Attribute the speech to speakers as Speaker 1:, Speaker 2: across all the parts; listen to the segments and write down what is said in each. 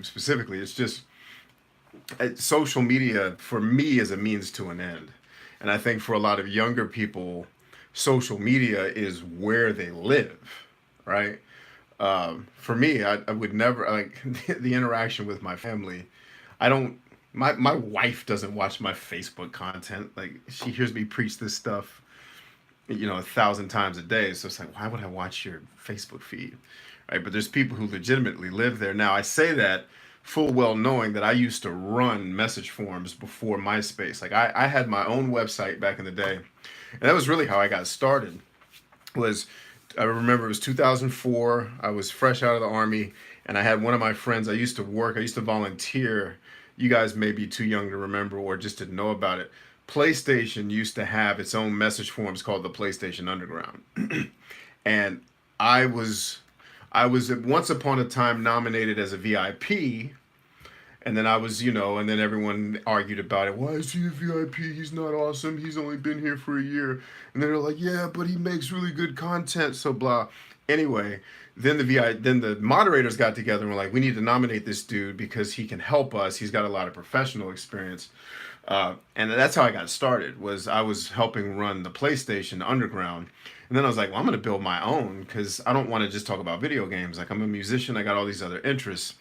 Speaker 1: specifically. It's just social media for me is a means to an end. And I think for a lot of younger people, social media is where they live, right? For me, I would never like the interaction with my family. I don't. My wife doesn't watch my Facebook content. Like she hears me preach this stuff, 1,000 times a day. So it's like, why would I watch your Facebook feed, right? But there's people who legitimately live there. Now I say that full well knowing that I used to run message forums before MySpace. Like I had my own website back in the day, and that was really how I got started. Was I remember it was 2004. I was fresh out of the army, and I had one of my friends. I used to volunteer. You guys may be too young to remember or just didn't know about it. PlayStation used to have its own message forums called the PlayStation Underground, and I was I was at once upon a time nominated as a VIP, and then I was, and then everyone argued about it. Why is he a VIP? He's not awesome. He's only been here for a year. And they're like, yeah, but he makes really good content. So blah. Anyway, then the moderators got together and were like, we need to nominate this dude because he can help us. He's got a lot of professional experience. And that's how I got started. Was I was helping run the PlayStation Underground, and then I was like, well, I'm gonna build my own because I don't want to just talk about video games. Like I'm a musician. I got all these other interests.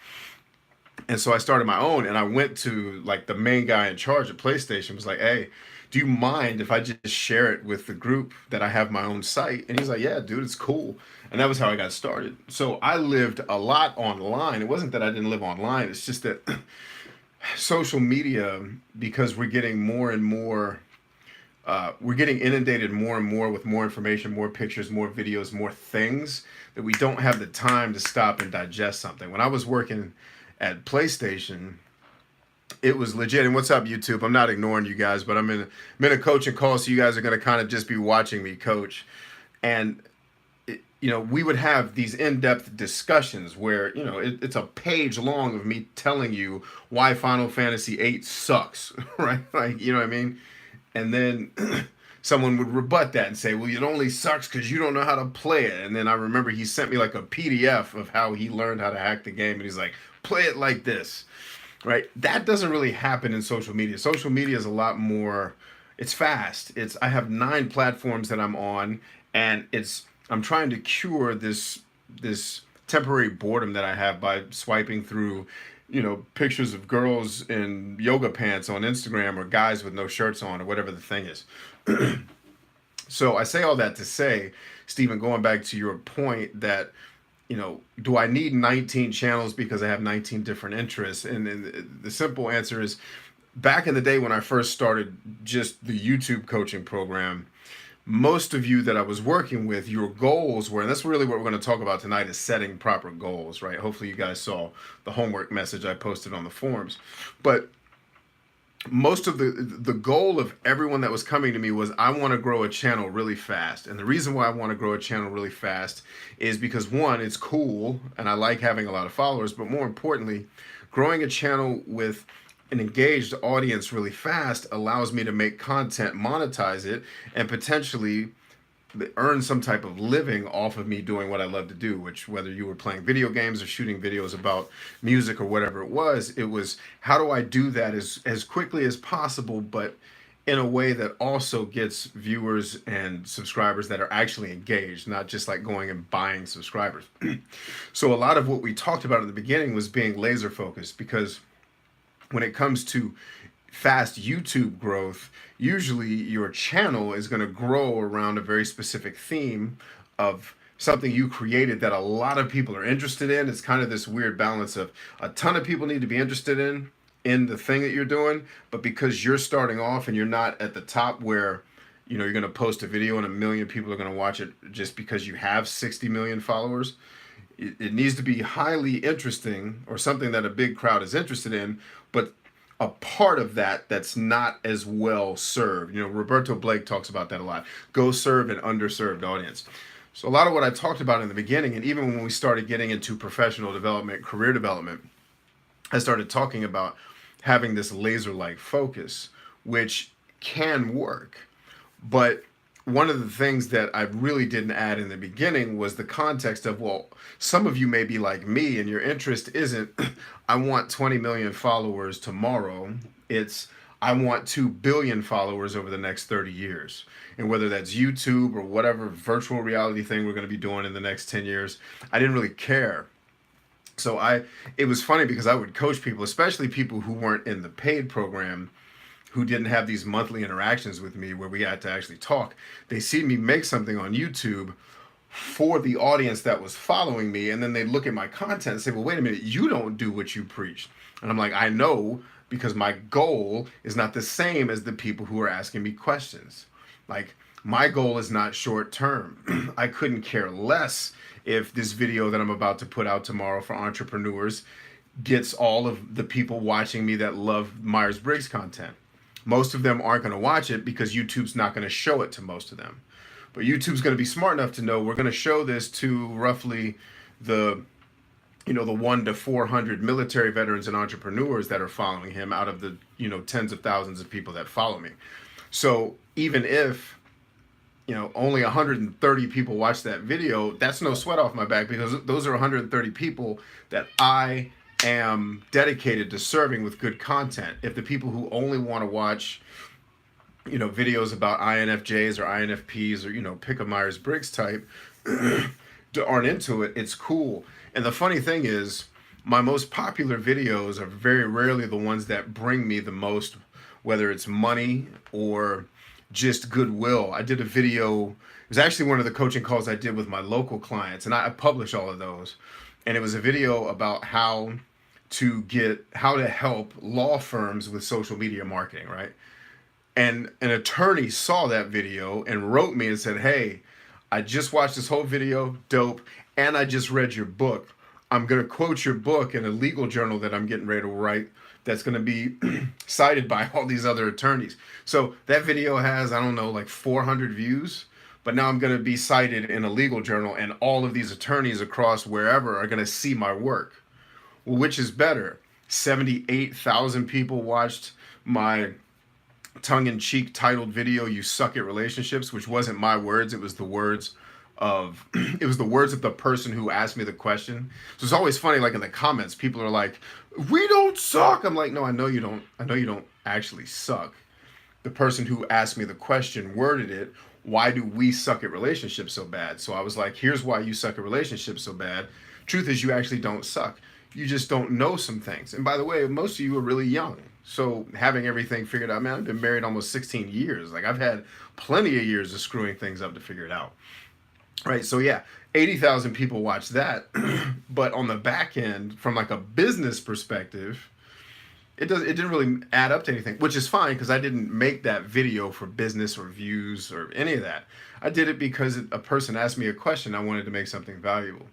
Speaker 1: And so I started my own, and I went to like the main guy in charge of PlayStation. Was like, hey, do you mind if I just share it with the group that I have my own site? And he's like, yeah, dude, it's cool. And that was how I got started. So I lived a lot online. It wasn't that I didn't live online. It's just that social media, because we're getting more and more, we're getting inundated more and more with more information, more pictures, more videos, more things, that we don't have the time to stop and digest something. When I was working at PlayStation, it was legit. And what's up, YouTube? I'm not ignoring you guys, but I'm in a coaching call, so you guys are going to kind of just be watching me coach. And we would have these in-depth discussions where it's a page long of me telling you why Final Fantasy VIII sucks, right? Like, you know what I mean? And then someone would rebut that and say, well, it only sucks because you don't know how to play it. And then I remember he sent me like a PDF of how he learned how to hack the game, and he's like, play it like this, right? That doesn't really happen in social media. Social media is a lot more. It's fast. I have 9 platforms that I'm on, and I'm trying to cure this temporary boredom that I have by swiping through, pictures of girls in yoga pants on Instagram or guys with no shirts on or whatever the thing is. So I say all that to say, Stephen, going back to your point that, do I need 19 channels because I have 19 different interests? And the simple answer is, back in the day when I first started just the YouTube coaching program, most of you that I was working with, your goals were, and that's really what we're going to talk about tonight, is setting proper goals, right? Hopefully you guys saw the homework message I posted on the forums. But most of the goal of everyone that was coming to me was, I want to grow a channel really fast. And the reason why I want to grow a channel really fast is because, one, it's cool and I like having a lot of followers, but more importantly, growing a channel with an engaged audience really fast allows me to make content, monetize it, and potentially earn some type of living off of me doing what I love to do, which, whether you were playing video games or shooting videos about music or whatever it was how do I do that as quickly as possible, but in a way that also gets viewers and subscribers that are actually engaged, not just like going and buying subscribers. So a lot of what we talked about at the beginning was being laser focused, because when it comes to fast YouTube growth, usually your channel is going to grow around a very specific theme of something you created that a lot of people are interested in. It's kind of this weird balance of a ton of people need to be interested in the thing that you're doing, but because you're starting off and you're not at the top where you're going to post a video and 1 million people are going to watch it just because you have 60 million followers. It needs to be highly interesting, or something that a big crowd is interested in, but a part of that's not as well served. Roberto Blake talks about that a lot. Go serve an underserved audience. So a lot of what I talked about in the beginning, and even when we started getting into professional development, career development, I started talking about having this laser-like focus, which can work. But one of the things that I really didn't add in the beginning was the context of, well, some of you may be like me and your interest isn't, I want 20 million followers tomorrow. It's, I want 2 billion followers over the next 30 years. And whether that's YouTube or whatever virtual reality thing we're going to be doing in the next 10 years, I didn't really care. So it was funny because I would coach people, especially people who weren't in the paid program, who didn't have these monthly interactions with me where we had to actually talk. They see me make something on YouTube for the audience that was following me, and then they look at my content and say, well, wait a minute, you don't do what you preach. And I'm like, I know, because my goal is not the same as the people who are asking me questions. Like, my goal is not short term. I couldn't care less if this video that I'm about to put out tomorrow for entrepreneurs gets all of the people watching me that love Myers-Briggs content. Most of them aren't going to watch it because YouTube's not going to show it to most of them. But YouTube's going to be smart enough to know we're going to show this to roughly the 1 to 400 military veterans and entrepreneurs that are following him out of the, tens of thousands of people that follow me. So even if, only 130 people watch that video, that's no sweat off my back, because those are 130 people that I am dedicated to serving with good content. If the people who only want to watch, videos about INFJs or INFPs or, pick a Myers-Briggs type aren't into it, it's cool. And the funny thing is, my most popular videos are very rarely the ones that bring me the most, whether it's money or just goodwill. I did a video, it was actually one of the coaching calls I did with my local clients, and I publish all of those. And it was a video about how to help law firms with social media marketing, right? And an attorney saw that video and wrote me and said, hey, I just watched this whole video, dope, and I just read your book. I'm going to quote your book in a legal journal that I'm getting ready to write that's going to be cited by all these other attorneys. So that video has, I don't know, like 400 views, but now I'm going to be cited in a legal journal, and all of these attorneys across wherever are going to see my work. Well, which is better? 78,000 people watched my tongue-in-cheek titled video, "You Suck at Relationships," which wasn't my words, it was the words of the person who asked me the question. So it's always funny, like in the comments, people are like, we don't suck. I'm like, no, I know you don't actually suck. The person who asked me the question worded it, why do we suck at relationships so bad? So I was like, here's why you suck at relationships so bad. Truth is, you actually don't suck. You just don't know some things. And by the way, most of you are really young. So having everything figured out, man, I've been married almost 16 years. Like, I've had plenty of years of screwing things up to figure it out. Right, so yeah, 80,000 people watch that, but on the back end, from like a business perspective, it didn't really add up to anything, which is fine, because I didn't make that video for business or views or any of that. I did it because a person asked me a question. I wanted to make something valuable.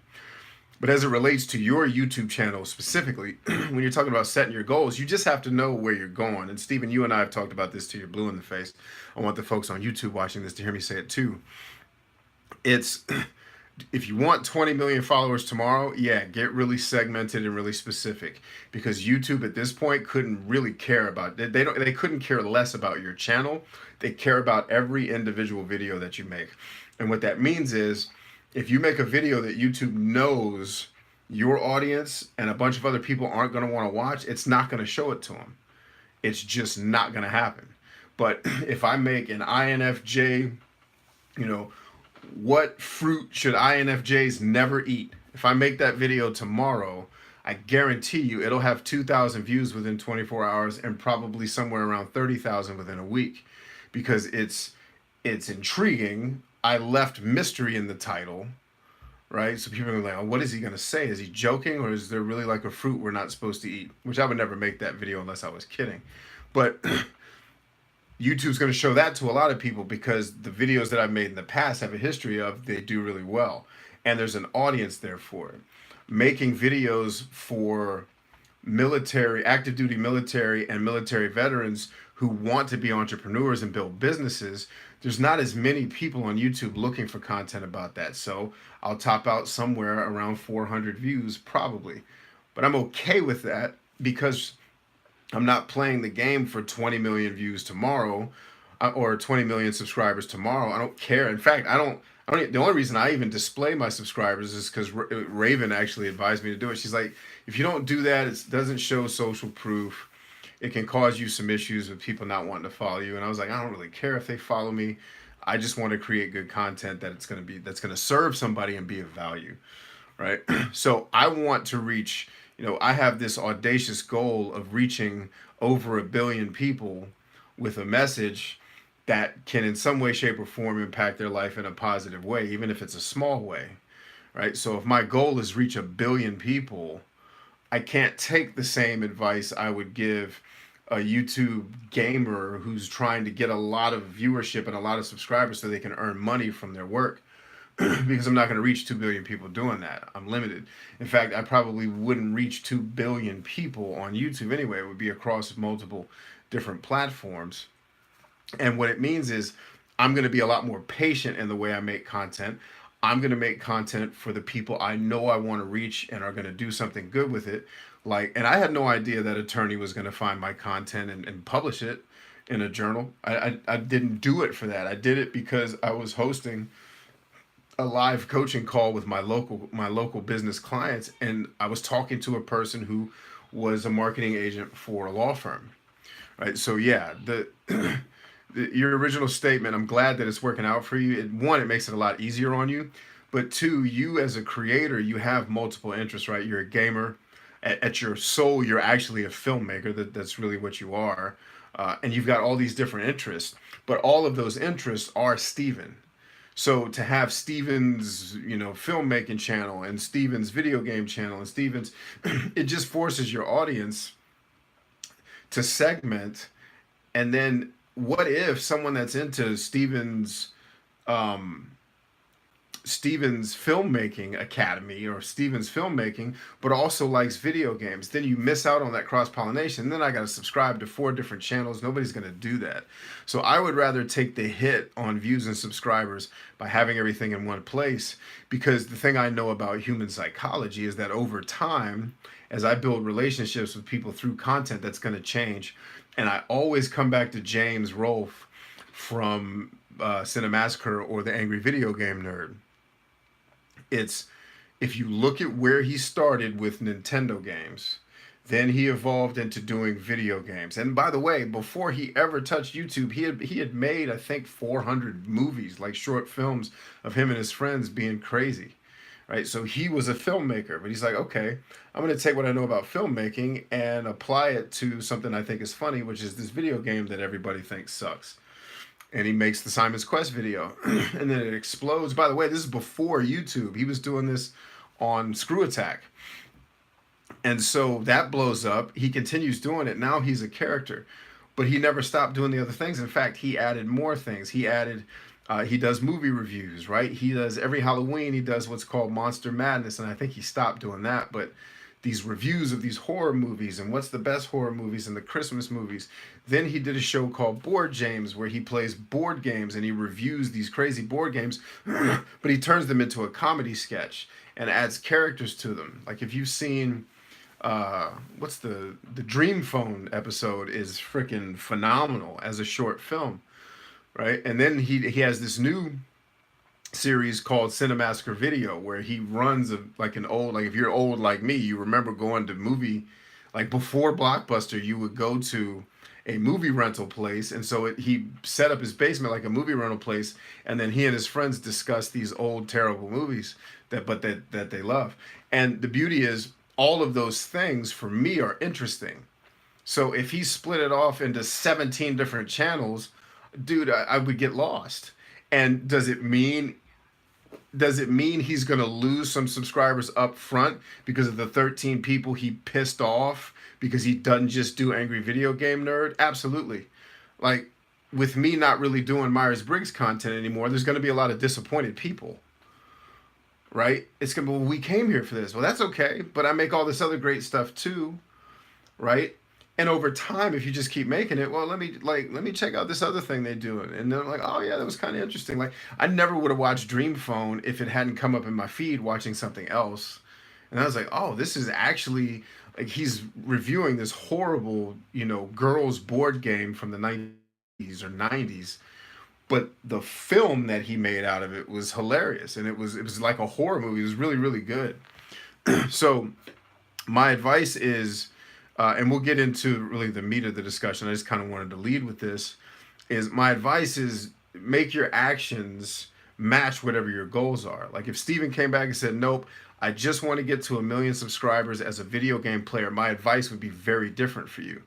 Speaker 1: But as it relates to your YouTube channel specifically, when you're talking about setting your goals, you just have to know where you're going. And Stephen, you and I have talked about this till you're blue in the face. I want the folks on YouTube watching this to hear me say it too. It's, if you want 20 million followers tomorrow, yeah, get really segmented and really specific, because YouTube at this point couldn't really care about it. They couldn't care less about your channel. They care about every individual video that you make. And what that means is, if you make a video that YouTube knows your audience and a bunch of other people aren't going to want to watch, it's not going to show it to them. It's just not going to happen. But if I make an INFJ, what fruit should INFJs never eat? If I make that video tomorrow, I guarantee you it'll have 2,000 views within 24 hours and probably somewhere around 30,000 within a week, because it's intriguing. I left mystery in the title, right? So people are like, oh, what is he going to say? Is he joking, or is there really like a fruit we're not supposed to eat? Which I would never make that video unless I was kidding. But YouTube's going to show that to a lot of people, because the videos that I've made in the past have a history of, they do really well. And there's an audience there for it. Making videos for military, active duty military and military veterans who want to be entrepreneurs and build businesses, there's not as many people on YouTube looking for content about that. So I'll top out somewhere around 400 views probably. But I'm okay with that, because I'm not playing the game for 20 million views tomorrow. or 20 million subscribers tomorrow. I don't care. In fact, I don't. The only reason I even display my subscribers is because Raven actually advised me to do it. She's like, if you don't do that, it doesn't show social proof. It can cause you some issues with people not wanting to follow you. And I was like, I don't really care if they follow me. I just want to create good content that's going to serve somebody and be of value, right? So I want to reach, I have this audacious goal of reaching over 1 billion people with a message that can in some way, shape, or form impact their life in a positive way, even if it's a small way, right? So if my goal is reach 1 billion people, I can't take the same advice I would give a YouTube gamer who's trying to get a lot of viewership and a lot of subscribers so they can earn money from their work because I'm not going to reach 2 billion people doing that. I'm limited. In fact, I probably wouldn't reach 2 billion people on YouTube anyway. It would be across multiple different platforms. And what it means is I'm going to be a lot more patient in the way I make content. I'm going to make content for the people I know I want to reach and are going to do something good with it. And I had no idea that Attorney was going to find my content and publish it in a journal. I didn't do it for that. I did it because I was hosting a live coaching call with my local business clients, and I was talking to a person who was a marketing agent for a law firm. Right. So yeah, your original statement, I'm glad that it's working out for you. One, it makes it a lot easier on you. But two, you as a creator, you have multiple interests, right? You're a gamer. At your soul, you're actually a filmmaker. That's really what you are. And you've got all these different interests. But all of those interests are Steven. So to have Steven's, filmmaking channel and Steven's video game channel and Steven's, it just forces your audience to segment. And then what if someone that's into Steven's filmmaking academy or Steven's filmmaking, but also likes video games? Then you miss out on that cross pollination. Then I got to subscribe to 4 different channels. Nobody's going to do that. So I would rather take the hit on views and subscribers by having everything in one place, because the thing I know about human psychology is that over time, as I build relationships with people through content, that's going to change. And I always come back to James Rolfe from Cinemassacre or the Angry Video Game Nerd. It's, if you look at where he started with Nintendo games, then he evolved into doing video games. And by the way, before he ever touched YouTube, he had made, I think, 400 movies, like short films of him and his friends being crazy. Right? So he was a filmmaker, but he's like, okay, I'm going to take what I know about filmmaking and apply it to something I think is funny, which is this video game that everybody thinks sucks. And he makes the Simon's Quest video, and then it explodes. By the way, this is before YouTube. He was doing this on Screw Attack. And so that blows up. He continues doing it. Now he's a character, but he never stopped doing the other things. In fact, he added more things. He does movie reviews, right? He does every Halloween, he does what's called Monster Madness, and I think he stopped doing that. But these reviews of these horror movies and what's the best horror movies and the Christmas movies. Then he did a show called Board James where he plays board games and he reviews these crazy board games, but he turns them into a comedy sketch and adds characters to them. Like if you've seen what's the Dream Phone episode is freaking phenomenal as a short film. Right, and then he has this new series called Cinemassacre Video where he runs like if you're old like me, you remember going to movie, like before Blockbuster, you would go to a movie rental place, and so he set up his basement like a movie rental place, and then he and his friends discuss these old terrible movies that they love. And the beauty is all of those things for me are interesting. So if he split it off into 17 different channels, dude, I would get lost. And does it mean he's going to lose some subscribers up front because of the 13 people he pissed off because he doesn't just do Angry Video Game Nerd? Absolutely. Like with me not really doing Myers-Briggs content anymore, there's going to be a lot of disappointed people. Right? It's going to be, well, we came here for this. Well, that's okay, but I make all this other great stuff too. Right? And over time, if you just keep making it, well, let me check out this other thing they do. And then I'm like, oh yeah, that was kind of interesting. Like I never would have watched Dream Phone if it hadn't come up in my feed watching something else. And I was like, oh, this is actually like he's reviewing this horrible, girls board game from the 80s or 90s, but the film that he made out of it was hilarious, and it was like a horror movie. It was really really good. So my advice is, and we'll get into really the meat of the discussion. I just kind of wanted to lead with this. Is my advice is make your actions match whatever your goals are. Like if Steven came back and said, "Nope, I just want to get to 1 million subscribers as a video game player," my advice would be very different for you.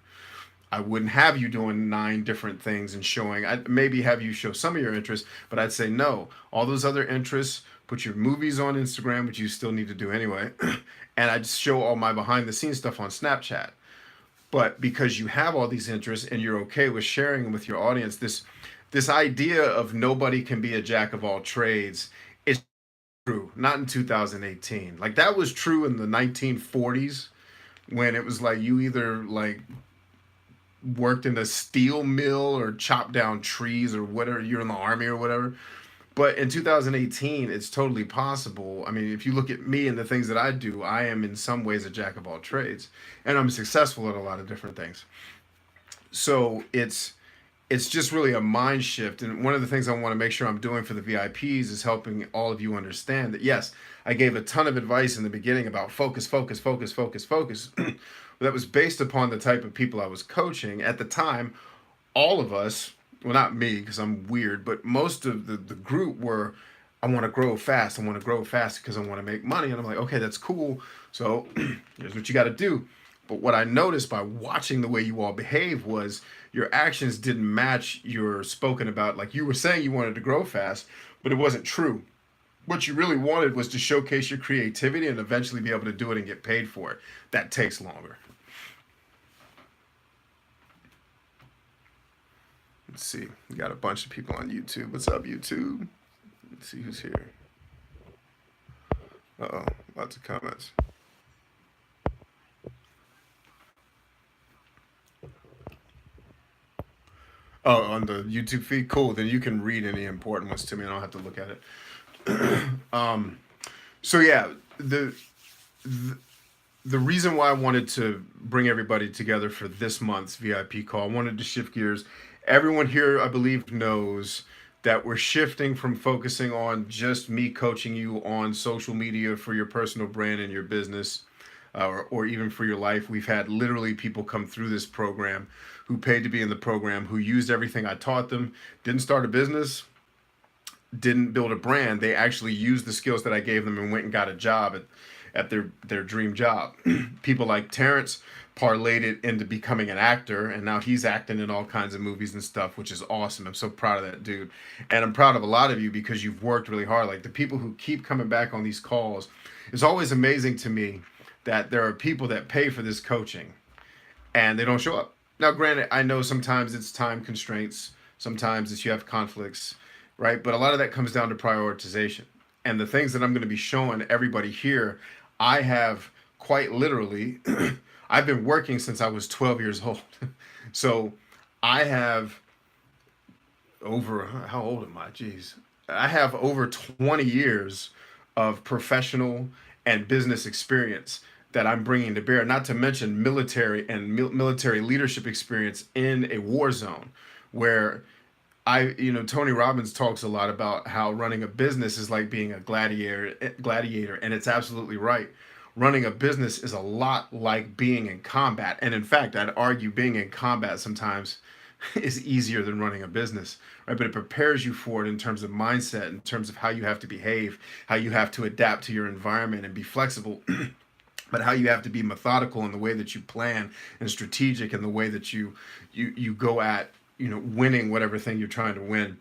Speaker 1: I wouldn't have you doing 9 different things and showing. I'd maybe have you show some of your interests, but I'd say no. All those other interests, put your movies on Instagram, which you still need to do anyway, and I'd show all my behind the scenes stuff on Snapchat. But because you have all these interests and you're okay with sharing them with your audience, this idea of nobody can be a jack of all trades is true. Not in 2018. Like that was true in the 1940s when it was like you either like worked in a steel mill or chopped down trees or whatever, you're in the army or whatever. But in 2018, it's totally possible. I mean, if you look at me and the things that I do, I am in some ways a jack of all trades, and I'm successful at a lot of different things. So it's just really a mind shift. And one of the things I want to make sure I'm doing for the VIPs is helping all of you understand that yes, I gave a ton of advice in the beginning about focus, focus, focus, focus, focus. That was based upon the type of people I was coaching at the time. All of us, well, not me because I'm weird, but most of the group were, I want to grow fast. I want to grow fast because I want to make money. And I'm like, okay, that's cool. So here's what you got to do. But what I noticed by watching the way you all behave was your actions didn't match your spoken about. Like you were saying you wanted to grow fast, but it wasn't true. What you really wanted was to showcase your creativity and eventually be able to do it and get paid for it. That takes longer. Let's see. We got a bunch of people on YouTube. What's up, YouTube? Let's see who's here. Uh-oh, lots of comments. Oh, on the YouTube feed? Cool. Then you can read any important ones to me and I'll have to look at it. So yeah, the the reason why I wanted to bring everybody together for this month's VIP call, I wanted to shift gears. Everyone here, I believe, knows that we're shifting from focusing on just me coaching you on social media for your personal brand and your business, or even for your life. We've had literally people come through this program who paid to be in the program, who used everything I taught them, didn't start a business, didn't build a brand. They actually used the skills that I gave them and went and got a job at their dream job. People like Terrence parlayed it into becoming an actor, and now he's acting in all kinds of movies and stuff, which is awesome. I'm so proud of that dude. And I'm proud of a lot of you because you've worked really hard. Like the people who keep coming back on these calls, it's always amazing to me that there are people that pay for this coaching and they don't show up. Now, granted, I know sometimes it's time constraints, sometimes it's you have conflicts, right? But a lot of that comes down to prioritization. And the things that I'm going to be showing everybody here, I have quite literally, I've been working since I was 12 years old. So I have over, how old am I? Jeez. I have over 20 years of professional and business experience that I'm bringing to bear, not to mention military and military leadership experience in a war zone where Tony Robbins talks a lot about how running a business is like being a gladiator, and it's absolutely right. Running a business is a lot like being in combat. And in fact, I'd argue being in combat sometimes is easier than running a business, right? But it prepares you for it in terms of mindset, in terms of how you have to behave, how you have to adapt to your environment and be flexible, but how you have to be methodical in the way that you plan and strategic in the way that you go at winning whatever thing you're trying to win.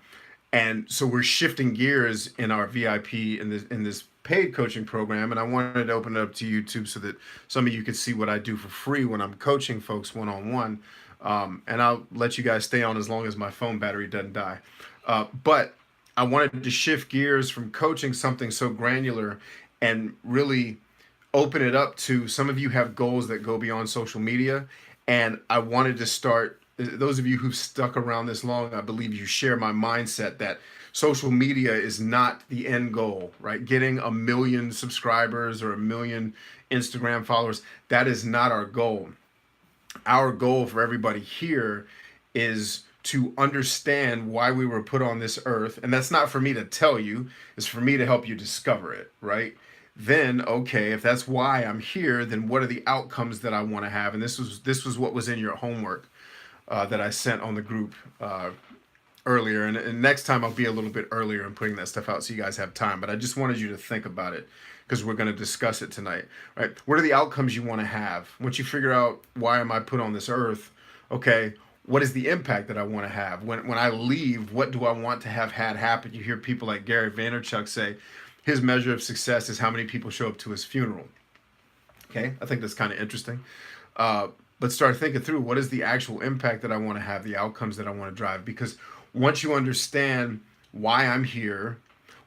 Speaker 1: And so we're shifting gears in our VIP in this paid coaching program, and I wanted to open it up to YouTube so that some of you could see what I do for free when I'm coaching folks one-on-one. And I'll let you guys stay on as long as my phone battery doesn't die. But I wanted to shift gears from coaching something so granular and really open it up to some of you have goals that go beyond social media. And I wanted to start, those of you who've stuck around this long, I believe you share my mindset that social media is not the end goal, right? Getting 1 million subscribers or 1 million Instagram followers, that is not our goal. Our goal for everybody here is to understand why we were put on this earth, and that's not for me to tell you, it's for me to help you discover it, right? Then, okay, if that's why I'm here, then what are the outcomes that I want to have? And this was what was in your homework that I sent on the group earlier. And next time I'll be a little bit earlier in putting that stuff out so you guys have time. But I just wanted you to think about it because we're going to discuss it tonight, right? What are the outcomes you want to have? Once you figure out why am I put on this earth, okay, what is the impact that I want to have? When I leave, what do I want to have had happen? You hear people like Gary Vaynerchuk say his measure of success is how many people show up to his funeral. Okay, I think that's kind of interesting. But start thinking through what is the actual impact that I want to have, the outcomes that I want to drive. Because once you understand why I'm here,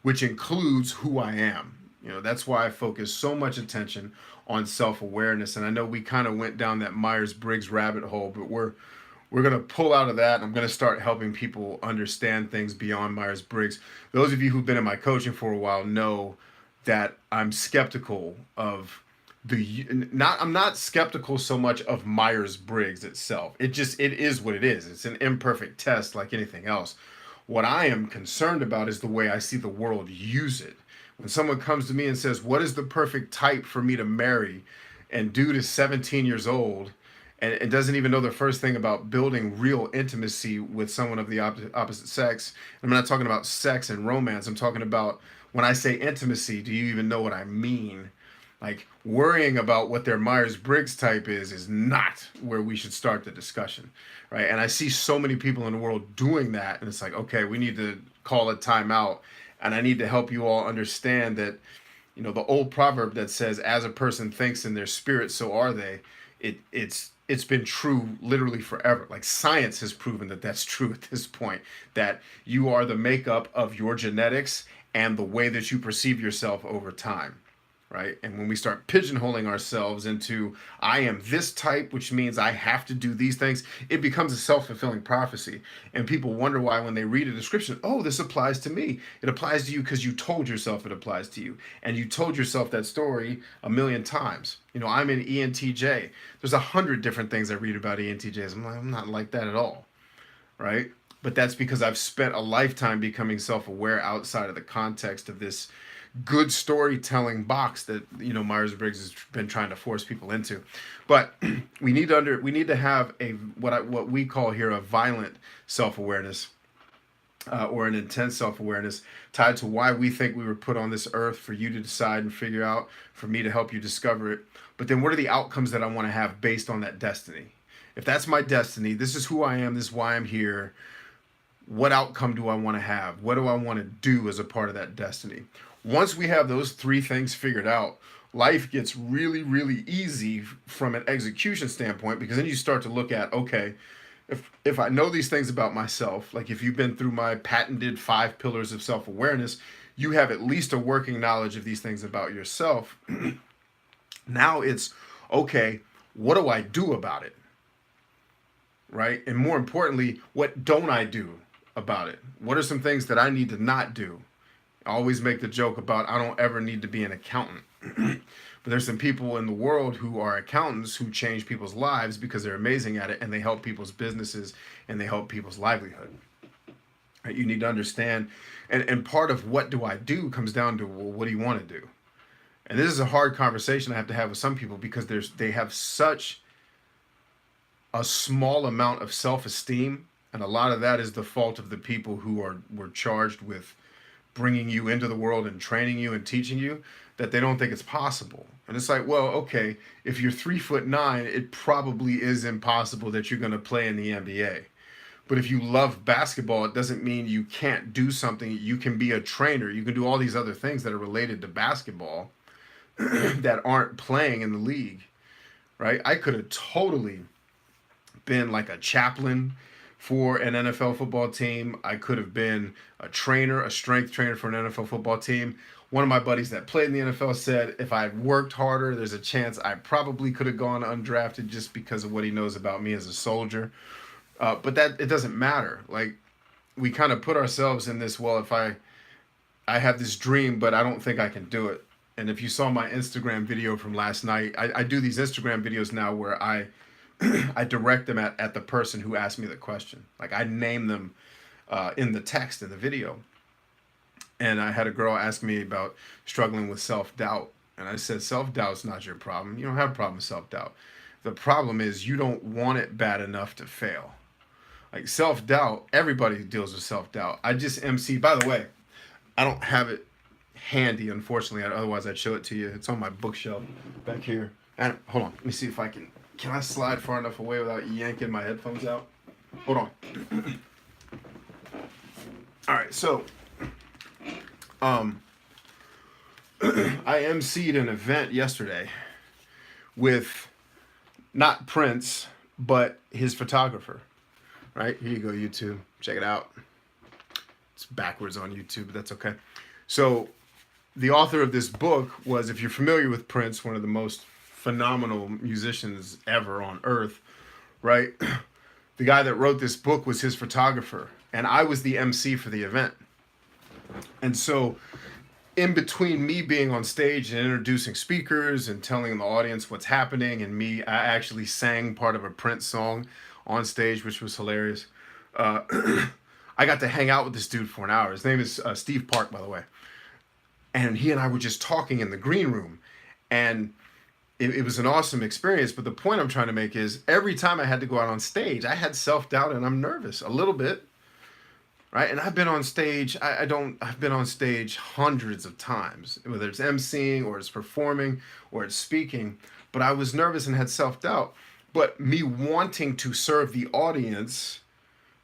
Speaker 1: which includes who I am, that's why I focus so much attention on self-awareness. And I know we kind of went down that Myers-Briggs rabbit hole, but we're going to pull out of that, and I'm going to start helping people understand things beyond Myers-Briggs. Those of you who've been in my coaching for a while know that I'm skeptical of I'm not skeptical so much of Myers-Briggs itself. It is what it is. It's an imperfect test like anything else. What I am concerned about is the way I see the world use it. When someone comes to me and says, what is the perfect type for me to marry? And dude is 17 years old and doesn't even know the first thing about building real intimacy with someone of the opposite sex. I'm not talking about sex and romance. I'm talking about when I say intimacy, do you even know what I mean? Like worrying about what their Myers-Briggs type is not where we should start the discussion, right? And I see so many people in the world doing that, and it's like, okay, we need to call a timeout, and I need to help you all understand that, the old proverb that says, "As a person thinks in their spirit, so are they." It's been true literally forever. Like science has proven that that's true at this point. That you are the makeup of your genetics and the way that you perceive yourself over time. Right? And when we start pigeonholing ourselves into, I am this type, which means I have to do these things, it becomes a self-fulfilling prophecy. And people wonder why when they read a description, oh, this applies to me. It applies to you because you told yourself it applies to you. And you told yourself that story a million times. I'm an ENTJ. There's 100 different things I read about ENTJs. I'm not like that at all. Right? But that's because I've spent a lifetime becoming self-aware outside of the context of this good storytelling box that Myers-Briggs has been trying to force people into. But we need to have a what we call here a violent self-awareness or an intense self-awareness tied to why we think we were put on this earth, for you to decide and figure out, for me to help you discover it. But then what are the outcomes that I want to have based on that destiny? If that's my destiny, this is who I am, this is why I'm here. What outcome do I want to have? What do I want to do as a part of that destiny? Once we have those three things figured out, life gets really, really easy from an execution standpoint, because then you start to look at, okay, if I know these things about myself, like if you've been through my patented 5 pillars of self-awareness, you have at least a working knowledge of these things about yourself. Now it's, okay, what do I do about it? Right? And more importantly, what don't I do about it? What are some things that I need to not do? I always make the joke about I don't ever need to be an accountant. But there's some people in the world who are accountants who change people's lives because they're amazing at it, and they help people's businesses and they help people's livelihood. Right? You need to understand, and part of what do I do comes down to, well, what do you want to do? And this is a hard conversation I have to have with some people, because they have such a small amount of self-esteem, and a lot of that is the fault of the people who were charged with bringing you into the world and training you and teaching you, that they don't think it's possible. And it's like, well, okay, if you're 3'9", it probably is impossible that you're going to play in the NBA. But if you love basketball, it doesn't mean you can't do something. You can be a trainer. You can do all these other things that are related to basketball that aren't playing in the league, right? I could have totally been like a chaplain for an NFL football team. I could have been a trainer, a strength trainer for an NFL football team. One of my buddies that played in the NFL said if I had worked harder, there's a chance I probably could have gone undrafted, just because of what he knows about me as a soldier. But that, it doesn't matter. Like, we kind of put ourselves in this, well, if I have this dream, but I don't think I can do it. And if you saw my Instagram video from last night, I do these Instagram videos now where I I direct them at the person who asked me the question. Like I name them in the text in the video. And I had a girl ask me about struggling with self-doubt. And I said, self-doubt's not your problem. You don't have a problem with self-doubt. The problem is you don't want it bad enough to fail. Like self-doubt, everybody deals with self-doubt. I just MC, by the way, I don't have it handy, unfortunately. Otherwise, I'd show it to you. It's on my bookshelf back here. And hold on, let me see if I can I slide far enough away without yanking my headphones out? Hold on. All right, so I emceed an event yesterday with not Prince, but his photographer. Right? Here you go, YouTube. Check it out. It's backwards on YouTube, but that's okay. So the author of this book was, if you're familiar with Prince, one of the most phenomenal musicians ever on earth, right? The guy that wrote this book was his photographer, and I was the MC for the event. And so in between me being on stage and introducing speakers and telling the audience what's happening, and me, I actually sang part of a Prince song on stage, which was hilarious. I got to hang out with this dude for an hour. His name is Steve Park, by the way. And he and I were just talking in the green room. And it was an awesome experience. But the point I'm trying to make is every time I had to go out on stage, I had self-doubt and I'm nervous a little bit. Right? And I've been on stage, I've been on stage hundreds of times, whether it's emceeing or it's performing or it's speaking. But I was nervous and had self-doubt. But me wanting to serve the audience,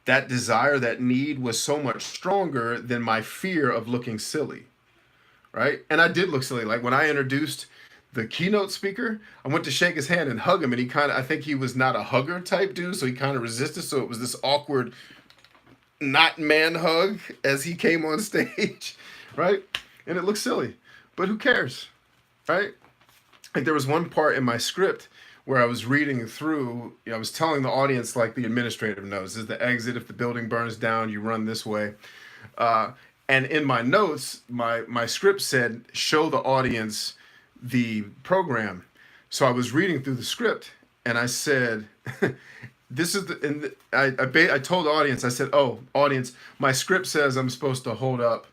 Speaker 1: that desire, that need was so much stronger than my fear of looking silly, right? And I did look silly. Like when I introduced the keynote speaker, I went to shake his hand and hug him, and he kind of, I think he was not a hugger type dude, so he kind of resisted. So it was this awkward, not man hug as he came on stage, right? And it looked silly, but who cares, right? Like there was one part in my script where I was reading through, I was telling the audience like the administrative notes. This is the exit. If the building burns down, you run this way. And in my notes, my script said, show the audience the program. So I was reading through the script and I said, this is the, and I told the audience, I said, oh, audience, my script says I'm supposed to hold up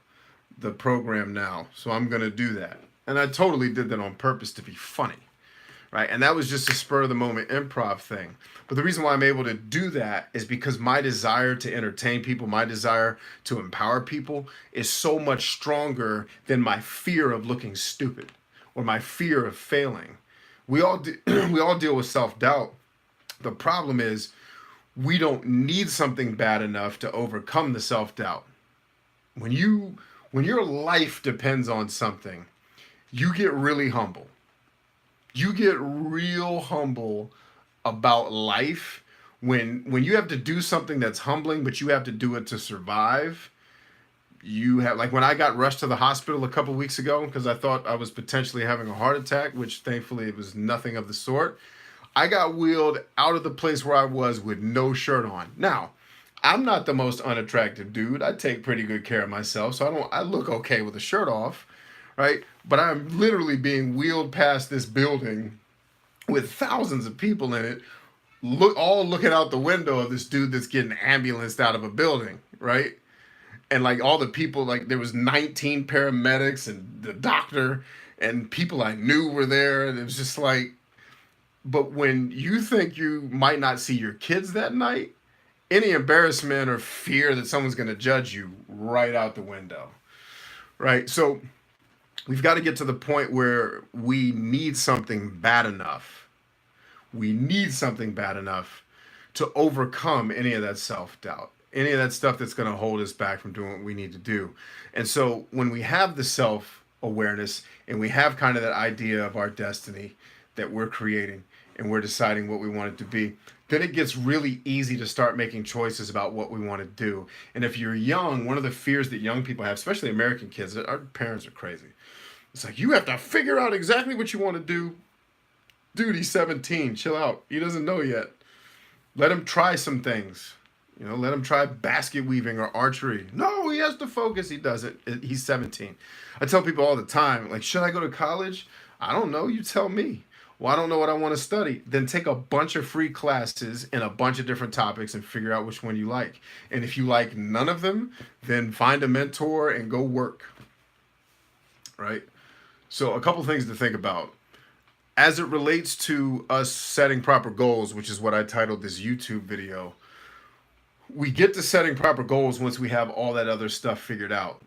Speaker 1: the program now. So I'm going to do that. And I totally did that on purpose to be funny. Right? And that was just a spur of the moment improv thing. But the reason why I'm able to do that is because my desire to entertain people, my desire to empower people is so much stronger than my fear of looking stupid or my fear of failing. We all deal with self-doubt. The problem is we don't need something bad enough to overcome the self-doubt. When your life depends on something, you get really humble. You get real humble about life when you have to do something that's humbling, but you have to do it to survive. You have, like when I got rushed to the hospital a couple weeks ago because I thought I was potentially having a heart attack, which thankfully it was nothing of the sort. I got wheeled out of the place where I was with no shirt on. Now, I'm not the most unattractive dude. I take pretty good care of myself, so I look okay with a shirt off. Right? But I'm literally being wheeled past this building with thousands of people in it, all looking out the window of this dude that's getting ambulanced out of a building, right? And like all the people, like there was 19 paramedics and the doctor and people I knew were there. And it was just like, but when you think you might not see your kids that night, any embarrassment or fear that someone's going to judge you right out the window, right? So we've got to get to the point where we need something bad enough. We need something bad enough to overcome any of that self-doubt, any of that stuff that's going to hold us back from doing what we need to do. And so when we have the self-awareness and we have kind of that idea of our destiny that we're creating and we're deciding what we want it to be, then it gets really easy to start making choices about what we want to do. And if you're young, one of the fears that young people have, especially American kids, our parents are crazy. It's like, you have to figure out exactly what you want to do. Dude, he's 17. Chill out. He doesn't know yet. Let him try some things. Let him try basket weaving or archery. No, he has to focus. He doesn't. He's 17. I tell people all the time, like, should I go to college? I don't know. You tell me. Well, I don't know what I want to study. Then take a bunch of free classes in a bunch of different topics and figure out which one you like. And if you like none of them, then find a mentor and go work. Right? So, a couple things to think about. As it relates to us setting proper goals, which is what I titled this YouTube video, we get to setting proper goals once we have all that other stuff figured out.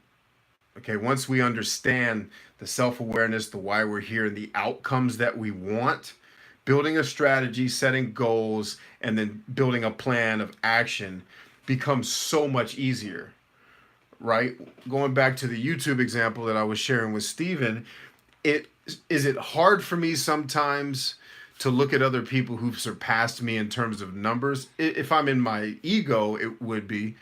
Speaker 1: Okay, once we understand the self awareness, the why we're here, and the outcomes that we want, building a strategy, setting goals, and then building a plan of action becomes so much easier, right? Going back to the YouTube example that I was sharing with Steven, it hard for me sometimes to look at other people who've surpassed me in terms of numbers. If I'm in my ego, it would be,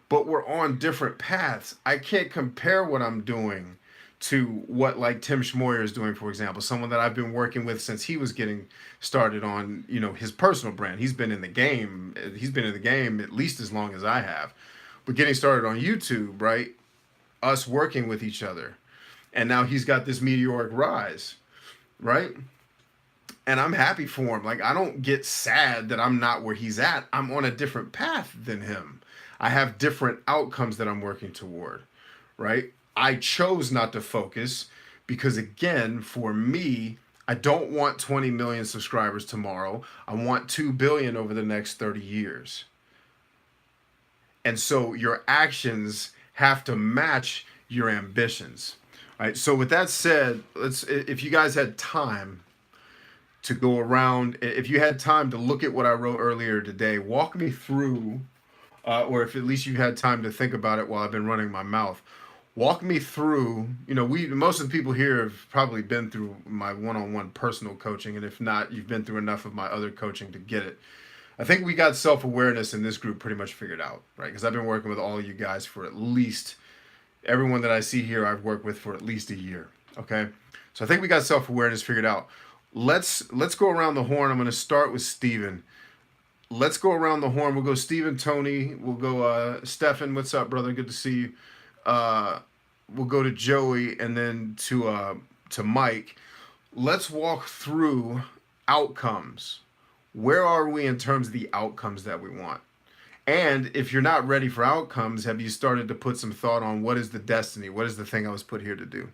Speaker 1: but we're on different paths. I can't compare what I'm doing to what like Tim Schmoyer is doing, for example, someone that I've been working with since he was getting started on, his personal brand. He's been in the game. He's been in the game at least as long as I have. But getting started on YouTube, right? Us working with each other. And now he's got this meteoric rise, right? And I'm happy for him. Like, I don't get sad that I'm not where he's at. I'm on a different path than him. I have different outcomes that I'm working toward, right? I chose not to focus because, again, for me, I don't want 20 million subscribers tomorrow. I want 2 billion over the next 30 years. And so your actions have to match your ambitions. All right. So with that said, if you guys had time to go around, if you had time to look at what I wrote earlier today, walk me through, or if at least you had time to think about it while I've been running my mouth, walk me through. Most of the people here have probably been through my one-on-one personal coaching, and if not, you've been through enough of my other coaching to get it. I think we got self-awareness in this group pretty much figured out, right? Because I've been working with all of you guys for at least, everyone that I see here I've worked with for at least a year, okay? So I think we got self-awareness figured out. Let's go around the horn. I'm going to start with Steven. Let's go around the horn. We'll go Steven, Tony. We'll go Stefan. What's up, brother? Good to see you. We'll go to Joey and then to Mike. Let's walk through outcomes. Where are we in terms of the outcomes that we want? And if you're not ready for outcomes, have you started to put some thought on what is the destiny? What is the thing I was put here to do?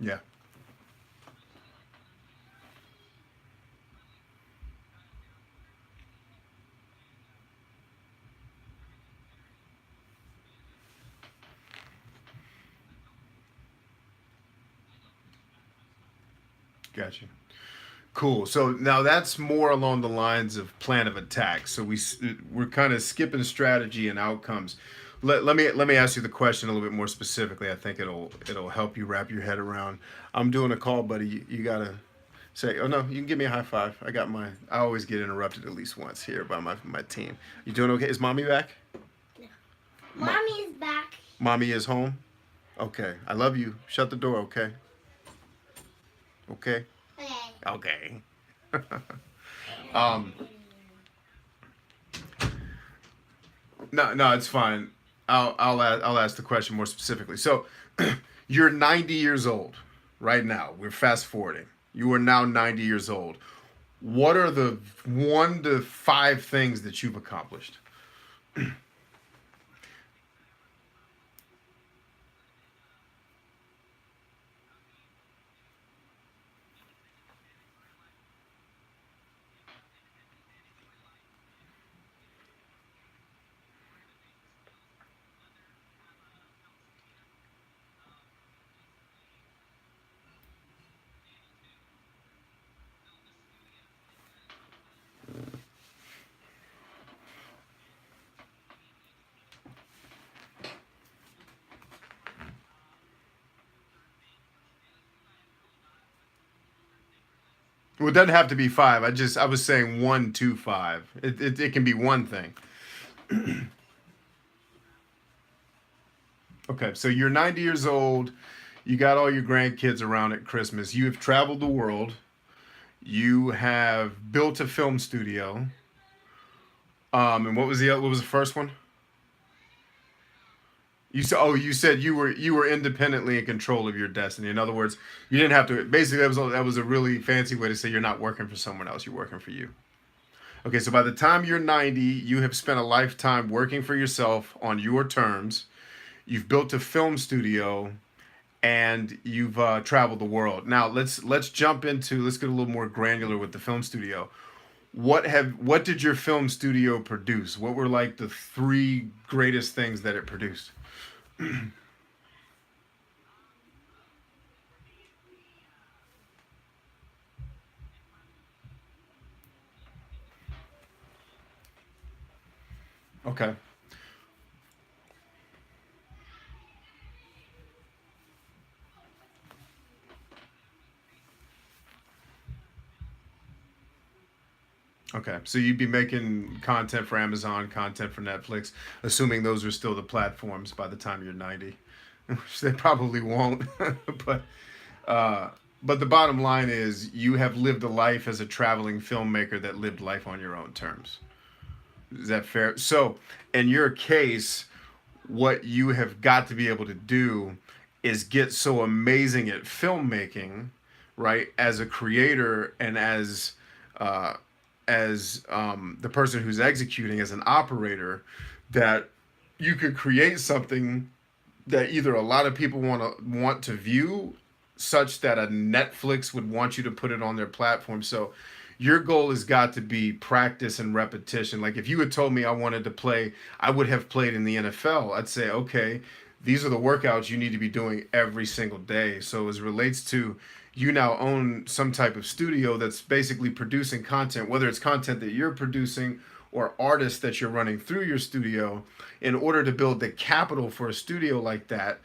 Speaker 1: Yeah. Gotcha. Cool. So now that's more along the lines of plan of attack. So we're kind of skipping strategy and outcomes. Let me ask you the question a little bit more specifically. I think it'll help you wrap your head around. I'm doing a call, buddy. You gotta say, oh no, you can give me a high five. I always get interrupted at least once here by my team. You doing okay? Is mommy back?
Speaker 2: Mommy's back.
Speaker 1: Mommy is home? Okay. I love you. Shut the door, okay? Okay?
Speaker 2: Okay.
Speaker 1: Okay. um, no, it's fine. I'll ask the question more specifically. So, you're 90 years old right now. We're fast forwarding. You are now 90 years old. What are the 1 to 5 things that you've accomplished? Well, it doesn't have to be 5. I was saying 1 to 5. It can be one thing. Okay, so you're 90 years old. You got all your grandkids around at Christmas. You have traveled the world. You have built a film studio. And what was the first one? You said you were independently in control of your destiny. In other words, you didn't have to. Basically, that was a really fancy way to say you're not working for someone else. You're working for you. Okay, so by the time you're 90, you have spent a lifetime working for yourself on your terms. You've built a film studio, and you've traveled the world. Now let's get a little more granular with the film studio. What did your film studio produce? What were like the 3 greatest things that it produced? Okay. Okay. So you'd be making content for Amazon, content for Netflix, assuming those are still the platforms by the time you're 90, which they probably won't. but uh, but the bottom line is you have lived a life as a traveling filmmaker that lived life on your own terms. Is that fair? So, in your case, what you have got to be able to do is get so amazing at filmmaking, right? As a creator and uh, as the person who's executing as an operator, that you could create something that either a lot of people want to view, such that a Netflix would want you to put it on their platform. So your goal has got to be practice and repetition. Like if you had told me I wanted to play, I would have played in the NFL. I'd say, okay, these are the workouts you need to be doing every single day. So as it relates to, you now own some type of studio that's basically producing content, whether it's content that you're producing or artists that you're running through your studio. In order to build the capital for a studio like that,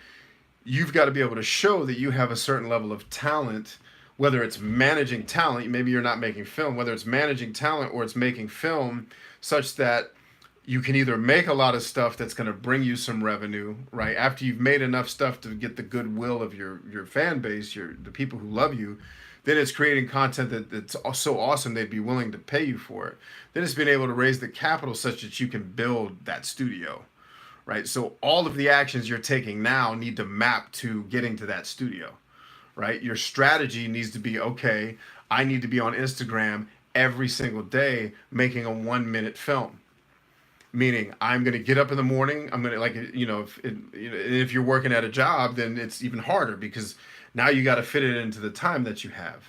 Speaker 1: you've got to be able to show that you have a certain level of talent, whether it's managing talent, maybe you're not making film, whether it's managing talent or it's making film, such that you can either make a lot of stuff that's going to bring you some revenue, right? After you've made enough stuff to get the goodwill of your fan base, the people who love you, then it's creating content that's so awesome they'd be willing to pay you for it. Then it's being able to raise the capital such that you can build that studio, right? So all of the actions you're taking now need to map to getting to that studio, right? Your strategy needs to be, okay, I need to be on Instagram every single day making a 1 minute film. Meaning, I'm going to get up in the morning. I'm going to, like, if you're working at a job, then it's even harder because now you got to fit it into the time that you have,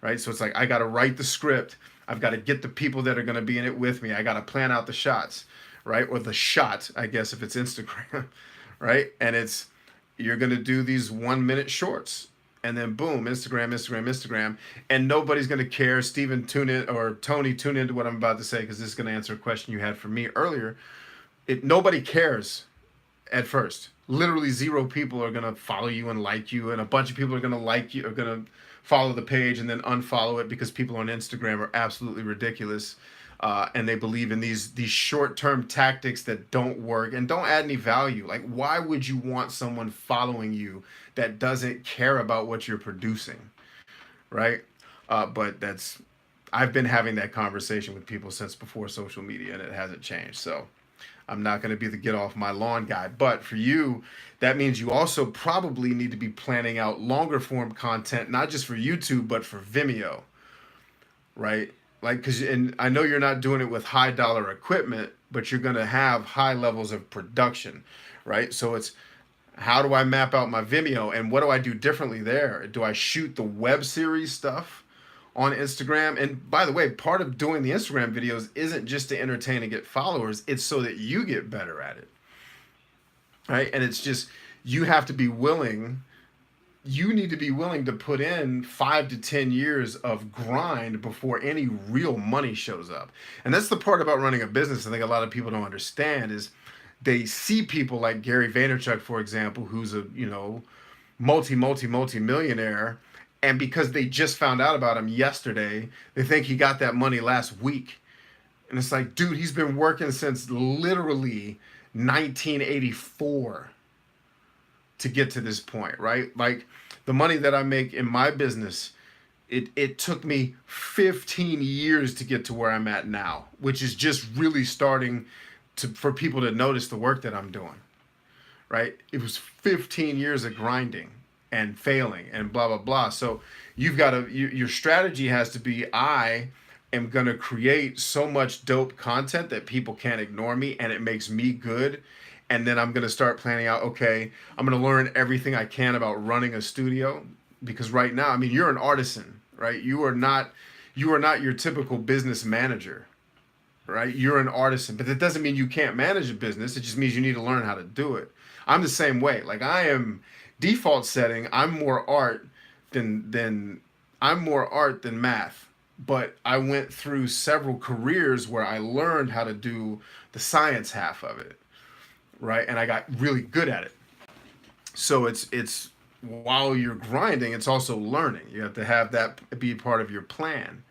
Speaker 1: right? So it's like, I got to write the script. I've got to get the people that are going to be in it with me. I got to plan out the shots, right? Or the shot, I guess, if it's Instagram, right? And you're going to do these 1 minute shorts. And then boom, Instagram, Instagram, Instagram, and nobody's gonna care. Steven, tune in, or Tony, tune into what I'm about to say because this is gonna answer a question you had from me earlier. Nobody cares at first. Literally 0 people are gonna follow you and like you, and a bunch of people are gonna like you, are gonna follow the page and then unfollow it because people on Instagram are absolutely ridiculous. and they believe in these short-term tactics that don't work and don't add any value. Like, why would you want someone following you that doesn't care about what you're producing, right? But that's I've been having that conversation with people since before social media, and it hasn't changed. So I'm not going to be the get off my lawn guy. But for you, that means you also probably need to be planning out longer form content, not just for YouTube, but for Vimeo, right? Like, because, and I know you're not doing it with high dollar equipment, but you're going to have high levels of production, right? So it's, how do I map out my Vimeo, and what do I do differently there? Do I shoot the web series stuff on Instagram? And by the way, part of doing the Instagram videos isn't just to entertain and get followers, it's so that you get better at it, right? And it's just, you have to be willing, you need to be willing to put in 5 to 10 years of grind before any real money shows up. And that's the part about running a business I think a lot of people don't understand is they see people like Gary Vaynerchuk, for example, who's a, multi millionaire, and because they just found out about him yesterday, they think he got that money last week. And it's like, dude, he's been working since literally 1984 to get to this point, right? Like, the money that I make in my business, it took me 15 years to get to where I'm at now, which is just really starting for people to notice the work that I'm doing, right? It was 15 years of grinding and failing and blah, blah, blah. So you've got to, your strategy has to be, I am going to create so much dope content that people can't ignore me and it makes me good. And then I'm going to start planning out, okay, I'm going to learn everything I can about running a studio, because right now, I mean, you're an artisan, right? You are not your typical business manager, right? You're an artisan, but that doesn't mean you can't manage a business. It just means you need to learn how to do it. I'm the same way. Like, I am default setting, I'm more art than I'm more art than math. But I went through several careers where I learned how to do the science half of it, right? And I got really good at it. So it's while you're grinding, it's also learning. You have to have that be part of your plan.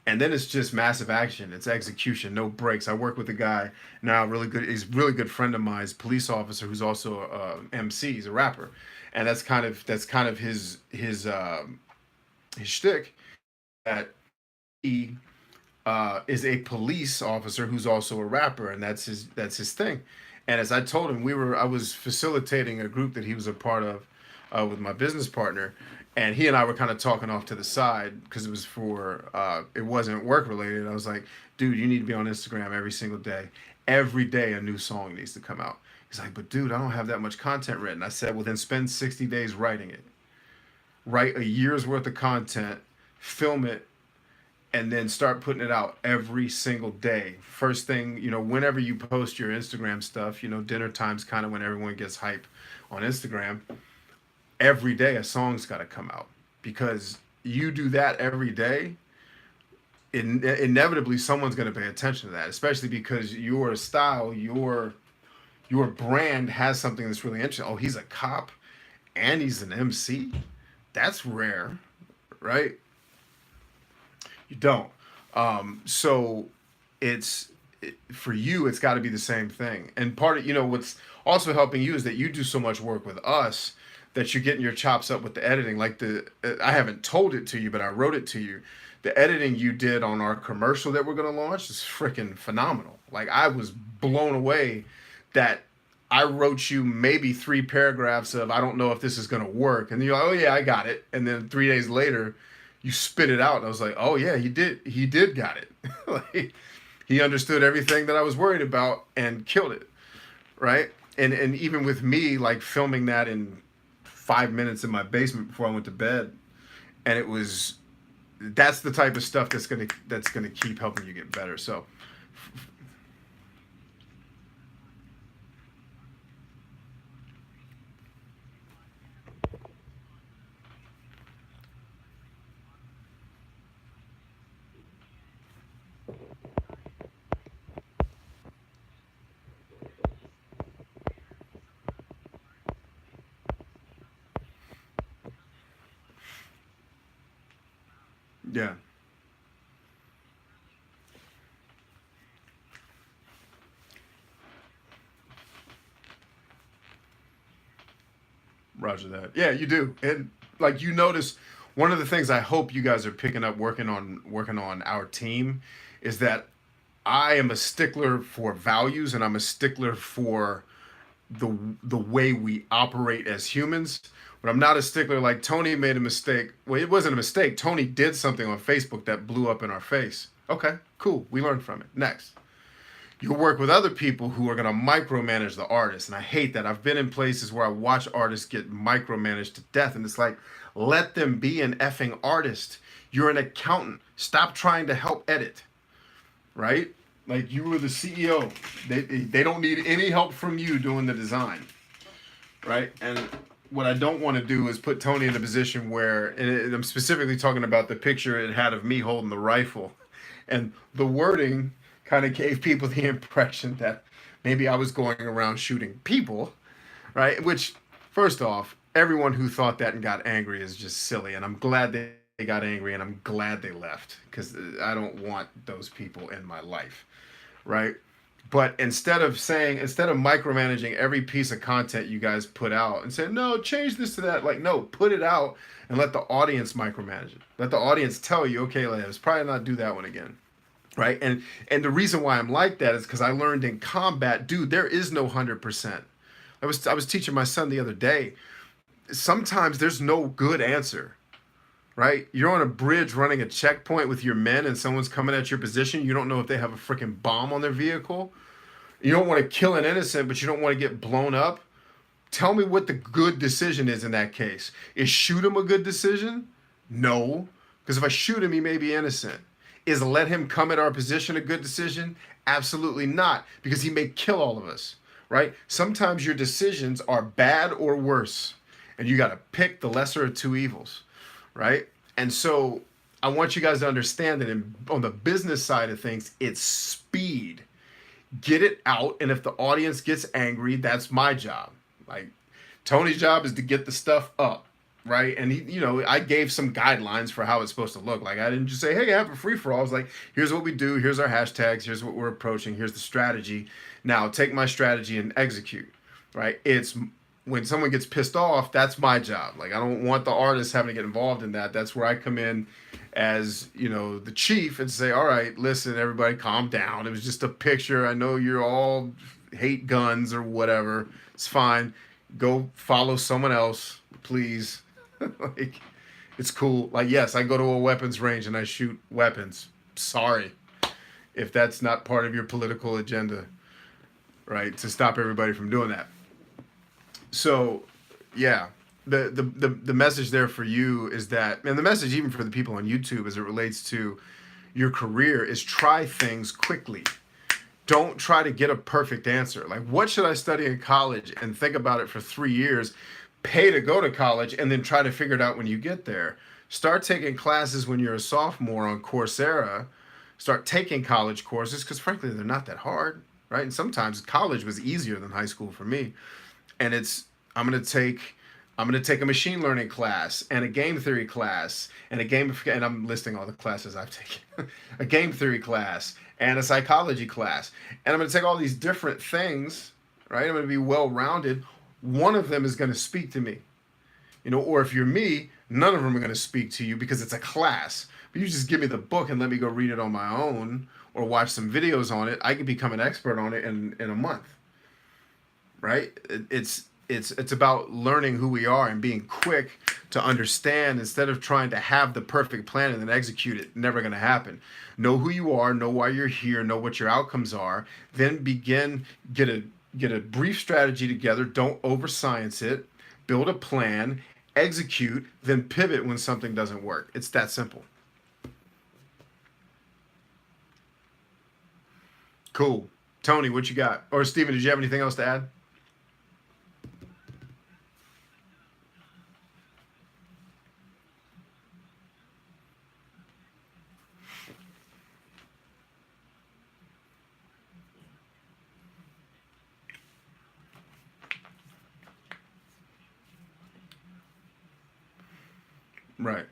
Speaker 1: And then it's just massive action. It's execution, no breaks. I work with a guy now, really good. He's a really good friend of mine, he's a police officer who's also a MC. He's a rapper, and that's kind of his shtick. That he is a police officer who's also a rapper, and that's his thing. And as I told him, I was facilitating a group that he was a part of with my business partner, and he and I were kind of talking off to the side because it was it wasn't work related. I was like, dude, you need to be on Instagram every single day. Every day a new song needs to come out. He's like, but dude, I don't have that much content written. I said, well, then spend 60 days writing it. Write a year's worth of content, film it, and then start putting it out every single day. First thing, whenever you post your Instagram stuff, dinner time's kind of when everyone gets hype on Instagram. Every day a song's got to come out, because you do that every day, inevitably someone's going to pay attention to that, especially because your style, your brand has something that's really interesting. Oh, he's a cop and he's an MC. That's rare, right? You don't. So for you, it's got to be the same thing. And part of, what's also helping you is that you do so much work with us that you're getting your chops up with the editing. Like I haven't told it to you, but I wrote it to you. The editing you did on our commercial that we're going to launch is freaking phenomenal. Like, I was blown away that I wrote you maybe 3 paragraphs of, I don't know if this is going to work. And you're like, oh yeah, I got it. And then 3 days later, you spit it out. And I was like, oh yeah, he did got it. Like, he understood everything that I was worried about and killed it. Right. And even with me, like, filming that in 5 minutes in my basement before I went to bed. And that's the type of stuff that's going to keep helping you get better. So yeah. Roger that. Yeah, you do. And like you notice, one of the things I hope you guys are picking up working on our team is that I am a stickler for values and I'm a stickler for the the way we operate as humans. But I'm not a stickler like Tony made a mistake. Well, it wasn't a mistake. Tony did something on Facebook that blew up in our face. Okay, cool. We learned from it. Next. You'll work with other people who are going to micromanage the artist. And I hate that. I've been in places where I watch artists get micromanaged to death. And it's like, let them be an effing artist. You're an accountant. Stop trying to help edit, right? Like you were the CEO. They don't need any help from you doing the design, right? And what I don't want to do is put Tony in a position where, and I'm specifically talking about the picture it had of me holding the rifle. And the wording kind of gave people the impression that maybe I was going around shooting people, right? Which, first off, everyone who thought that and got angry is just silly. And I'm glad they got angry and I'm glad they left because I don't want those people in my life, right? But instead of micromanaging every piece of content you guys put out and say, no, change this to that, like, no, put it out and let the audience micromanage it. Let the audience tell you, okay, let's probably not do that one again. Right. And the reason why I'm like that is because I learned in combat, dude, there is no 100%. I was teaching my son the other day. Sometimes there's no good answer. Right? You're on a bridge running a checkpoint with your men and someone's coming at your position. You don't know if they have a freaking bomb on their vehicle. You don't want to kill an innocent, but you don't want to get blown up. Tell me what the good decision is in that case. Is shoot him a good decision? No. Because if I shoot him, he may be innocent. Is let him come at our position a good decision? Absolutely not, because he may kill all of us, right? Sometimes your decisions are bad or worse, and you got to pick the lesser of two evils, right? And so I want you guys to understand that on the business side of things, it's speed. Get it out, and if the audience gets angry, that's my job. Like Tony's job is to get the stuff up. Right. And I gave some guidelines for how it's supposed to look. Like I didn't just say, hey, have a free for all. I was like, here's what we do. Here's our hashtags. Here's what we're approaching. Here's the strategy. Now take my strategy and execute. Right. It's when someone gets pissed off, that's my job. Like I don't want the artist having to get involved in that. That's where I come in as, the chief and say, all right, listen, everybody calm down. It was just a picture. I know you're all hate guns or whatever. It's fine. Go follow someone else, please. Like it's cool. Like yes, I go to a weapons range and I shoot weapons. Sorry if that's not part of your political agenda, right? To stop everybody from doing that. So yeah, the message there for you is that, and the message even for the people on YouTube as it relates to your career is try things quickly. Don't try to get a perfect answer. Like what should I study in college and think about it for 3 years? Pay to go to college and then try to figure it out when you get there. Start taking classes when you're a sophomore on Coursera. Start taking college courses because frankly they're not that hard, right? And sometimes college was easier than high school for me. And I'm gonna take a machine learning class and a game theory class and and I'm listing all the classes I've taken. A game theory class and a psychology class. And I'm gonna take all these different things, right? I'm gonna be well rounded. One of them is going to speak to me, or if you're me, none of them are going to speak to you because it's a class. But you just give me the book and let me go read it on my own or watch some videos on it. I can become an expert on it in a month, right? It's about learning who we are and being quick to understand instead of trying to have the perfect plan and then execute it. Never going to happen. Know who you are, know why you're here, know what your outcomes are, then get a brief strategy together. Don't over science it. Build a plan, execute, then pivot when something doesn't work. It's that simple. Cool. Tony, what you got? Or Steven, did you have anything else to add? Right.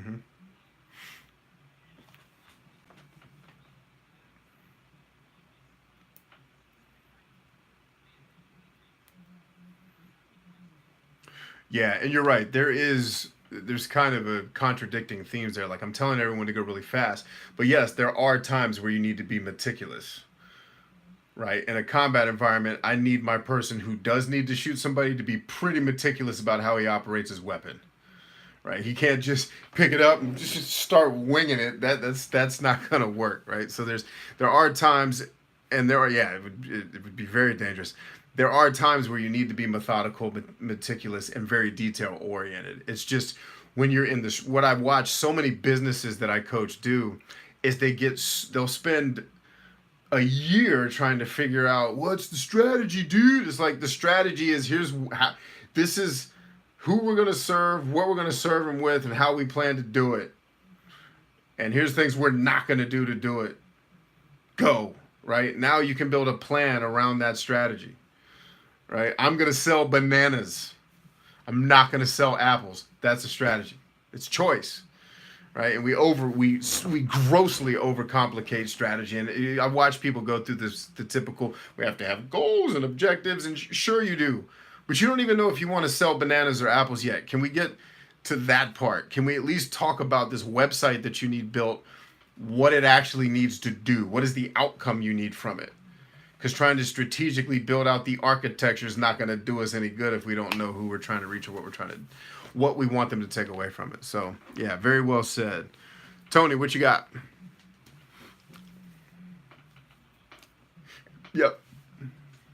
Speaker 1: Hmm. Yeah, and you're right. There's kind of a contradicting themes there. Like I'm telling everyone to go really fast, but yes, there are times where you need to be meticulous, right? In a combat environment, I need my person who does need to shoot somebody to be pretty meticulous about how he operates his weapon, right? He can't just pick it up and just start winging it. That's not gonna work, right? So there are times, and there are yeah, it would be very dangerous. There are times where you need to be methodical, meticulous, and very detail oriented. It's just when you're in this. What I've watched so many businesses that I coach do is they'll spend a year trying to figure out what's the strategy, dude. It's like the strategy is here's how this is who we're gonna serve, what we're gonna serve them with, and how we plan to do it. And here's things we're not gonna do to do it. Go right now. You can build a plan around that strategy. Right. I'm gonna sell bananas. I'm not gonna sell apples. That's a strategy. It's choice. Right, and we grossly overcomplicate strategy, and I watch people go through the typical. We have to have goals and objectives, and sure you do, but you don't even know if you want to sell bananas or apples yet. Can we get to that part? Can we at least talk about this website that you need built? What it actually needs to do? What is the outcome you need from it? Because trying to strategically build out the architecture is not going to do us any good if we don't know who we're trying to reach or what we want them to take away from it. So yeah, very well said. Tony, what you got? Yep.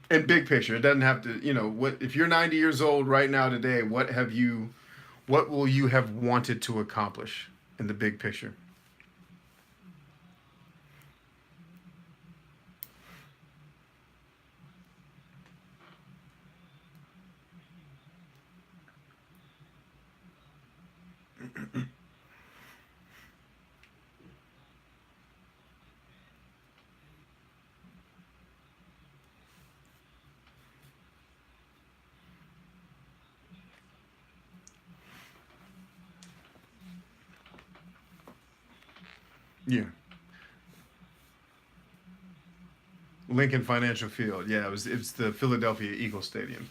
Speaker 1: And big picture, it doesn't have to. What if you're 90 years old right now today? What will you have wanted to accomplish in the big picture? Yeah. Lincoln Financial Field. Yeah, it's the Philadelphia Eagles Stadium.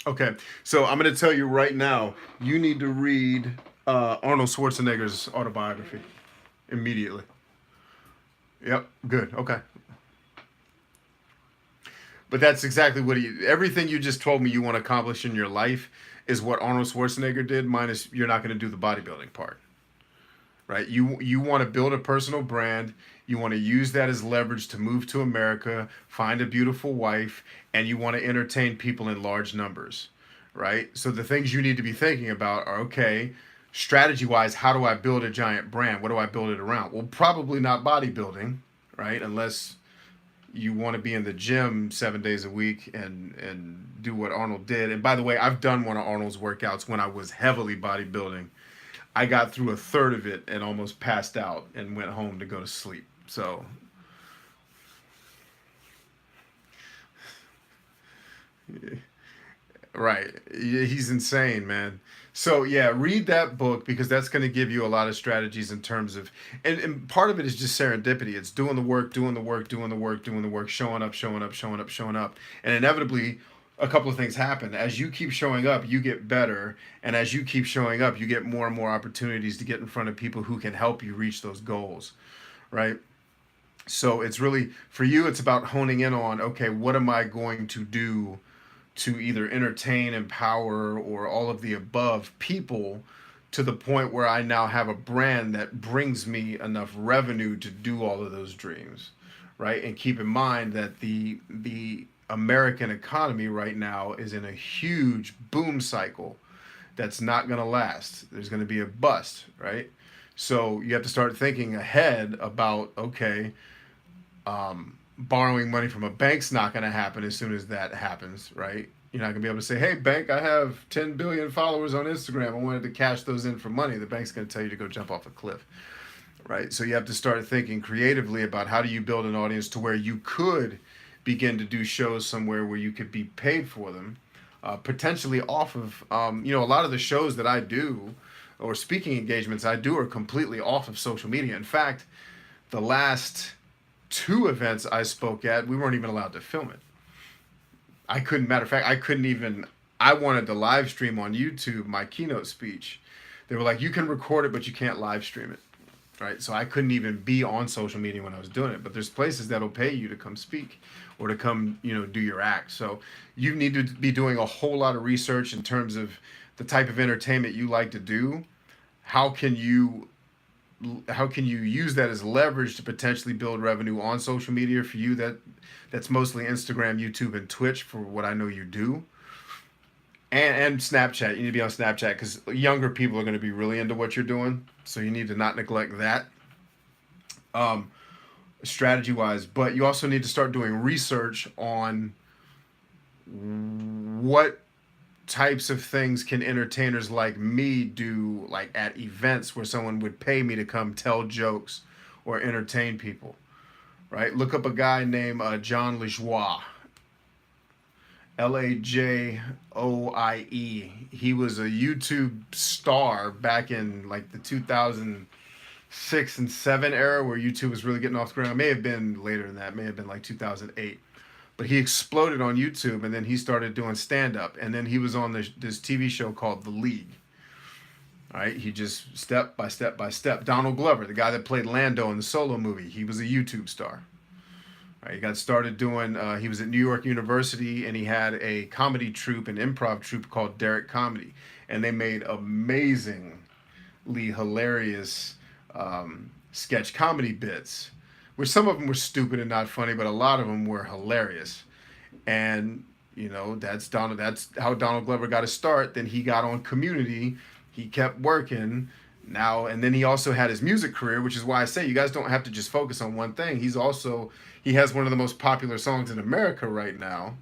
Speaker 1: Okay, so I'm going to tell you right now, you need to read Arnold Schwarzenegger's autobiography immediately. Yep, good. Okay. But that's exactly what everything you just told me you want to accomplish in your life is what Arnold Schwarzenegger did, minus you're not going to do the bodybuilding part. Right? You want to build a personal brand, you want to use that as leverage to move to America, find a beautiful wife, and you want to entertain people in large numbers. Right? So the things you need to be thinking about are okay, strategy wise, how do I build a giant brand? What do I build it around? Well, probably not bodybuilding, right? Unless you want to be in the gym 7 days a week and do what Arnold did. And by the way, I've done one of Arnold's workouts when I was heavily bodybuilding. I got through a third of it and almost passed out and went home to go to sleep. So, right. He's insane, man. So, yeah, read that book because that's going to give you a lot of strategies in terms of, and part of it is just serendipity. It's doing the work, doing the work, doing the work, doing the work, showing up, showing up, showing up, showing up. And inevitably, a couple of things happen. As you keep showing up, you get better. And as you keep showing up, you get more and more opportunities to get in front of people who can help you reach those goals, right? So it's really, for you, it's about honing in on, okay, what am I going to do to either entertain, empower, or all of the above people to the point where I now have a brand that brings me enough revenue to do all of those dreams, right? And keep in mind that the American economy right now is in a huge boom cycle that's not going to last. There's going to be a bust, right? So you have to start thinking ahead about, okay, borrowing money from a bank's not going to happen as soon as that happens, right? You're not gonna be able to say, "Hey, bank, I have 10 billion followers on Instagram. I wanted to cash those in for money." The bank's gonna tell you to go jump off a cliff, right? So you have to start thinking creatively about how do you build an audience to where you could begin to do shows somewhere where you could be paid for them, potentially off of, a lot of the shows that I do or speaking engagements I do are completely off of social media. In fact, the last two events I spoke at, we weren't even allowed to film it. I couldn't, matter of fact, I couldn't even, I wanted to live stream on YouTube my keynote speech. They were like, you can record it, but you can't live stream it. Right. So I couldn't even be on social media when I was doing it. But there's places that'll pay you to come speak or to come, do your act. So you need to be doing a whole lot of research in terms of the type of entertainment you like to do. How can you use that as leverage to potentially build revenue on social media for you? That's mostly Instagram, YouTube, and Twitch for what I know you do. And Snapchat. You need to be on Snapchat because younger people are going to be really into what you're doing. So you need to not neglect that, strategy wise. But you also need to start doing research on what types of things can entertainers like me do, like at events where someone would pay me to come tell jokes or entertain people. Right? Look up a guy named John Lajoie. Lajoie. He was a YouTube star back in like the 2006 and 7 era where YouTube was really getting off the ground. It may have been later than that. It may have been like 2008. But he exploded on YouTube, and then he started doing stand-up. And then he was on this TV show called The League. All right? He just step by step by step. Donald Glover, the guy that played Lando in the Solo movie, he was a YouTube star. He got started doing, he was at New York University, and he had a comedy troupe, an improv troupe called Derek Comedy. And they made amazingly hilarious sketch comedy bits, which some of them were stupid and not funny, but a lot of them were hilarious. And, that's how Donald Glover got his start. Then he got on Community. He kept working. Now, and then he also had his music career, which is why I say you guys don't have to just focus on one thing. He has one of the most popular songs in America right now,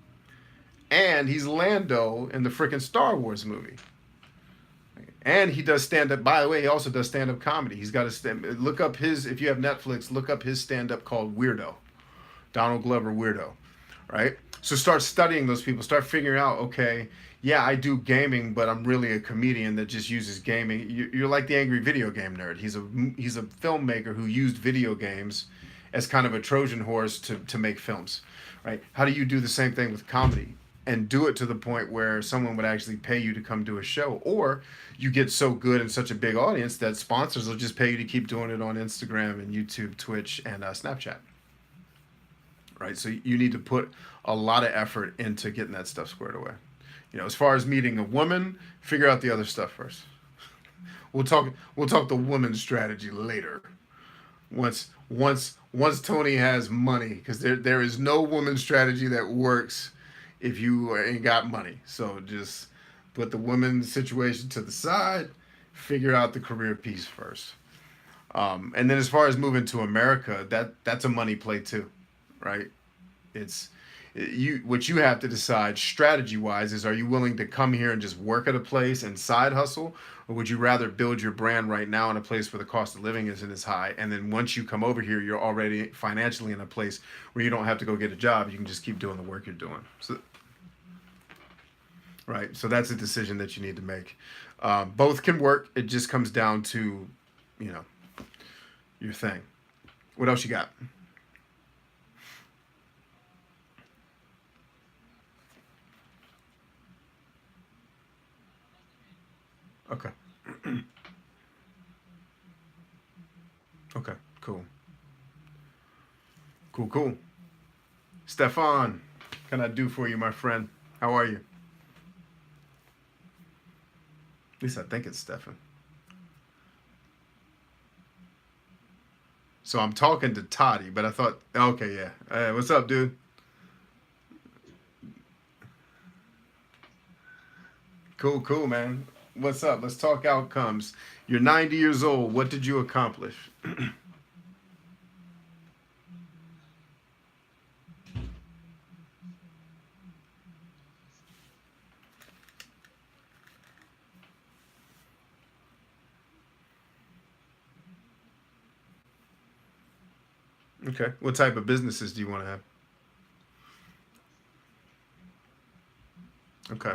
Speaker 1: and he's Lando in the freaking Star Wars movie. And he does stand-up. By the way, he also does stand-up comedy. He's got a look up his, if you have Netflix, look up his stand-up called Weirdo. Donald Glover Weirdo, right? So start studying those people. Start figuring out, okay, yeah, I do gaming, but I'm really a comedian that just uses gaming. You're like the angry video game nerd. He's a filmmaker who used video games as kind of a Trojan horse to make films, right? How do you do the same thing with comedy and do it to the point where someone would actually pay you to come do a show? Or you get so good and such a big audience that sponsors will just pay you to keep doing it on Instagram and YouTube, Twitch, and Snapchat, right? So you need to put a lot of effort into getting that stuff squared away. As far as meeting a woman, figure out the other stuff first. We'll talk the woman strategy later. Once Tony has money, because there is no woman strategy that works if you ain't got money. So just put the woman situation to the side, figure out the career piece first. And then as far as moving to America, that's a money play too, right? What you have to decide strategy wise is, are you willing to come here and just work at a place and side hustle, or would you rather build your brand right now in a place where the cost of living isn't as high, and then once you come over here, you're already financially in a place where you don't have to go get a job, you can just keep doing the work you're doing. So right, so that's a decision that you need to make. Both can work. It just comes down to your thing. What else you got? Okay. Okay, cool. Cool. Stefan, can I do for you, my friend? How are you? At least I think it's Stefan. So I'm talking to Toddy, but I thought, okay, yeah. What's up, dude? Cool, man. What's up? Let's talk outcomes. You're 90 years old. What did you accomplish? Okay. What type of businesses do you want to have? Okay.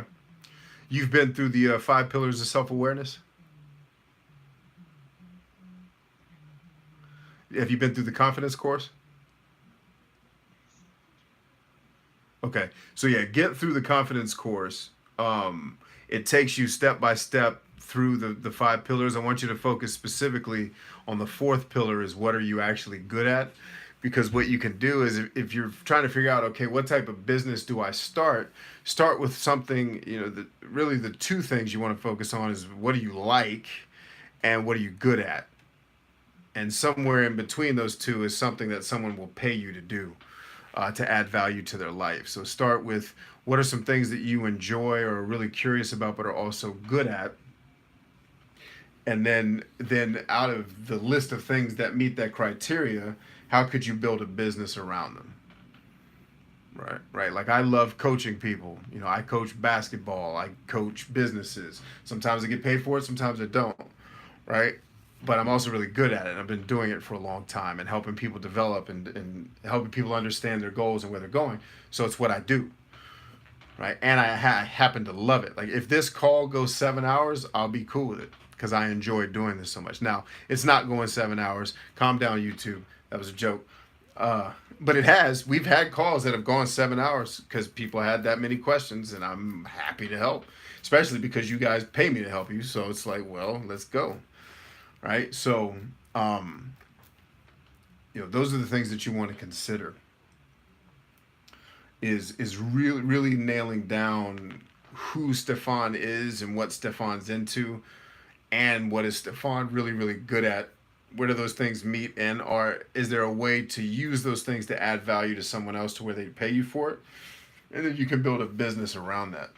Speaker 1: You've been through the five pillars of self awareness. Have you been through the confidence course? Okay. So yeah, get through the confidence course. It takes you step by step through the five pillars. I want you to focus specifically on the fourth pillar is what are you actually good at? Because what you can do is if you're trying to figure out, okay, what type of business do I start with something, really the two things you want to focus on is what do you like and what are you good at? And somewhere in between those two is something that someone will pay you to do to add value to their life. So start with what are some things that you enjoy or are really curious about, but are also good at, and then out of the list of things that meet that criteria, how could you build a business around them? Right, right. Like I love coaching people. I coach basketball. I coach businesses. Sometimes I get paid for it. Sometimes I don't. Right, but I'm also really good at it. I've been doing it for a long time and helping people develop and helping people understand their goals and where they're going. So it's what I do, right? And I happen to love it. Like if this call goes 7 hours, I'll be cool with it because I enjoy doing this so much. Now it's not going 7 hours. Calm down, YouTube. That was a joke. Uh, but it has. We've had calls that have gone 7 hours because people had that many questions, and I'm happy to help, especially because you guys pay me to help you. So it's like, well, let's go, right? So, um, those are the things that you want to consider. Is really nailing down who Stefan is and what Stefan's into, and what is Stefan really good at. Where do those things meet, and is there a way to use those things to add value to someone else to where they pay you for it, and then you can build a business around that.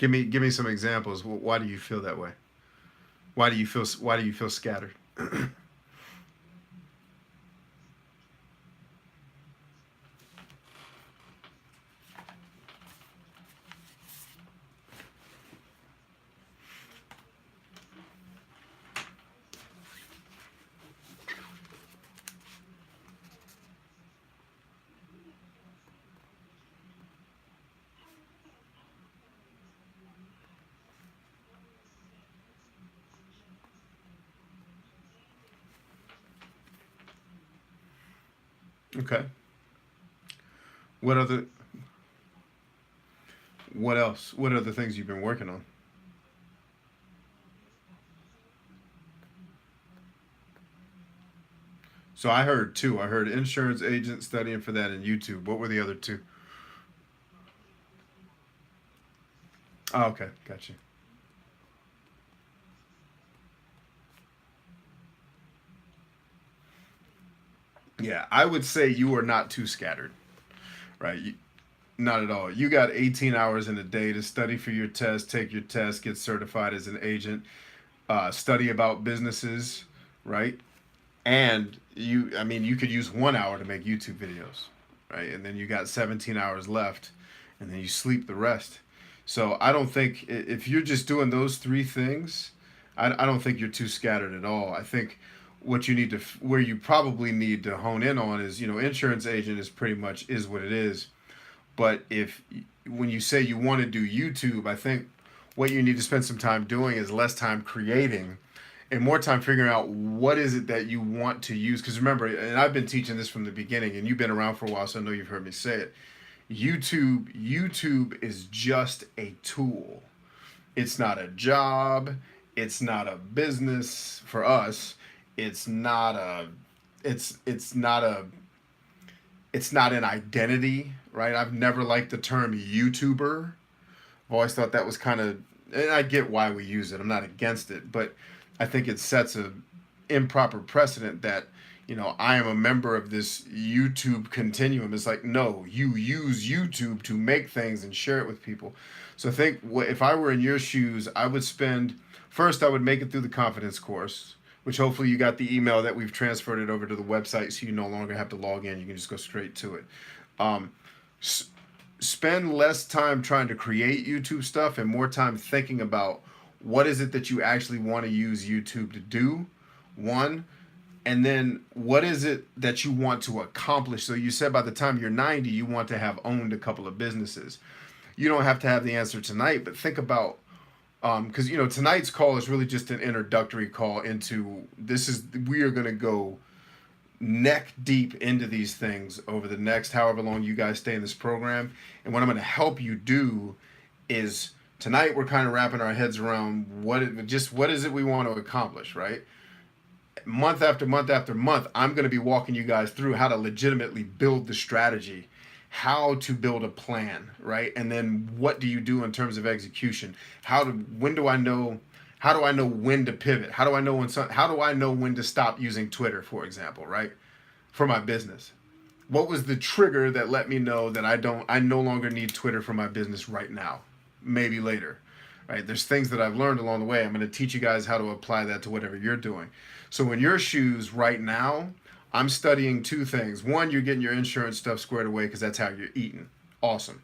Speaker 1: Give me some examples. Why do you feel that way? Why do you feel scattered? Okay. What other what else? What other things you've been working on? So I heard two. I heard insurance agent studying for that in YouTube. What were the other two? Oh, okay, gotcha. Yeah, I would say you are not too scattered, right? Not at all. You got 18 hours in a day to study for your test, take your test, get certified as an agent, study about businesses, right? And I mean, you could use 1 hour to make YouTube videos, right? And then you got 17 hours left, and then you sleep the rest. So I don't think if you're just doing those three things, I don't think you're too scattered at all. I think what you need to, where you probably need to hone in on is, insurance agent is pretty much is what it is. But if when you say you want to do YouTube, I think what you need to spend some time doing is less time creating and more time figuring out what is it that you want to use. Because remember, and I've been teaching this from the beginning, and you've been around for a while, so I know you've heard me say it. YouTube is just a tool. It's not a job. It's not a business for us. It's not a. It's not a. It's not an identity, right? I've never liked the term YouTuber. I've always thought that was kind of, and I get why we use it. I'm not against it, but I think it sets a improper precedent that I am a member of this YouTube continuum. It's like no, you use YouTube to make things and share it with people. So if I were in your shoes, I would spend first I would make it through the confidence course. which hopefully you got the email that we've transferred it over to the website so you no longer have to log in. You can just go straight to it. Um, Spend less time trying to create YouTube stuff and more time thinking about what is it that you actually want to use YouTube to do, one, and then what is it that you want to accomplish. So you said by the time you're 90, you want to have owned a couple of businesses. You don't have to have the answer tonight, but think about, because tonight's call is really just an introductory call into we are going to go neck deep into these things over the next however long you guys stay in this program. And what I'm going to help you do is tonight we're kind of wrapping our heads around what is it we want to accomplish, right? Month after month after month, I'm going to be walking you guys through how to legitimately build the strategy, how to build a plan, right? And then what do you do in terms of execution? How do I know when to pivot? How do I know when to stop using Twitter, for example, right? For my business. What was the trigger that let me know that I no longer need Twitter for my business right now? Maybe later, right? There's things that I've learned along the way. I'm going to teach you guys how to apply that to whatever you're doing. So in your shoes right now, I'm studying two things. One, you're getting your insurance stuff squared away because that's how you're eating. Awesome.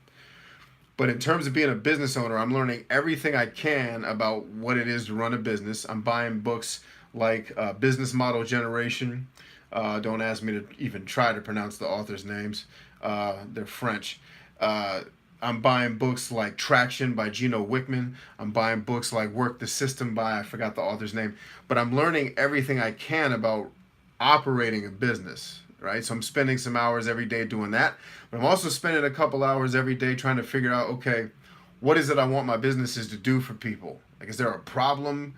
Speaker 1: But in terms of being a business owner, I'm learning everything I can about what it is to run a business. I'm buying books like Business Model Generation. Don't ask me to even try to pronounce the authors' names. They're French. I'm buying books like Traction by Gino Wickman. I'm buying books like Work the System by, I forgot the author's name. But I'm learning everything I can about operating a business, right? So I'm spending some hours every day doing that. But I'm also spending a couple hours every day trying to figure out, okay, what is it I want my businesses to do for people? Like, is there a problem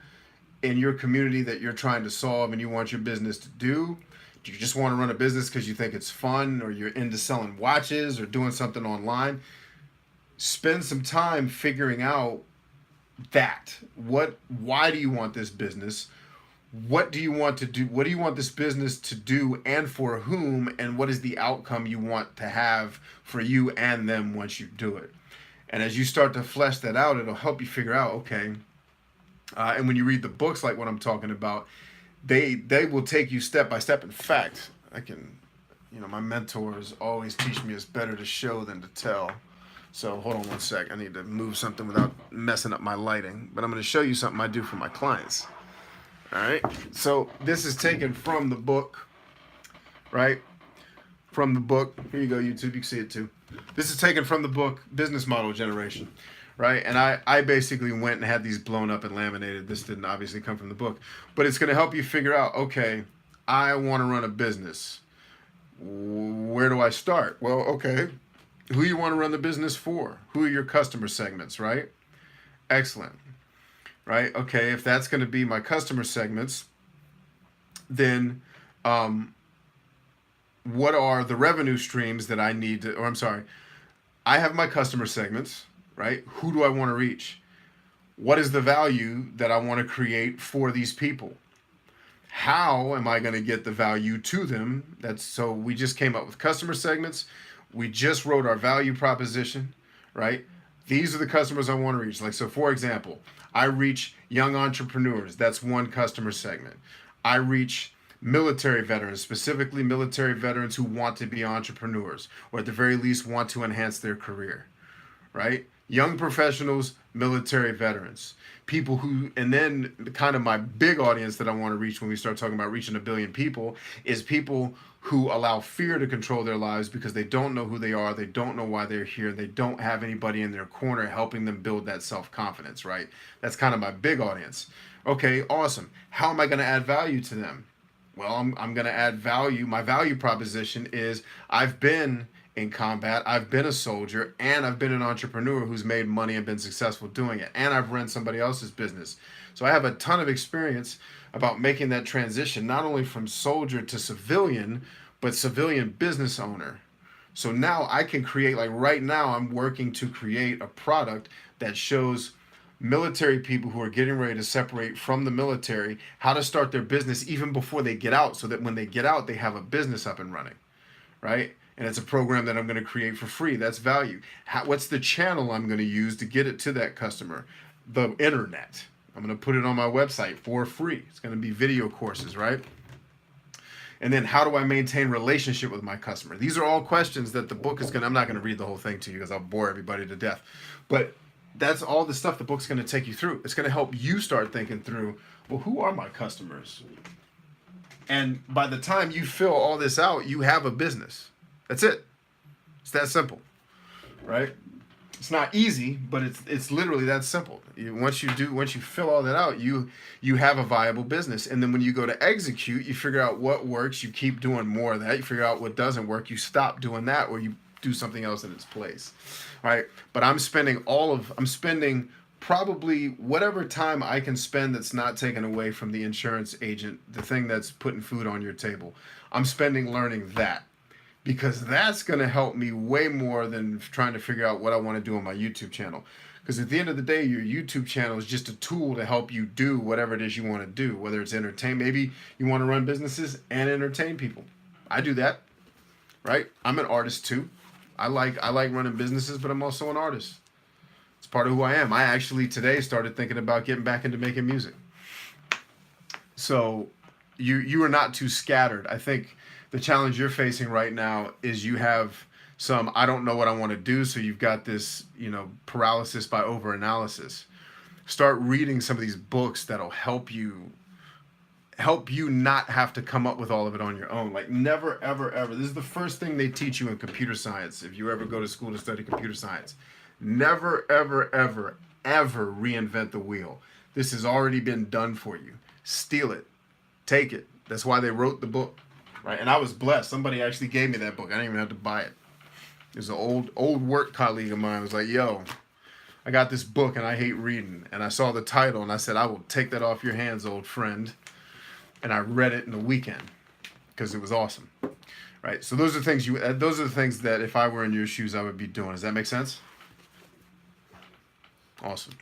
Speaker 1: in your community that you're trying to solve and you want your business to do? Do you just want to run a business because you think it's fun, or you're into selling watches or doing something online? Spend some time figuring out that. Why do you want this business? What do you want to do? What do you want this business to do, and for whom? And what is the outcome you want to have for you and them once you do it? And as you start to flesh that out, it'll help you figure out, okay. And when you read the books like what I'm talking about, they will take you step by step. In fact, my mentors always teach me it's better to show than to tell. So hold on one sec. I need to move something without messing up my lighting. But I'm going to show you something I do for my clients. All right. So this is taken from the book, right? From the book. Here you go, YouTube. You can see it too. This is taken from the book, Business Model Generation, right? And I basically went and had these blown up and laminated. This didn't obviously come from the book. But it's going to help you figure out, okay, I want to run a business. Where do I start? Well, okay. Who you want to run the business for? Who are your customer segments, right? Excellent. Right? Okay, if that's going to be my customer segments, then what are the revenue streams that I need to, I have my customer segments, right? Who do I want to reach? What is the value that I want to create for these people? How am I going to get the value to them? So we just came up with customer segments. We just wrote our value proposition, right? These are the customers I want to reach. Like, so for example, I reach young entrepreneurs. That's one customer segment. I reach military veterans, specifically military veterans who want to be entrepreneurs, or at the very least want to enhance their career, right? Young professionals, military veterans, people who, and then kind of my big audience that I want to reach when we start talking about reaching 1 billion people is people who allow fear to control their lives because they don't know who they are, they don't know why they're here, they don't have anybody in their corner helping them build that self-confidence, right? That's kind of my big audience. Okay, awesome. How am I going to add value to them? Well, I'm going to add value. My value proposition is I've been in combat, I've been a soldier, and I've been an entrepreneur who's made money and been successful doing it, and I've run somebody else's business. So I have a ton of experience about making that transition, not only from soldier to civilian, but civilian business owner. So now I can create, like right now, I'm working to create a product that shows military people who are getting ready to separate from the military how to start their business even before they get out, so that when they get out, they have a business up and running, right? And it's a program that I'm going to create for free. That's value. What's the channel I'm going to use to get it to that customer? The internet. I'm going to put it on my website for free. It's going to be video courses, right? And then how do I maintain relationship with my customer? These are all questions that the book is going to, I'm not going to read the whole thing to you because I'll bore everybody to death. But that's all the stuff the book's going to take you through. It's going to help you start thinking through, well, who are my customers? And by the time you fill all this out, you have a business. That's it. It's that simple, right? It's not easy, but it's literally that simple. Once you fill all that out, you have a viable business. And then when you go to execute, you figure out what works, you keep doing more of that. You figure out what doesn't work, you stop doing that, or you do something else in its place. All right. But I'm spending probably whatever time I can spend that's not taken away from the insurance agent, the thing that's putting food on your table. I'm spending learning that. Because that's going to help me way more than trying to figure out what I want to do on my YouTube channel. Because at the end of the day, your YouTube channel is just a tool to help you do whatever it is you want to do, whether it's entertain. Maybe you want to run businesses and entertain people. I do that, right? I'm an artist too. I like running businesses, but I'm also an artist. It's part of who I am. I actually today started thinking about getting back into making music. So you are not too scattered. I think the challenge you're facing right now is you have some, I don't know what I want to do. So you've got this, paralysis by over-analysis. Start reading some of these books that'll help you not have to come up with all of it on your own. Like never, ever, ever. This is the first thing they teach you in computer science. If you ever go to school to study computer science, never, ever, ever, ever reinvent the wheel. This has already been done for you. Steal it. Take it. That's why they wrote the book. Right, and I was blessed. Somebody actually gave me that book. I didn't even have to buy it. It was an old work colleague of mine. Was like, "Yo, I got this book and I hate reading." And I saw the title and I said, "I will take that off your hands, old friend." And I read it in a weekend because it was awesome. Right. So those are the things that if I were in your shoes, I would be doing. Does that make sense? Awesome.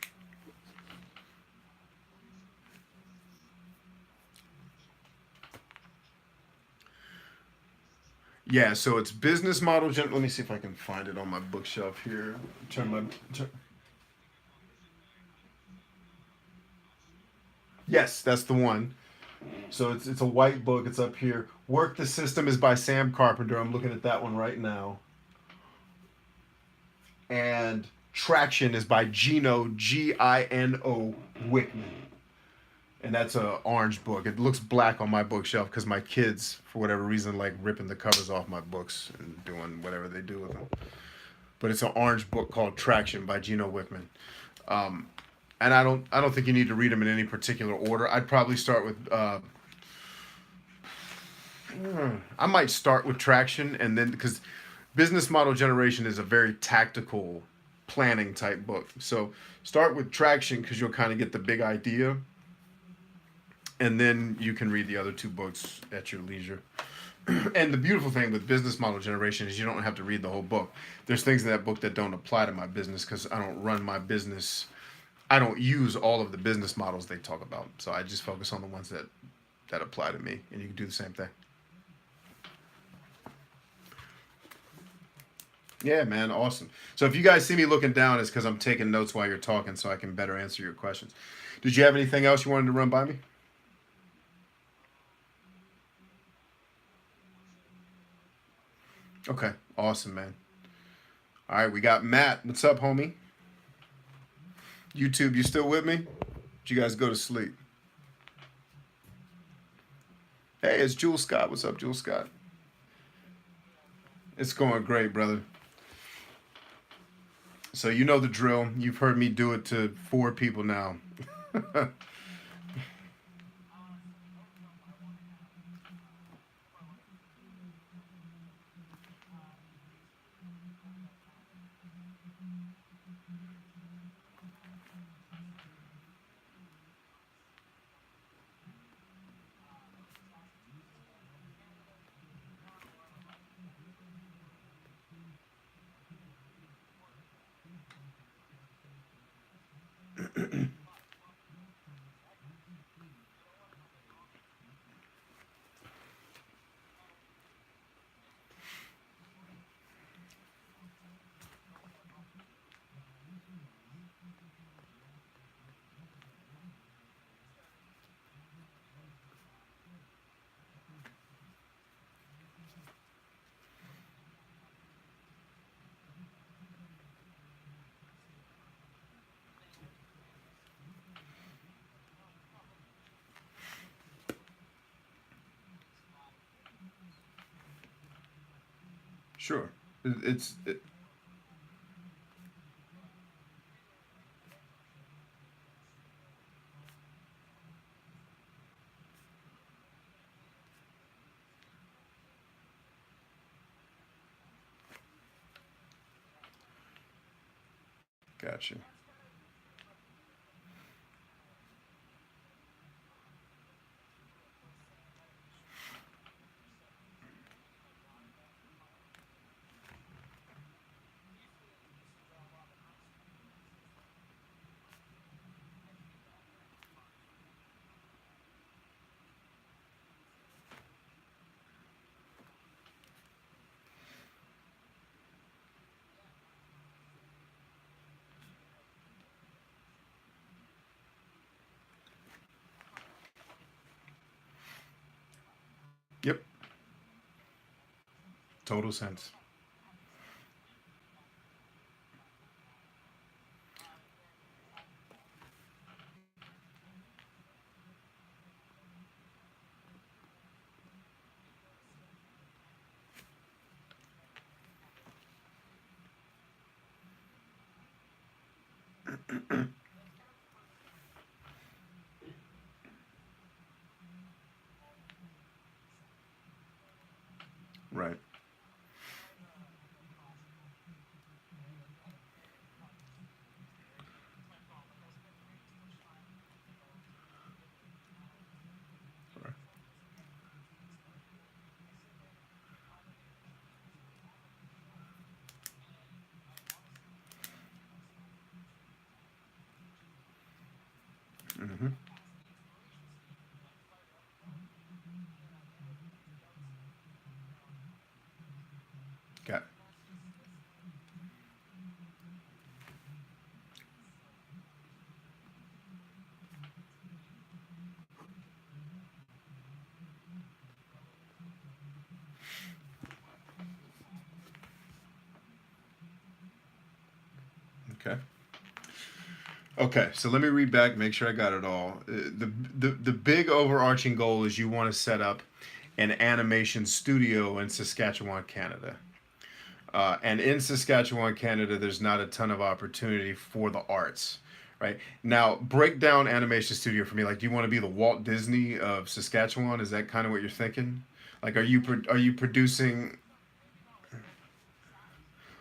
Speaker 1: Yeah, so it's business model. Let me see if I can find it on my bookshelf here. Yes, that's the one. So it's a white book. It's up here. Work the System is by Sam Carpenter. I'm looking at that one right now. And Traction is by Gino Wickman. And that's a orange book. It looks black on my bookshelf because my kids, for whatever reason, like ripping the covers off my books and doing whatever they do with them. But it's an orange book called Traction by Gino Wickman. And I don't think you need to read them in any particular order. I'd probably start with I might start with Traction and then because Business Model Generation is a very tactical planning type book. So start with Traction because you'll kind of get the big idea. And then you can read the other two books at your leisure. And the beautiful thing with Business Model Generation is you don't have to read the whole book. There's things in that book that don't apply to my business because I don't run my business. I don't use all of the business models they talk about. So I just focus on the ones that apply to me. And you can do the same thing. Yeah, man. Awesome. So if you guys see me looking down, it's because I'm taking notes while you're talking so I can better answer your questions. Did you have anything else you wanted to run by me? Okay, awesome, man. All right, we got Matt. What's up, homie? YouTube, you still with me? Did you guys go to sleep? Hey, it's Jules Scott. What's up, Jules Scott? It's going great, brother. So you know the drill. You've heard me do it to 4 people now. Sure. It's gotcha. Yep. Total sense. Right. Right. Mm-hmm. Got it. Okay. Okay, so let me read back, make sure I got it all. The big overarching goal is you want to set up an animation studio in Saskatchewan, Canada. And in Saskatchewan, Canada, there's not a ton of opportunity for the arts, right? Now, break down animation studio for me. Like, do you want to be the Walt Disney of Saskatchewan? Is that kind of what you're thinking? Like, are you producing?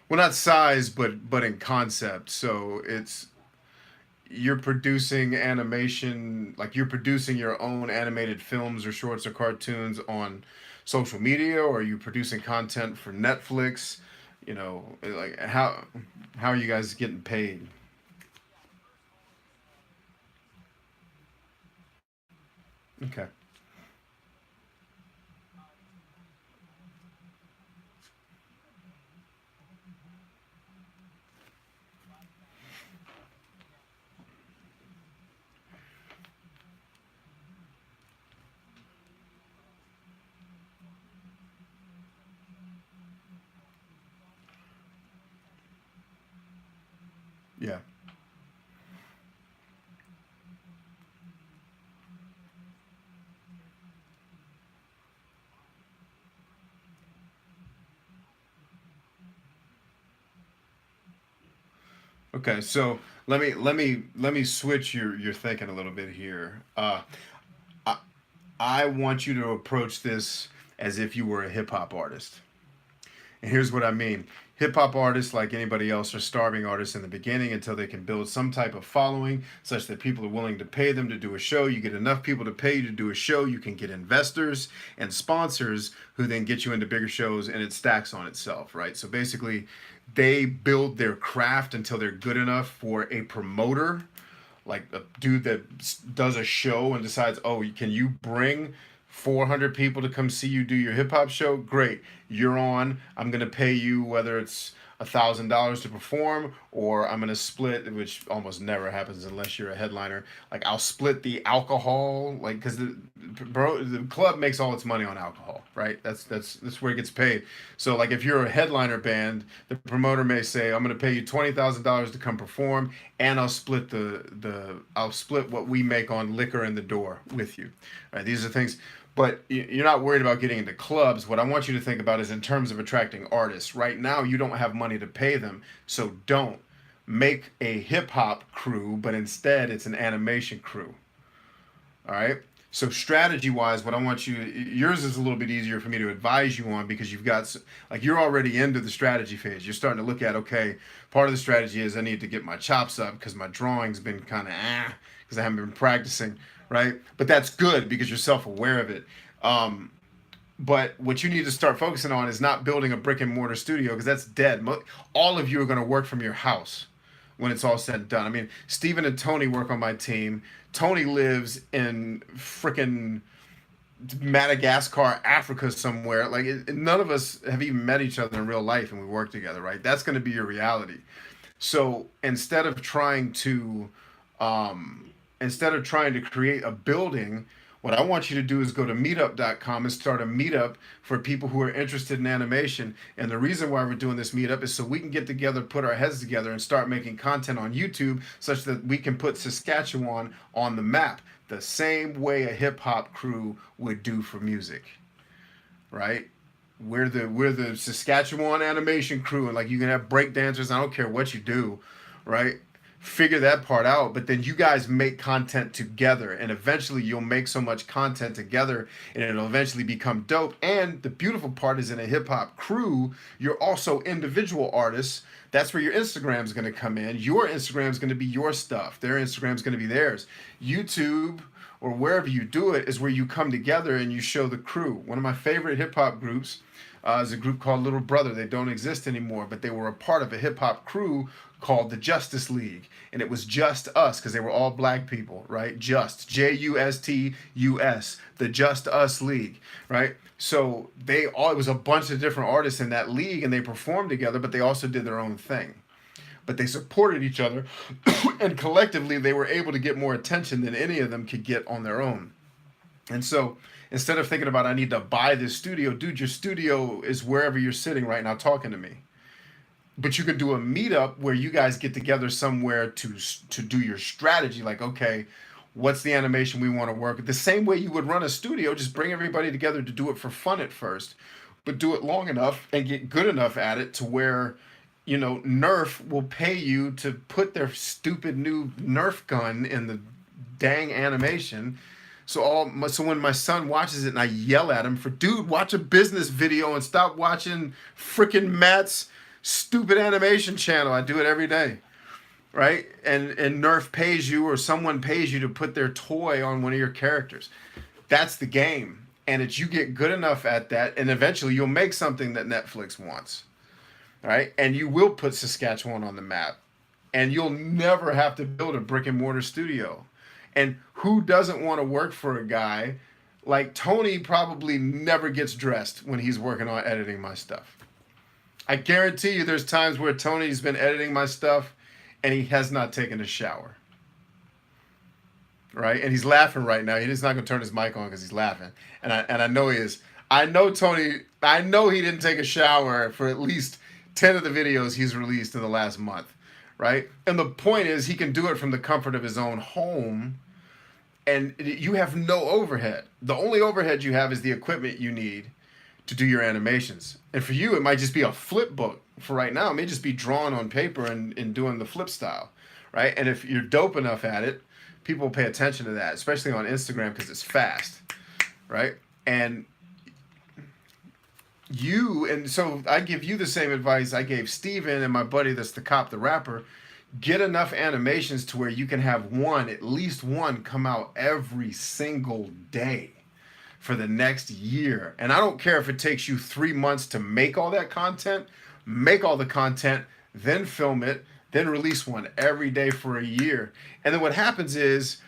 Speaker 1: Well, not size, but in concept. So it's you're producing animation, like you're producing your own animated films or shorts or cartoons on social media, or are you producing content for Netflix? You know, like how are you guys getting paid? Okay. Yeah. Okay. So let me switch your thinking a little bit here. I, I want you to approach this as if you were a hip hop artist. And here's what I mean. Hip hop artists, like anybody else, are starving artists in the beginning until they can build some type of following such that people are willing to pay them to do a show. You get enough people to pay you to do a show, you can get investors and sponsors who then get you into bigger shows, and it stacks on itself, right? So basically, they build their craft until they're good enough for a promoter, like a dude that does a show and decides, oh, can you bring 400 people to come see you do your hip hop show? Great, you're on. I'm gonna pay you whether it's $1,000 to perform, or I'm gonna split, which almost never happens unless you're a headliner. Like I'll split the alcohol, like because the club makes all its money on alcohol, right? That's where it gets paid. So like if you're a headliner band, the promoter may say, I'm gonna pay you $20,000 to come perform, and I'll split what we make on liquor in the door with you. All right, these are things. But you're not worried about getting into clubs. What I want you to think about is in terms of attracting artists. Right now, you don't have money to pay them, so don't make a hip hop crew, but instead it's an animation crew. All right. So strategy wise, what I want you, yours is a little bit easier for me to advise you on because you've got, like, you're already into the strategy phase. You're starting to look at, okay, part of the strategy is I need to get my chops up because my drawing's been kind of because I haven't been practicing, right? But that's good because you're self-aware of it. Um, but what you need to start focusing on is not building a brick and mortar studio because that's dead. All of you are going to work from your house when it's all said and done. I mean, Steven and Tony work on my team. Tony lives in freaking Madagascar, Africa somewhere. Like, none of us have even met each other in real life and we work together, right? That's going to be your reality. So instead of trying to create a building, what I want you to do is go to meetup.com and start a meetup for people who are interested in animation. And the reason why we're doing this meetup is so we can get together, put our heads together, and start making content on YouTube such that we can put Saskatchewan on the map the same way a hip hop crew would do for music, right? We're the Saskatchewan animation crew, and like you can have break dancers. I don't care what you do, right? Figure that part out, but then you guys make content together, and eventually you'll make so much content together and it'll eventually become dope. And the beautiful part is in a hip-hop crew, you're also individual artists. That's where your Instagram is going to come in. Your Instagram is going to be your stuff, their Instagram is going to be theirs. YouTube or wherever you do it is where you come together and you show the crew. One of my favorite hip-hop groups is a group called Little Brother. They don't exist anymore, but they were a part of a hip-hop crew called the Justice League, and it was just us because they were all black people, right? Just Justus, the Just Us League, right? So it was a bunch of different artists in that league, and they performed together, but they also did their own thing. But they supported each other, and collectively they were able to get more attention than any of them could get on their own. And so instead of thinking about I need to buy this studio, dude, your studio is wherever you're sitting right now talking to me. But you could do a meetup where you guys get together somewhere to do your strategy. Like, okay, what's the animation we want to work with? The same way you would run a studio, just bring everybody together to do it for fun at first, but do it long enough and get good enough at it to where, Nerf will pay you to put their stupid new Nerf gun in the dang animation. So when my son watches it and I yell at him for, dude, watch a business video and stop watching freaking Matt's stupid animation channel. I do it every day, right? And Nerf pays you or someone pays you to put their toy on one of your characters. That's the game. And it's you get good enough at that, and eventually you'll make something that Netflix wants, right? And you will put Saskatchewan on the map. And you'll never have to build a brick and mortar studio. And who doesn't want to work for a guy like Tony? Probably never gets dressed when he's working on editing my stuff. I guarantee you there's times where Tony's been editing my stuff and he has not taken a shower. Right? And he's laughing right now. He's not going to turn his mic on because he's laughing. And I know he is. I know he didn't take a shower for at least 10 of the videos he's released in the last month. Right? And the point is he can do it from the comfort of his own home. And you have no overhead. The only overhead you have is the equipment you need to do your animations. And for you, it might just be a flip book. For right now, it may just be drawn on paper and doing the flip style, right? And if you're dope enough at it, people will pay attention to that, especially on Instagram because it's fast, right? And so I give you the same advice I gave Steven and my buddy that's the cop, the rapper. Get enough animations to where you can have at least one come out every single day for the next year. And I don't care if it takes you 3 months to make all that content, make all the content, then film it, then release one every day for a year. And then what happens is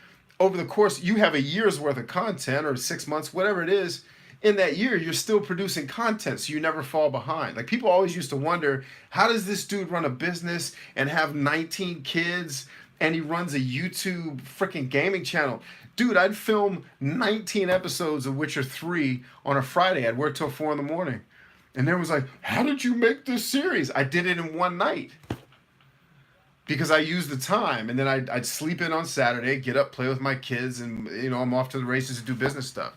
Speaker 1: over the course, you have a year's worth of content or 6 months, whatever it is. In that year, you're still producing content, so you never fall behind. Like, people always used to wonder, how does this dude run a business and have 19 kids and he runs a YouTube freaking gaming channel? Dude, I'd film 19 episodes of Witcher 3 on a Friday. I'd work till 4 in the morning. And there was like, how did you make this series? I did it in one night. Because I used the time. And then I'd sleep in on Saturday, get up, play with my kids, and I'm off to the races to do business stuff.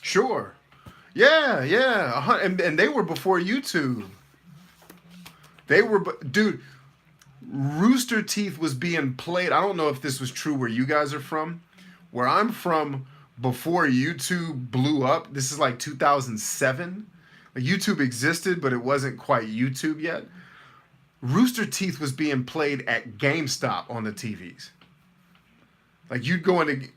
Speaker 1: Sure. Yeah, yeah. And they were before YouTube. Dude, Rooster Teeth was being played. I don't know if this was true where you guys are from. Where I'm from, before YouTube blew up, this is like 2007. Like YouTube existed, but it wasn't quite YouTube yet. Rooster Teeth was being played at GameStop on the TVs. Like you'd go into,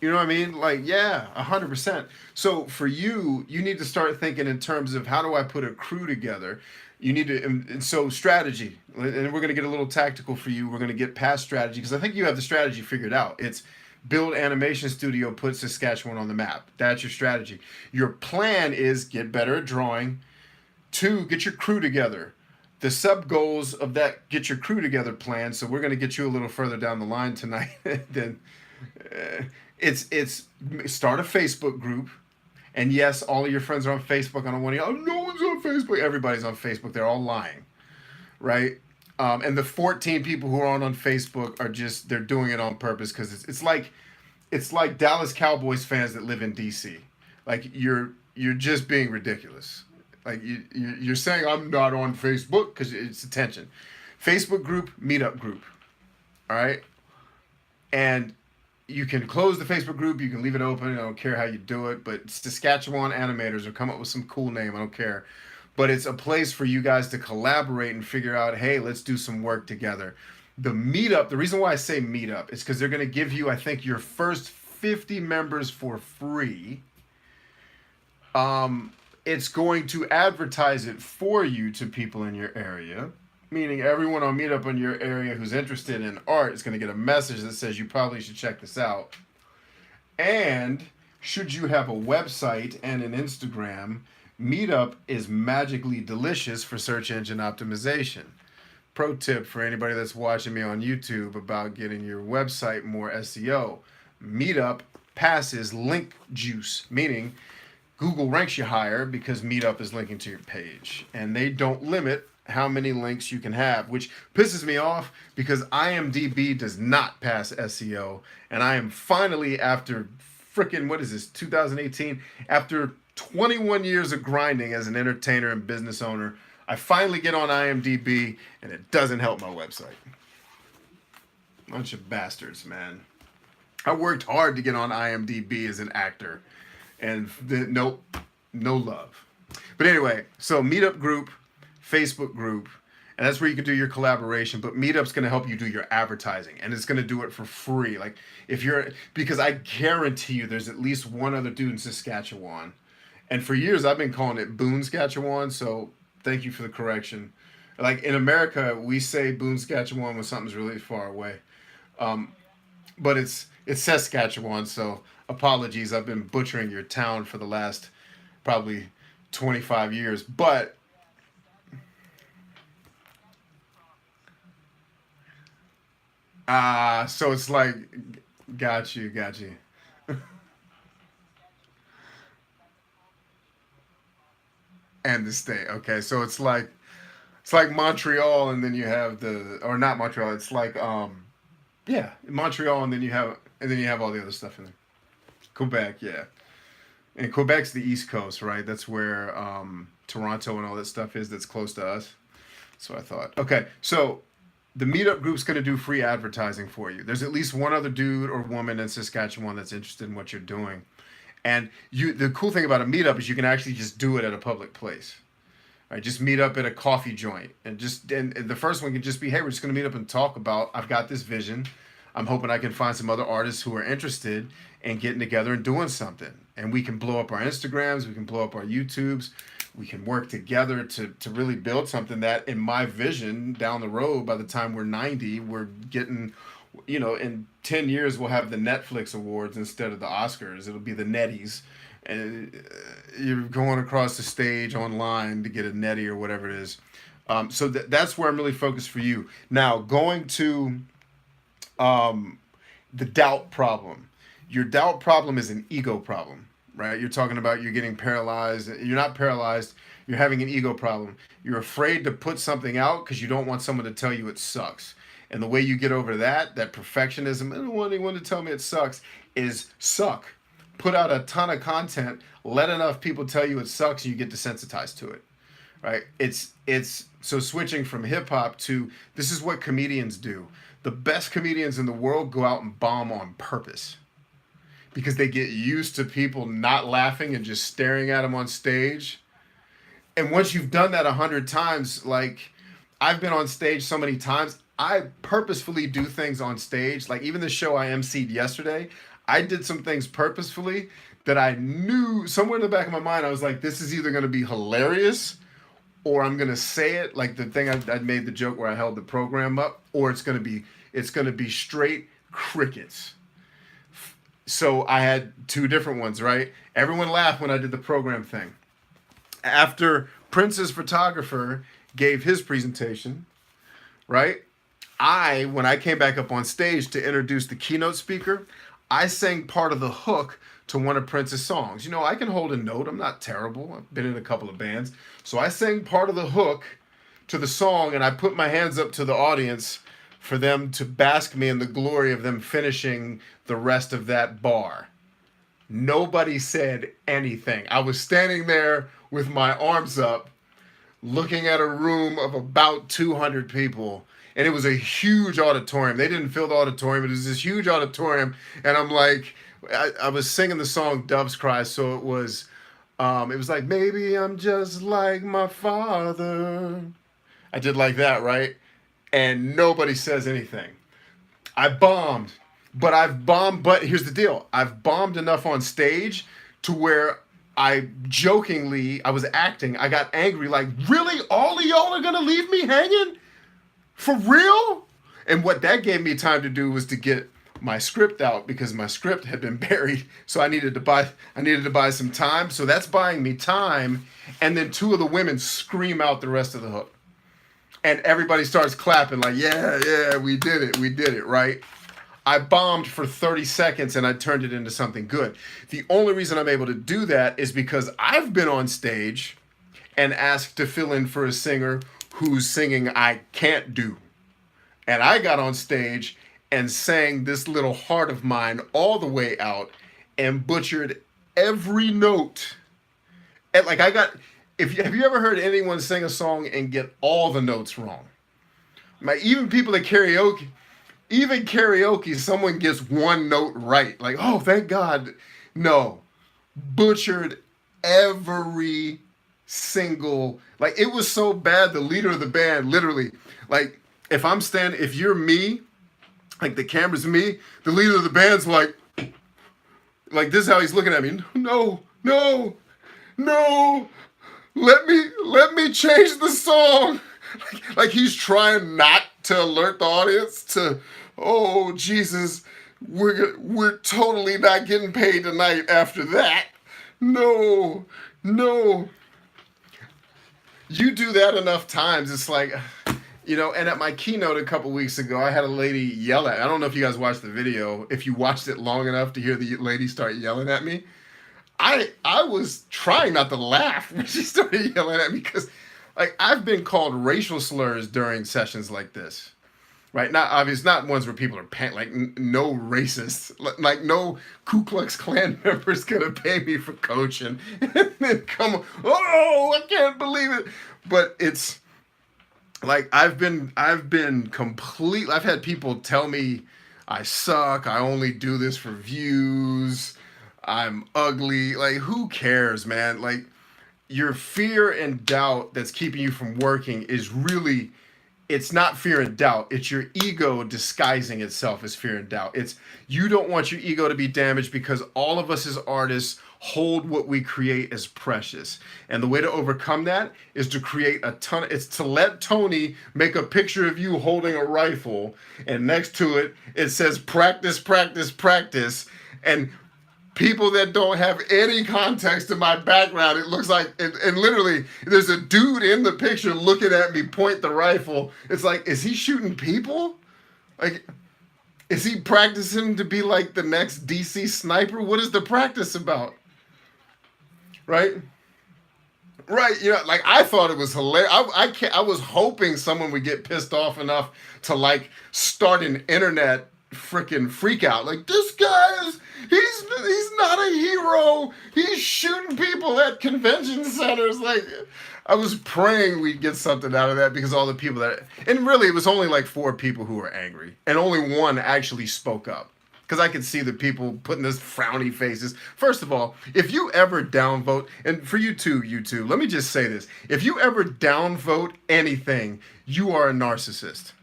Speaker 1: you know what I mean? Like, yeah, 100%. So for you, you need to start thinking in terms of how do I put a crew together? You need to, and so strategy, and we're going to get a little tactical for you. We're going to get past strategy because I think you have the strategy figured out. It's build animation studio, put Saskatchewan on the map. That's your strategy. Your plan is get better at drawing. 2, get your crew together. The sub goals of that get your crew together plan. So we're going to get you a little further down the line tonight than it's start a Facebook group. And yes, all of your friends are on Facebook. I don't want to. Oh, no one's on Facebook. Everybody's on Facebook. They're all lying, right? And the 14 people who are on Facebook are just they're doing it on purpose because it's like Dallas Cowboys fans that live in DC. Like you're just being ridiculous. Like you're saying I'm not on Facebook because it's attention. Facebook group, meetup group, all right, and you can close the Facebook group. You can leave it open. I don't care how you do it. But Saskatchewan animators or come up with some cool name. I don't care. But it's a place for you guys to collaborate and figure out, hey, let's do some work together. The meetup, the reason why I say meetup is because they're going to give you, I think, your first 50 members for free. It's going to advertise it for you to people in your area, meaning everyone on Meetup in your area who's interested in art is going to get a message that says you probably should check this out. And should you have a website and an Instagram, Meetup is magically delicious for search engine optimization. Pro tip for anybody that's watching me on YouTube about getting your website more SEO. Meetup passes link juice, meaning Google ranks you higher because Meetup is linking to your page. And they don't limit how many links you can have, which pisses me off because IMDb does not pass SEO. And I am finally, after freaking, what is this, 2018? After 21 years of grinding as an entertainer and business owner, I finally get on IMDb and it doesn't help my website. Bunch of bastards, man. I worked hard to get on IMDb as an actor. And nope, no love. But anyway, so Meetup group, Facebook group, and that's where you can do your collaboration. But Meetup's going to help you do your advertising, and it's going to do it for free. Like if you're, because I guarantee you, there's at least one other dude in Saskatchewan, and for years I've been calling it Boone, Saskatchewan. So thank you for the correction. Like in America, we say Boone, Saskatchewan when something's really far away, but it's Saskatchewan. So apologies, I've been butchering your town for the last probably 25 years, but so it's like, got you. And the state. Okay, so it's like Montreal, and then you have or not Montreal. It's like yeah, Montreal, and then you have all the other stuff in there. Quebec, yeah, and Quebec's the East Coast, right? That's where Toronto and all that stuff is. That's close to us. So I thought. Okay, so the meetup group's going to do free advertising for you. There's at least one other dude or woman in Saskatchewan that's interested in what you're doing. And the cool thing about a meetup is you can actually just do it at a public place. Right, just meet up at a coffee joint, and the first one can just be, hey, we're just gonna meet up and talk about. I've got this vision. I'm hoping I can find some other artists who are interested in getting together and doing something. And we can blow up our Instagrams, we can blow up our YouTubes, we can work together to really build something that, in my vision, down the road, by the time we're 90, we're getting, in 10 years, we'll have the Netflix awards instead of the Oscars. It'll be the Netties. And you're going across the stage online to get a Nettie or whatever it is. So that's where I'm really focused for you. Now, going to the doubt problem. Your doubt problem is an ego problem, right? You're talking about you're getting paralyzed. You're not paralyzed. You're having an ego problem. You're afraid to put something out because you don't want someone to tell you it sucks. And the way you get over that perfectionism, I don't want anyone to tell me it sucks, is suck. put out a ton of content, let enough people tell you it sucks, and you get desensitized to it, right? It's so switching from hip hop to this is what comedians do. The best comedians in the world go out and bomb on purpose because they get used to people not laughing and just staring at them on stage. And once you've done that 100 times, like I've been on stage so many times, I purposefully do things on stage. Like even the show I emceed yesterday, I did some things purposefully that I knew somewhere in the back of my mind, I was like, this is either going to be hilarious or I'm going to say it. Like the thing I made the joke where I held the program up, or it's going to be straight crickets. So I had two different ones, right? Everyone laughed when I did the program thing. After Prince's photographer gave his presentation, right? When I came back up on stage to introduce the keynote speaker, I sang part of the hook to one of Prince's songs. You know, I can hold a note. I'm not terrible. I've been in a couple of bands. So I sang part of the hook to the song, and I put my hands up to the audience for them to bask me in the glory of them finishing the rest of that bar. Nobody said anything. I was standing there with my arms up, looking at a room of about 200 people, and it was a huge auditorium. They didn't fill the auditorium, but it was this huge auditorium, and I'm like, I was singing the song Doves Cry, so it was like, maybe I'm just like my father. I did like that, right? And nobody says anything. I bombed, but here's the deal. I've bombed enough on stage to where I was acting, I got angry, like, really? All of y'all are gonna leave me hanging? For real? And what that gave me time to do was to get my script out because my script had been buried. So I needed to buy some time. So that's buying me time. And then two of the women scream out the rest of the hook. And everybody starts clapping like, yeah, we did it, right? I bombed for 30 seconds and I turned it into something good. The only reason I'm able to do that is because I've been on stage and asked to fill in for a singer who's singing I can't do. And I got on stage and sang This Little Heart of Mine all the way out and butchered every note. And like have you ever heard anyone sing a song and get all the notes wrong? Like even people at karaoke, someone gets one note right. Like, oh, thank God. No, butchered every single, like it was so bad. The leader of the band literally, like if you're me, like the camera's me, the leader of the band's like this is how he's looking at me. No, let me change the song. Like he's trying not to alert the audience to, oh Jesus, we're totally not getting paid tonight after that. No. You do that enough times, it's like, you know, and at my keynote a couple weeks ago, I had a lady yell at me. I don't know if you guys watched the video, if you watched it long enough to hear the lady start yelling at me. I was trying not to laugh when she started yelling at me because, like, I've been called racial slurs during sessions like this. Right? Not ones where people are no racists, like no Ku Klux Klan members gonna pay me for coaching, and then come on, oh, I can't believe it. But it's like I've had people tell me I suck, I only do this for views, I'm ugly. Like who cares, man? Like your fear and doubt that's keeping you from working is really, it's not fear and doubt. It's your ego disguising itself as fear and doubt. It's you don't want your ego to be damaged because all of us as artists hold what we create as precious. And the way to overcome that is to create it's to let Tony make a picture of you holding a rifle and next to it, it says practice, practice, practice. And people that don't have any context to my background, it looks like, and literally, there's a dude in the picture looking at me point the rifle. It's like, is he shooting people? Like, is he practicing to be like the next DC sniper? What is the practice about? Right? Right, you know, like I thought it was hilarious. I was hoping someone would get pissed off enough to like start an internet freaking freak out. Like this guy he's not a no, he's shooting people at convention centers. Like, I was praying we'd get something out of that because all the people that, and really it was only like 4 people who were angry, and only one actually spoke up. Because I could see the people putting this frowny faces. First of all, if you ever downvote, and for you too, YouTube, let me just say this. If you ever downvote anything, you are a narcissist.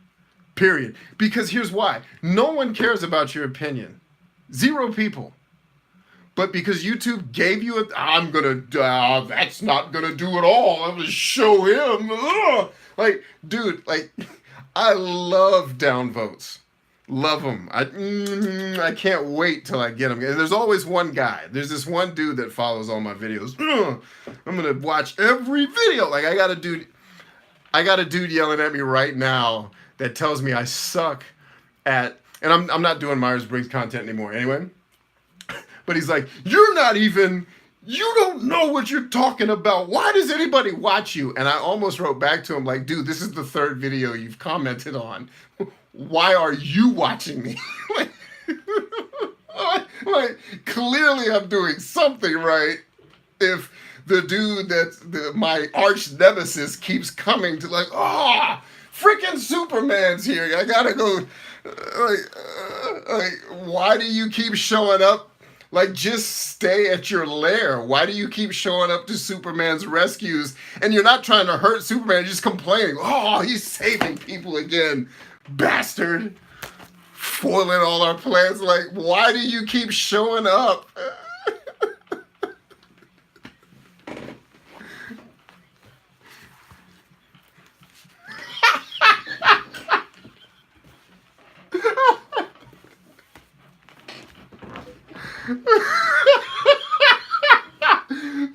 Speaker 1: Period. Because here's why. No one cares about your opinion. 0 people. But because YouTube gave you that's not gonna do it all. I'm gonna show him. Ugh. Like, dude, like, I love downvotes. Love them. I can't wait till I get them. And there's always one guy. There's this one dude that follows all my videos. I'm gonna watch every video. Like, I got a dude yelling at me right now that tells me I suck at, and I'm not doing Myers-Briggs content anymore anyway. But he's like, you don't know what you're talking about. Why does anybody watch you? And I almost wrote back to him like, dude, this is the 3rd video you've commented on. Why are you watching me? like, clearly I'm doing something right if the dude that's my arch nemesis keeps coming to like, freaking Superman's here. I gotta go. Why do you keep showing up? Like, just stay at your lair. Why do you keep showing up to Superman's rescues and you're not trying to hurt Superman, you're just complaining, he's saving people again. Bastard. Foiling all our plans. Like, why do you keep showing up?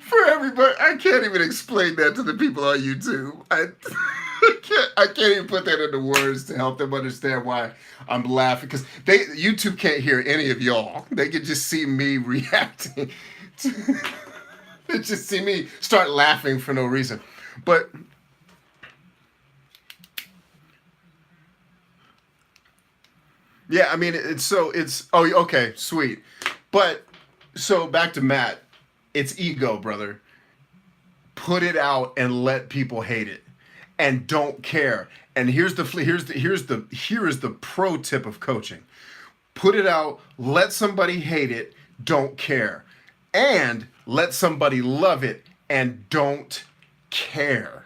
Speaker 1: For everybody, I can't even explain that to the people on YouTube. I can't even put that into words to help them understand why I'm laughing, because YouTube can't hear any of y'all. They can just see me reacting. They just see me start laughing for no reason. But yeah, I mean, okay, sweet. But so back to Matt, it's ego, brother. Put it out and let people hate it, and don't care. And here is the pro tip of coaching. Put it out, let somebody hate it, don't care. And let somebody love it and don't care.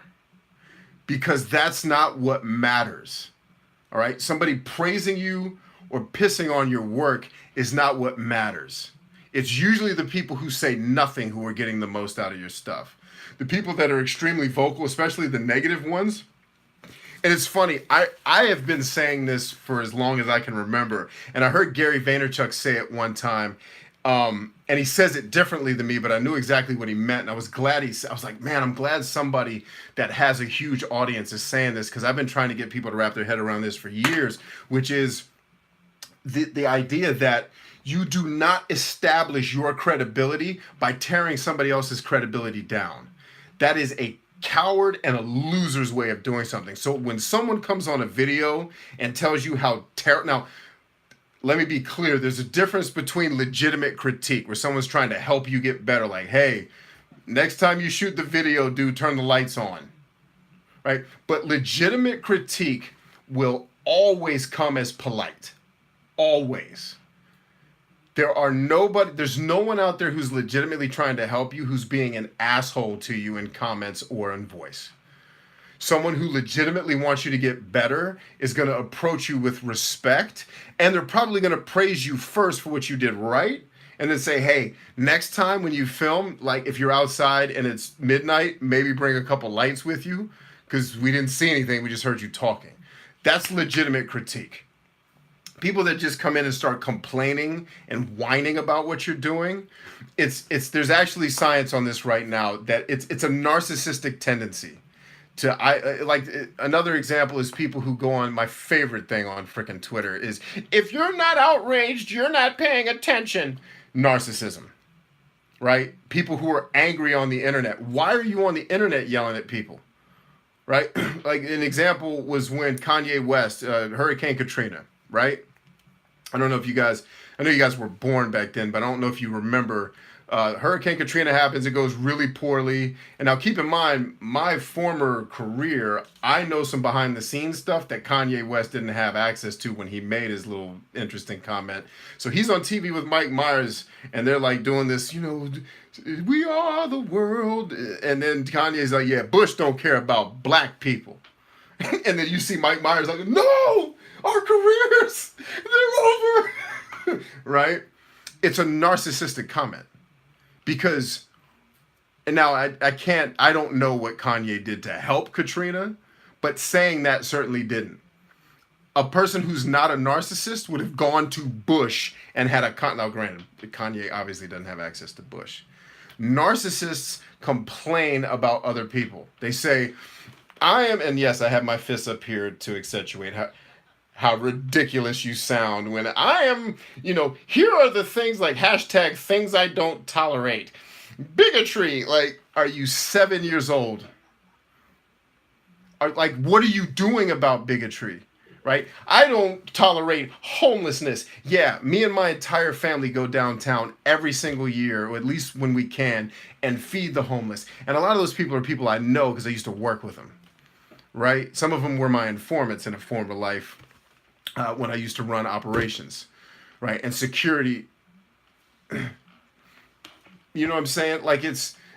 Speaker 1: Because that's not what matters. All right? Somebody praising you or pissing on your work is not what matters. It's usually the people who say nothing who are getting the most out of your stuff. The people that are extremely vocal, especially the negative ones. And it's funny, I have been saying this for as long as I can remember. And I heard Gary Vaynerchuk say it one time. And he says it differently than me, but I knew exactly what he meant. And I was like, man, I'm glad somebody that has a huge audience is saying this, because I've been trying to get people to wrap their head around this for years, which is the idea that you do not establish your credibility by tearing somebody else's credibility down. That is a coward and a loser's way of doing something. So when someone comes on a video and tells you how terrible, now, let me be clear, there's a difference between legitimate critique, where someone's trying to help you get better, like, hey, next time you shoot the video, dude, turn the lights on, right? But legitimate critique will always come as polite, always. There's no one out there who's legitimately trying to help you who's being an asshole to you in comments or in voice. Someone who legitimately wants you to get better is going to approach you with respect, and they're probably going to praise you first for what you did right, and then say, hey, next time when you film, like if you're outside and it's midnight, maybe bring a couple lights with you, because we didn't see anything, we just heard you talking. That's legitimate critique. People that just come in and start complaining and whining about what you're doing, there's actually science on this right now that it's a narcissistic tendency. Another example is people who go on, my favorite thing on freaking Twitter is, if you're not outraged, you're not paying attention. Narcissism, right? People who are angry on the internet. Why are you on the internet yelling at people, right? Like an example was when Kanye West, Hurricane Katrina, right? I don't know if I know you guys were born back then, but I don't know if you remember Hurricane Katrina happens, it goes really poorly. And now keep in mind, my former career, I know some behind the scenes stuff that Kanye West didn't have access to when he made his little interesting comment. So he's on TV with Mike Myers, and they're like doing this, we are the world. And then Kanye's like, yeah, Bush don't care about black people. And then you see Mike Myers like, no, our careers, they're over. Right? It's a narcissistic comment. Because, and now I don't know what Kanye did to help Katrina, but saying that certainly didn't. A person who's not a narcissist would have gone to Bush and had now granted, Kanye obviously doesn't have access to Bush. Narcissists complain about other people. They say, and yes, I have my fists up here to accentuate how ridiculous you sound when I am, here are the things like hashtag things I don't tolerate. Bigotry, like, are you 7 years old? What are you doing about bigotry? Right? I don't tolerate homelessness. Yeah, me and my entire family go downtown every single year, or at least when we can, and feed the homeless. And a lot of those people are people I know because I used to work with them. Right? Some of them were my informants in a former life. When I used to run operations, right? And security, you know what I'm saying? Like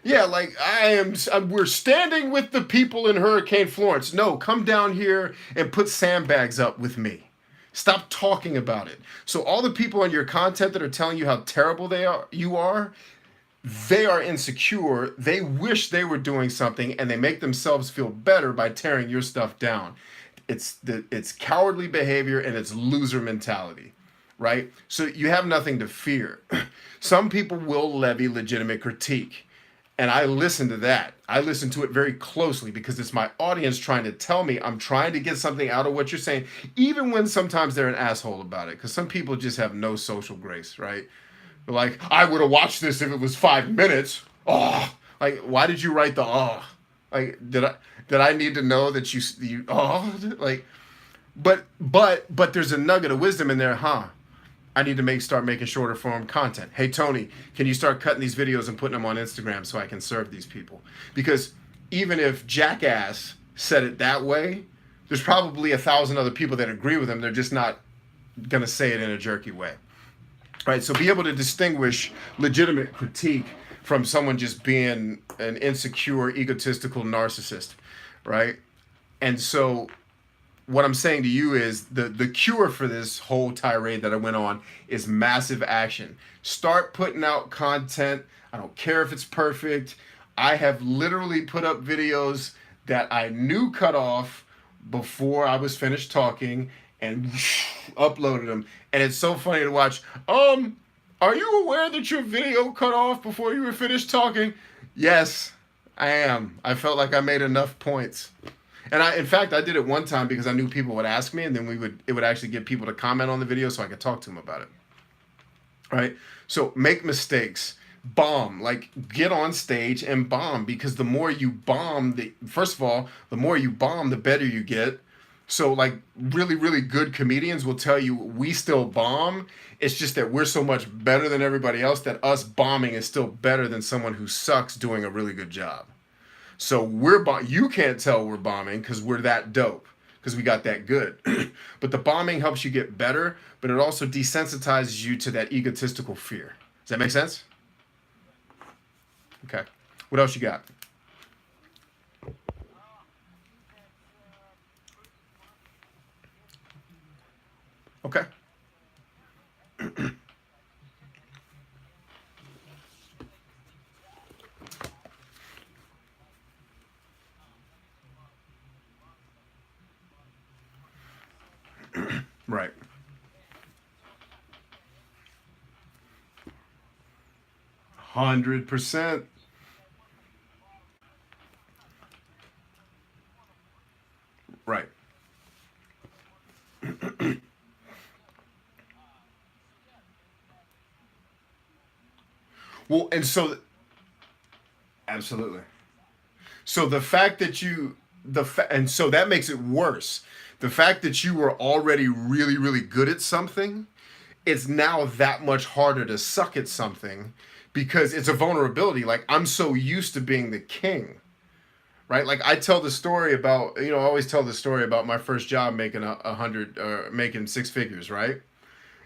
Speaker 1: we're standing with the people in Hurricane Florence. No, come down here and put sandbags up with me. Stop talking about it. So all the people in your content that are telling you how terrible they are, they are insecure. They wish they were doing something, and they make themselves feel better by tearing your stuff down. It's cowardly behavior and it's loser mentality, right? So you have nothing to fear. Some people will levy legitimate critique, and I listen to that. I listen to it very closely because it's my audience trying to tell me I'm trying to get something out of what you're saying, even when sometimes they're an asshole about it, because some people just have no social grace, right? They're like, I would have watched this if it was 5 minutes. Oh, like, why did you write the Like, did I need to know that you like, but there's a nugget of wisdom in there, huh? I need to start making shorter form content. Hey, Tony, can you start cutting these videos and putting them on Instagram so I can serve these people? Because even if Jackass said it that way, there's probably 1,000 other people that agree with him. They're just not going to say it in a jerky way. Right? So be able to distinguish legitimate critique from someone just being an insecure, egotistical narcissist, right? And so what I'm saying to you is the cure for this whole tirade that I went on is massive action. Start putting out content. I don't care if it's perfect. I have literally put up videos that I knew cut off before I was finished talking and uploaded them. And it's so funny to watch. Are you aware that your video cut off before you were finished talking? Yes, I am. I felt like I made enough points. And in fact, I did it one time because I knew people would ask me, and then it would actually get people to comment on the video so I could talk to them about it. Right? So make mistakes. Bomb. Like, get on stage and bomb, because the more you bomb, first of all, the more you bomb, the better you get. So, like, really, really good comedians will tell you we still bomb. It's just that we're so much better than everybody else that us bombing is still better than someone who sucks doing a really good job. So you can't tell we're bombing because we're that dope, because we got that good. But the bombing helps you get better, but it also desensitizes you to that egotistical fear. Does that make sense? Okay. What else you got? Okay. Right. %100. Right. Well, and so absolutely. So the fact that and so that makes it worse. The fact that you were already really, really good at something it's now that much harder to suck at something because it's a vulnerability. Like I'm so used to being the king, right? Like I tell the story about, I always tell the story about my first job making a hundred, making six figures, right?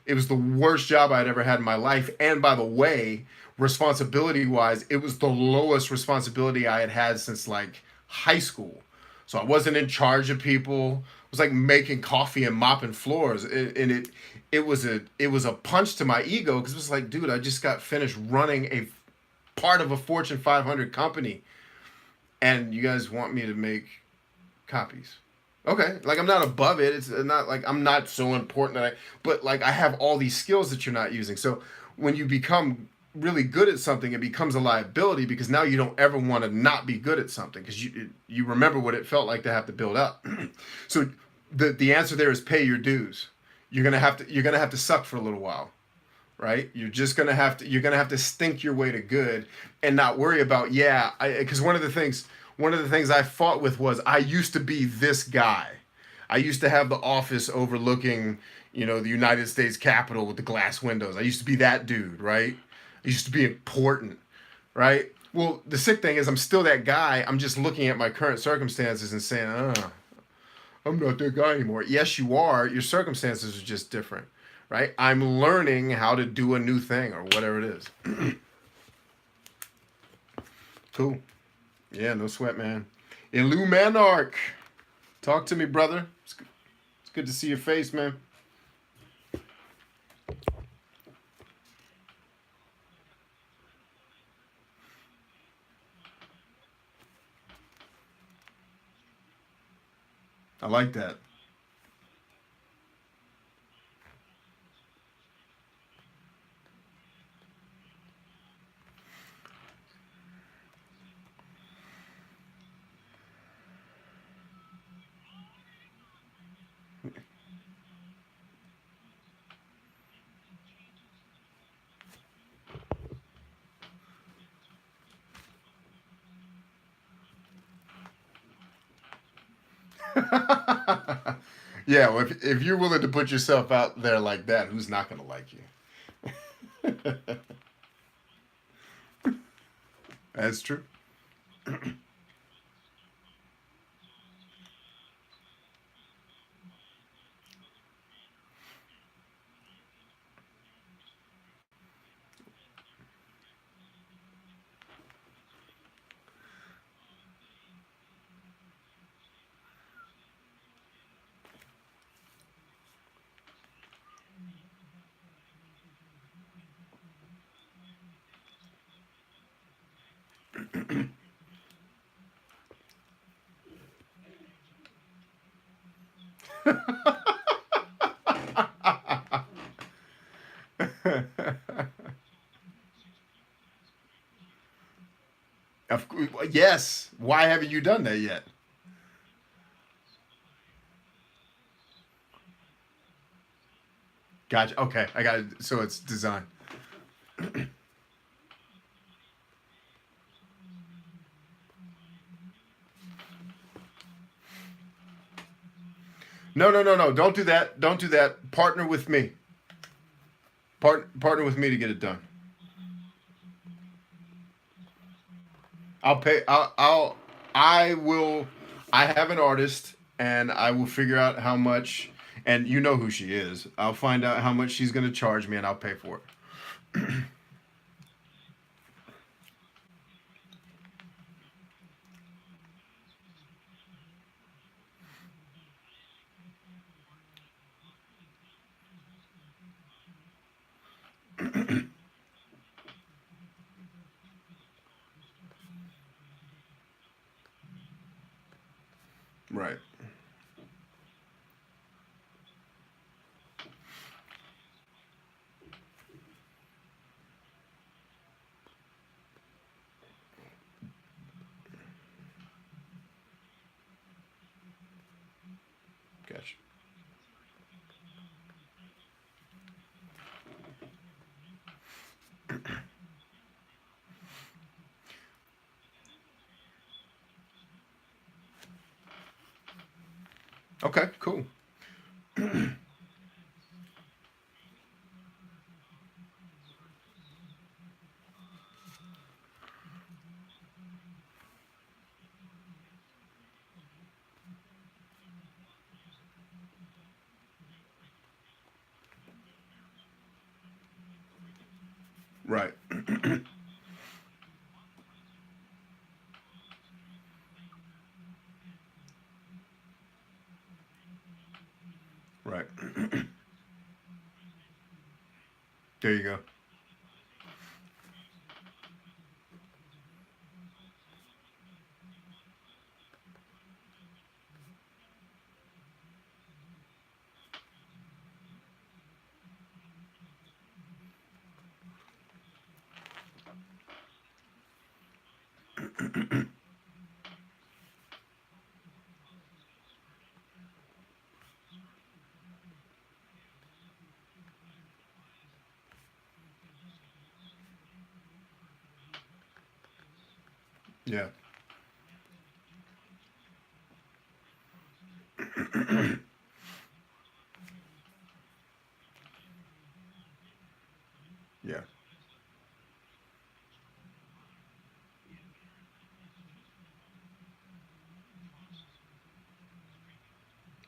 Speaker 1: It was the worst job I'd ever had in my life. And by the way, responsibility wise, it was the lowest responsibility I had had since like high school. So I wasn't in charge of people. It was like making coffee and mopping floors, and it was a punch to my ego because it was like, dude, I just got finished running a part of a Fortune 500 company, and you guys want me to make copies. Okay, like I'm not above it. It's not like I'm not so important that but like I have all these skills that you're not using. So when you become really good at something, it becomes a liability because now you don't ever want to not be good at something because you remember what it felt like to have to build up. So the answer there is pay your dues. You're gonna have to suck for a little while, right? You're gonna have to stink your way to good and not worry about, yeah, because one of the things I fought with was I used to be this guy. I used to have the office overlooking, the United States Capitol with the glass windows. I used to be that dude, right? I used to be important, right? Well, the sick thing is I'm still that guy. I'm just looking at my current circumstances and saying, I'm not that guy anymore. Yes, you are. Your circumstances are just different, right? I'm learning how to do a new thing or whatever it is. Cool. Yeah, no sweat, man. Illuminarch. Talk to me, brother. It's good to see your face, man. I like that. Yeah, well, if you're willing to put yourself out there like that, who's not going to like you? That's true. Yes. Why haven't you done that yet? Gotcha. Okay, I got it. So it's design. No, no, no, no. Don't do that. Don't do that. Partner with me. Partner with me to get it done. I'll pay. I will. I have an artist, and I will figure out how much. And you know who she is. I'll find out how much she's going to charge me, and I'll pay for it. Right. Gotcha. Okay. Cool. Right. Right. There you go. Yeah. Yeah.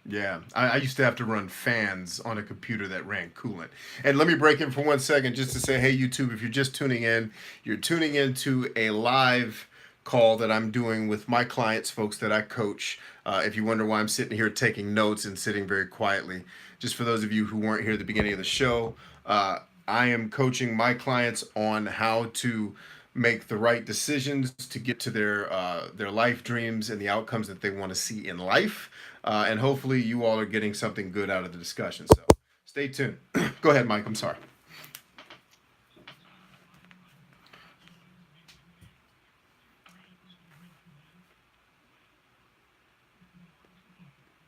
Speaker 1: Yeah, I used to have to run fans on a computer that ran coolant. And let me break in for 1 second just to say, hey, YouTube, if you're just tuning in, you're tuning into a live call that I'm doing with my clients, folks that I coach. If you wonder why I'm sitting here taking notes and sitting very quietly, just for those of you who weren't here at the beginning of the show, I am coaching my clients on how to make the right decisions to get to their life dreams and the outcomes that they want to see in life. And hopefully, you all are getting something good out of the discussion. So stay tuned. Go ahead, Mike. I'm sorry.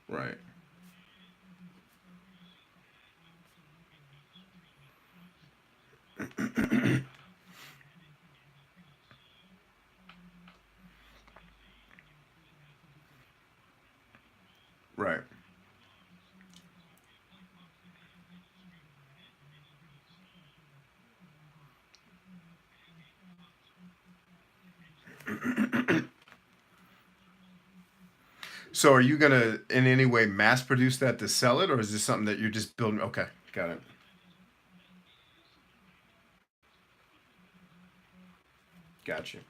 Speaker 1: Right. Right. So, are you gonna in any way mass produce that to sell it, or is this something that you're just building? Okay, got it. Got you.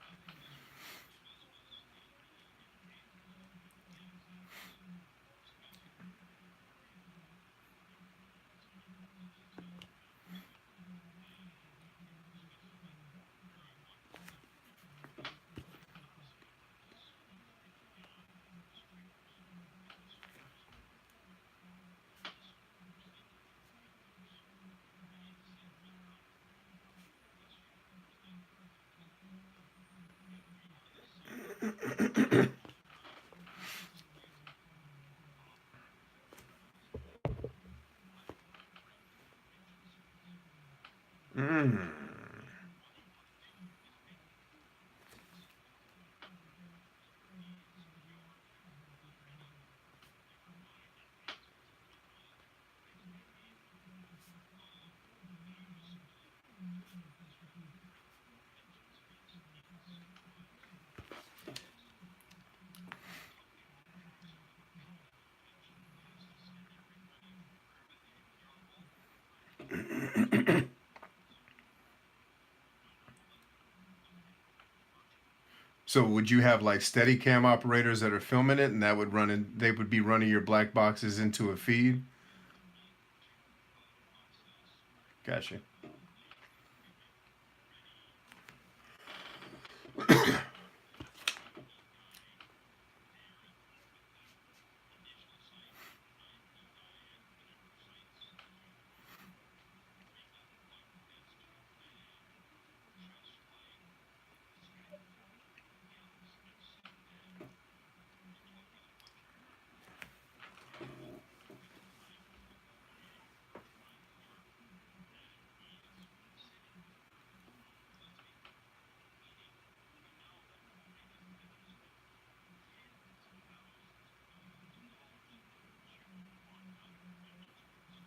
Speaker 1: Mm, so, would you have like steady cam operators that are filming it, and that would run in? They would be running your black boxes into a feed. Gotcha.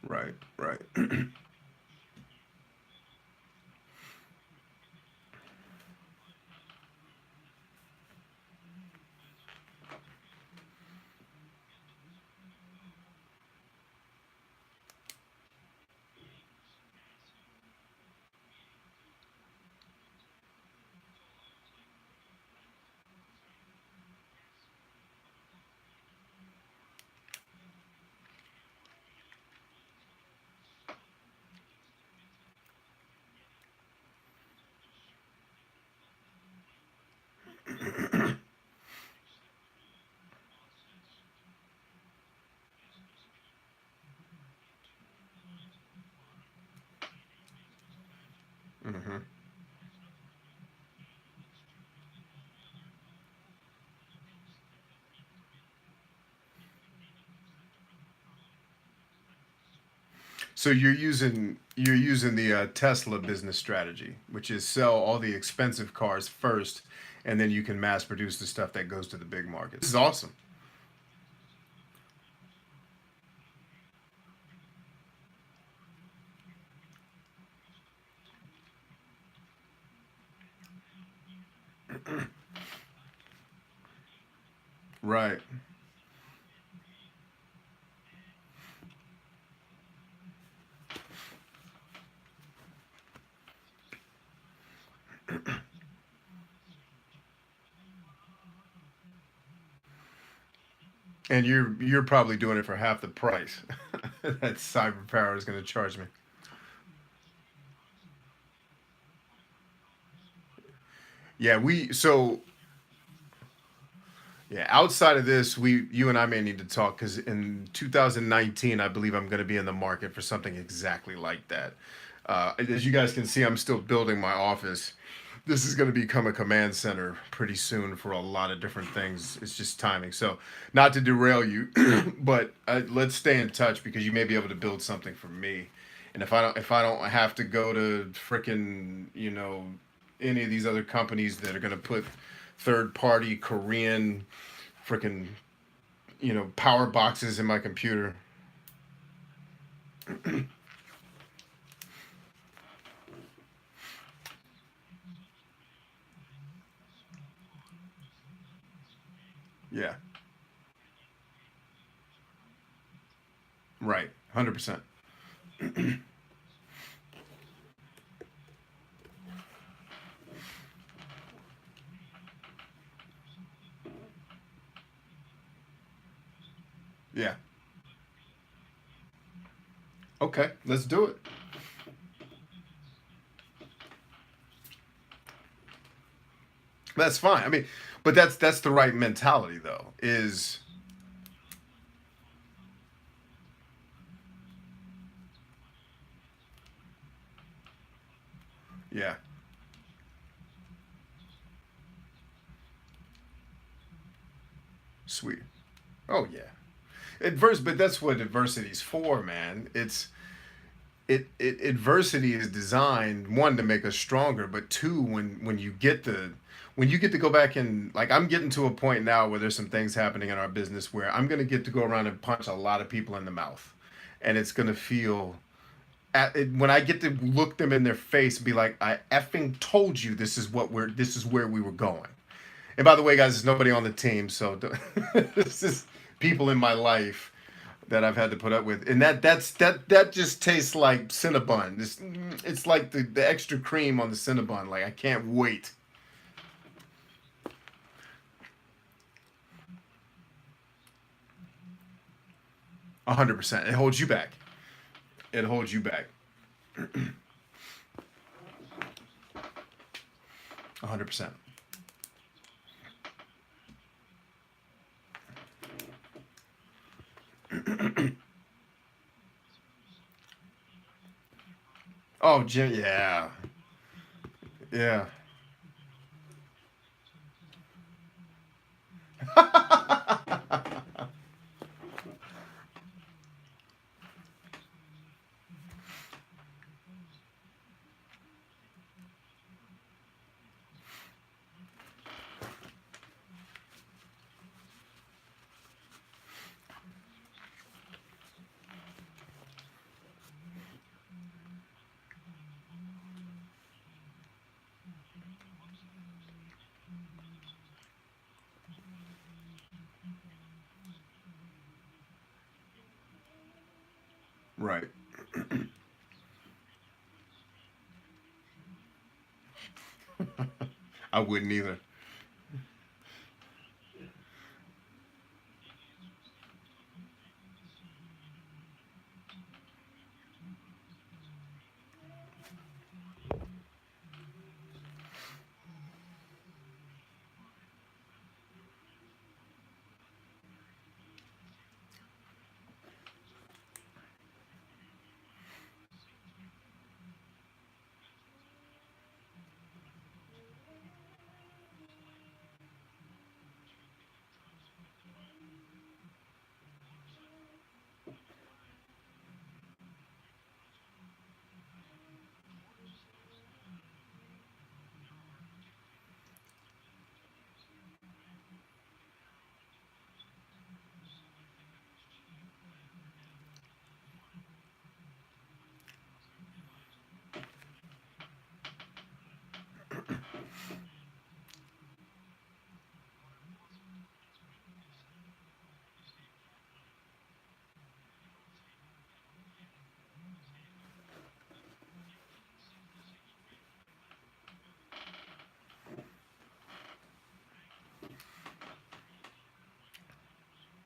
Speaker 1: Right. Right. Hmm. So you're using the Tesla business strategy, which is sell all the expensive cars first, and then you can mass produce the stuff that goes to the big market. This is awesome. Right. And you're probably doing it for half the price that cyber power is going to charge me. Yeah, yeah, outside of this, you and I may need to talk because in 2019, I believe I'm going to be in the market for something exactly like that. As you guys can see, I'm still building my office. This is going to become a command center pretty soon for a lot of different things. It's just timing. So, not to derail you, but let's stay in touch because you may be able to build something for me. And if I don't have to go to frickin' any of these other companies that are going to put third party Korean frickin' power boxes in my computer. Yeah, right, 100%. Yeah. Okay, let's do it. That's fine. I mean, but that's the right mentality though. Is yeah, sweet. Oh yeah. But that's what adversity's for, man. Adversity is designed one to make us stronger, but two when you get to go back and like I'm getting to a point now where there's some things happening in our business where I'm gonna get to go around and punch a lot of people in the mouth, and it's gonna feel when I get to look them in their face and be like, I effing told you this is where we were going. And by the way, guys, there's nobody on the team, so this is people in my life that I've had to put up with, and that just tastes like Cinnabon. It's like the extra cream on the Cinnabon. Like I can't wait. 100%. It holds you back. It holds you back. 100%. Oh, Jim. Yeah. Yeah. Right. I wouldn't either.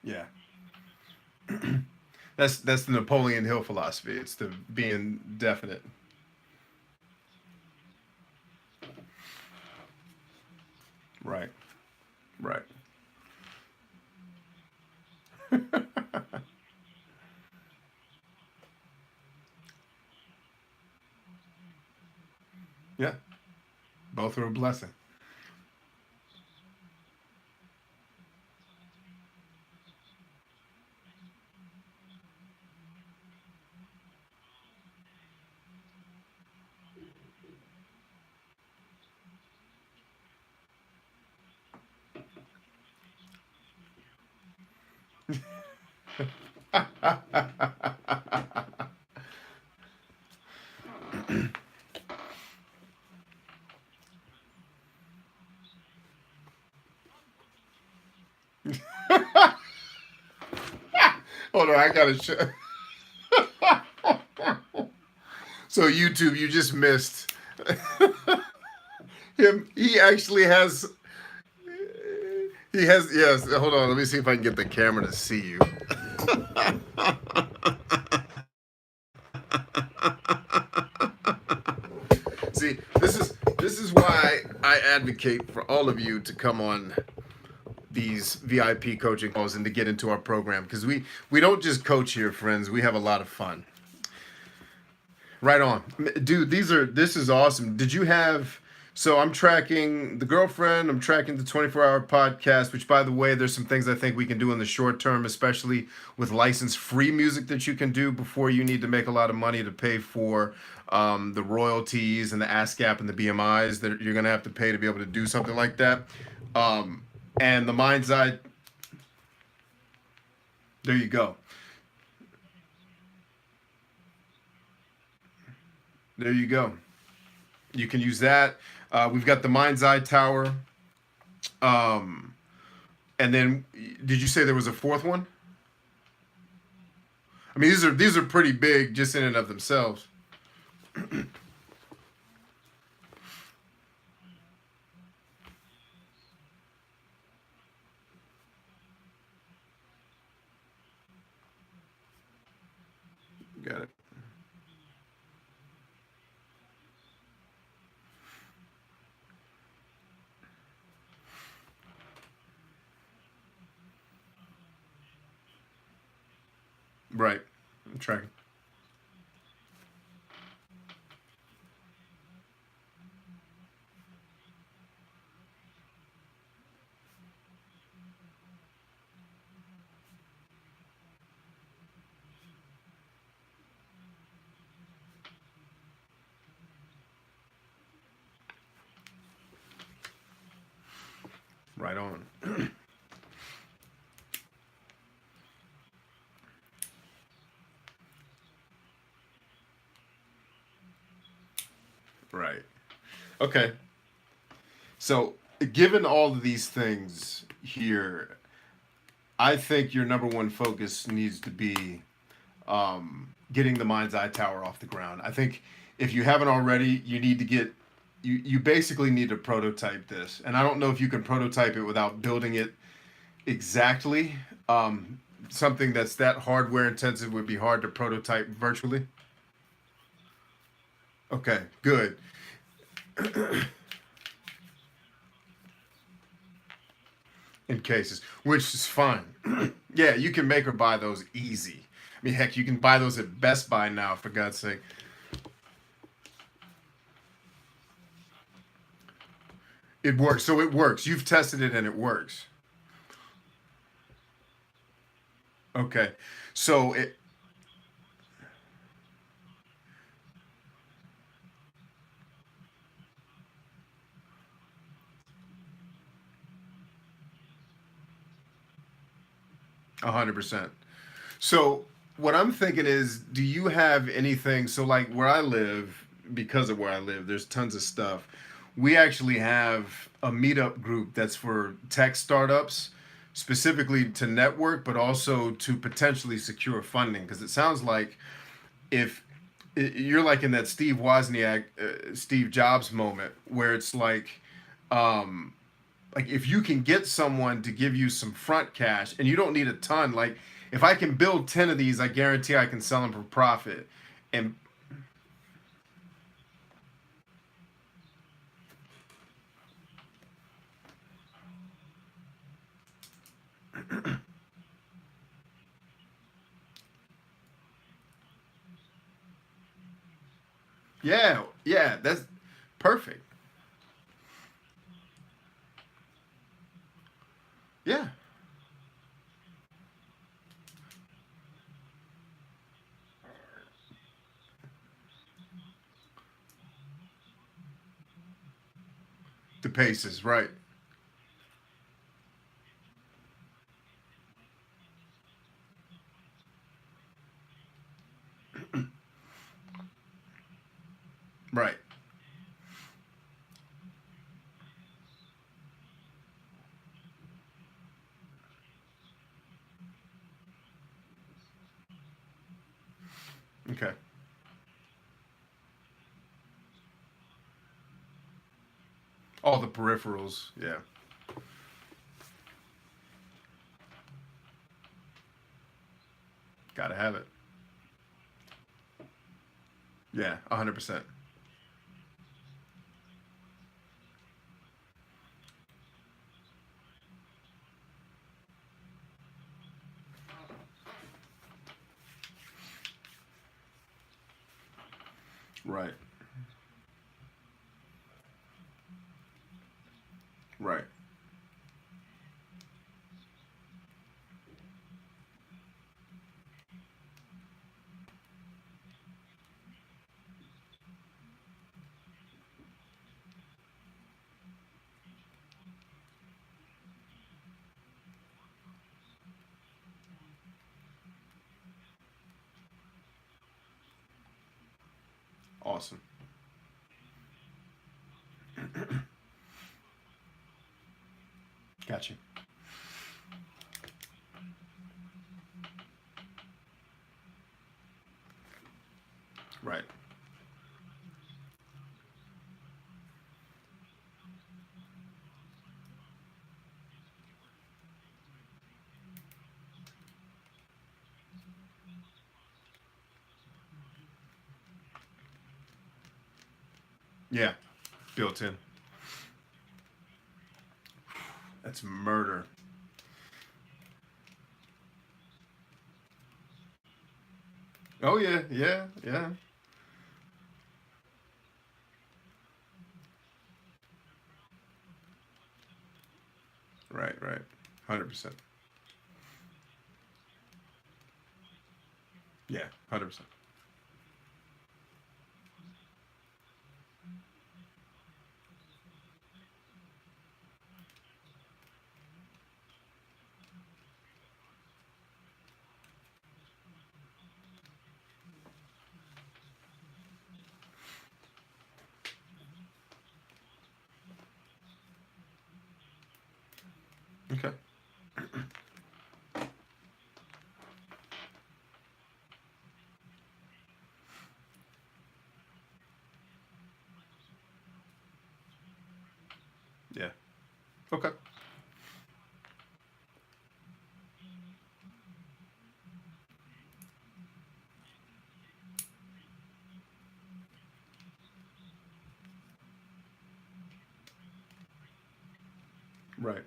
Speaker 1: Yeah. That's the Napoleon Hill philosophy. It's the being definite. Right. Right. Yeah. Both are a blessing. Hold on, I gotta show. So YouTube, you just missed him. He actually has. He has. Yes. Hold on. Let me see if I can get the camera to see you. See, this is why I advocate for all of you to come on these VIP coaching calls and to get into our program, because we don't just coach here, friends. We have a lot of fun. Right on. Dude, this is awesome. Did you have, so I'm tracking the girlfriend, I'm tracking the 24-hour podcast, which by the way, there's some things I think we can do in the short term, especially with license free music that you can do before you need to make a lot of money to pay for the royalties and the ASCAP and the BMIs that you're going to have to pay to be able to do something like that. Um, and the mind's eye, there you go. There you go. You can use that. We've got the mind's eye tower. Um, and then, did you say there was a fourth one? I mean, these are pretty big just in and of themselves. Got it. Right. I'm tracking. Right on. Right. Okay. So, given all of these things here, I think your number one focus needs to be getting the mind's eye tower off the ground. I think if you haven't already, you need to get you basically need to prototype this. And I don't know if you can prototype it without building it exactly. Something that's that hardware intensive would be hard to prototype virtually. Okay, good. In cases, which is fine. Yeah, you can make or buy those easy. I mean, heck, you can buy those at Best Buy now, for God's sake. It works. So it works. You've tested it and it works. Okay. So it 100%. So what I'm thinking is, do you have anything? So like where I live, because of where I live, there's tons of stuff. We actually have a meetup group that's for tech startups, specifically to network, but also to potentially secure funding. Because it sounds like if you're like in that Steve Wozniak, Steve Jobs moment, where it's like, um, Like if you can get someone to give you some front cash and you don't need a ton, like if I can build 10 of these, I guarantee I can sell them for profit. And yeah, yeah, that's perfect. Yeah. The paces, right. Right. Okay. All the peripherals. Yeah. Gotta have it. Yeah, 100%. Right. Right. Awesome. Gotcha. Right. Yeah. Built in. That's murder. Oh yeah, yeah, yeah. Right, right. 100%. Yeah, 100%. Okay. Yeah. Okay. Right.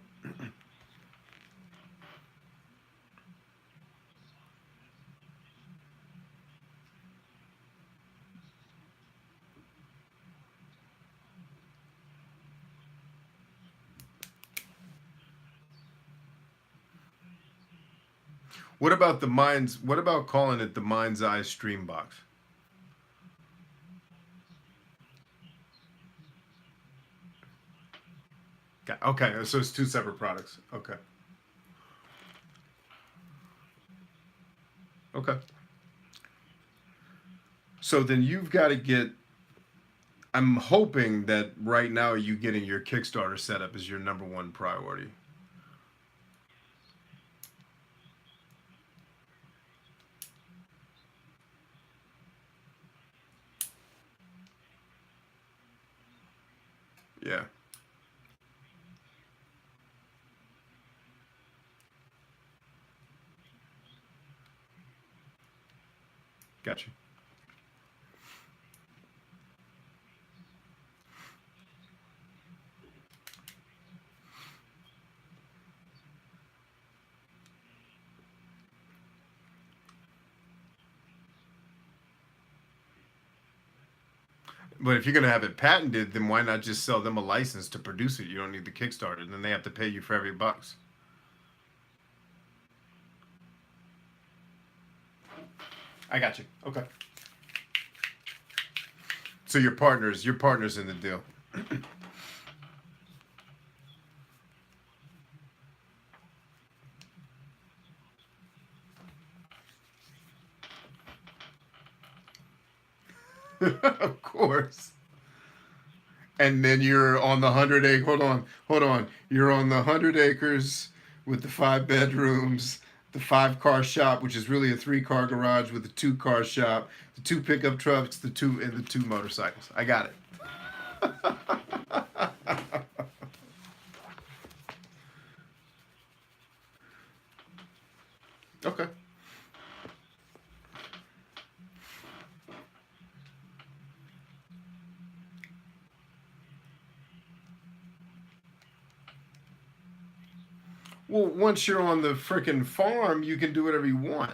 Speaker 1: What about the mind's? What about calling it the mind's eye stream box? Okay, so it's two separate products. Okay. Okay. So then you've got to get. I'm hoping that right now you getting your Kickstarter set up is your number one priority. Yeah. Gotcha. But if you're gonna have it patented, then why not just sell them a license to produce it? You don't need the Kickstarter, and then they have to pay you for every bucks. I got you. Okay. So your partners in the deal. Of course. And then you're on the 100 acre. Hold on. You're on the 100 acres with the 5 bedrooms, the 5 car shop, which is really a 3 car garage with a 2 car shop, the 2 pickup trucks, the 2 motorcycles. I got it. Okay. Well, once you're on the freaking farm, you can do whatever you want.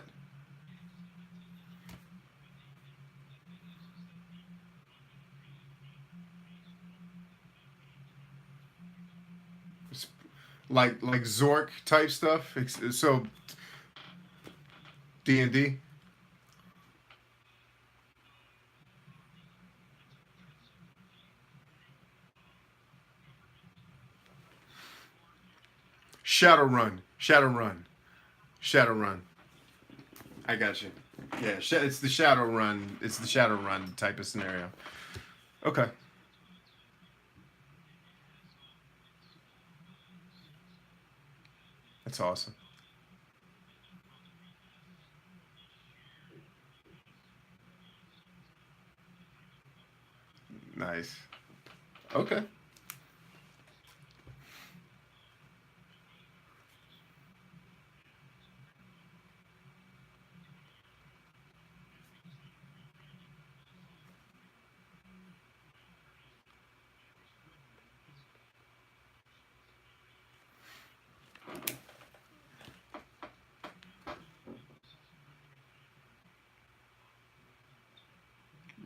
Speaker 1: It's like Zork type stuff. So D&D. Shadowrun. Shadowrun. Shadowrun. I got you. Yeah, it's the Shadowrun. It's the Shadowrun type of scenario. Okay, that's awesome. Nice. Okay.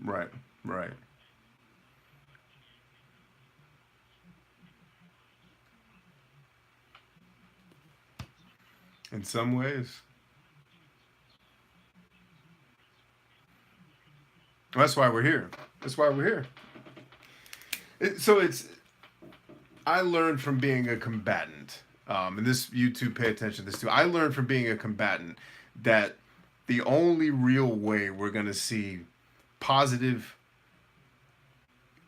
Speaker 1: Right. Right. In some ways, that's why we're here. That's why we're here. So it's I learned from being a combatant, and this you two pay attention to this too. I learned from being a combatant that the only real way we're gonna see positive,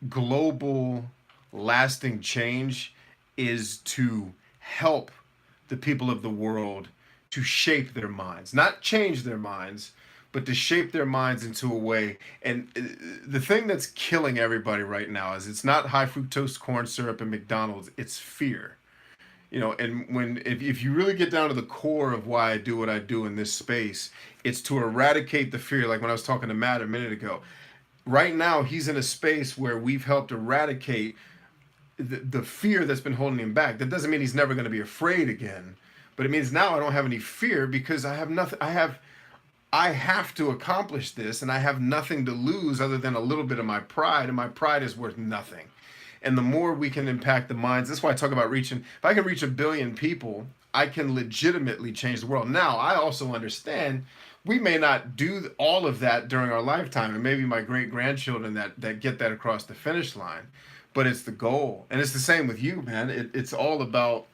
Speaker 1: global, lasting change is to help the people of the world to shape their minds, not change their minds, but to shape their minds into a way. And the thing that's killing everybody right now is it's not high fructose corn syrup and McDonald's, it's fear. And if you really get down to the core of why I do what I do in this space, it's to eradicate the fear. Like when I was talking to Matt a minute ago, right now he's in a space where we've helped eradicate the fear that's been holding him back. That doesn't mean he's never going to be afraid again, but it means now I don't have any fear because I have nothing. I have to accomplish this, and I have nothing to lose other than a little bit of my pride, and my pride is worth nothing. And the more we can impact the minds, that's why I talk about reaching. If I can reach 1 billion people, I can legitimately change the world. Now, I also understand we may not do all of that during our lifetime, and maybe my great grandchildren that get that across the finish line. But it's the goal, and it's the same with you, man. It's all about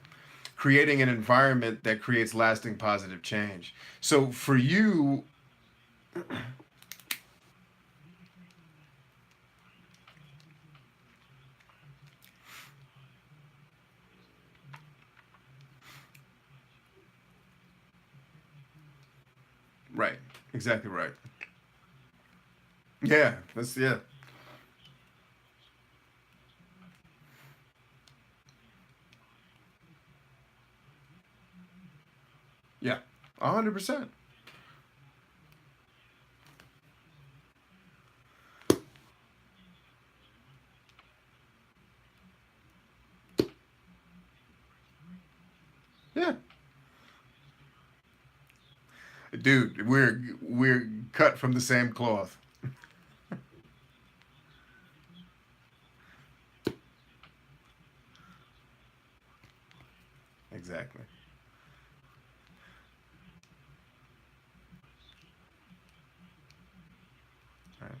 Speaker 1: creating an environment that creates lasting positive change. So for you, right, exactly right. Yeah, that's yeah, yeah, 100%. Yeah, dude, we're cut from the same cloth. Exactly. Right.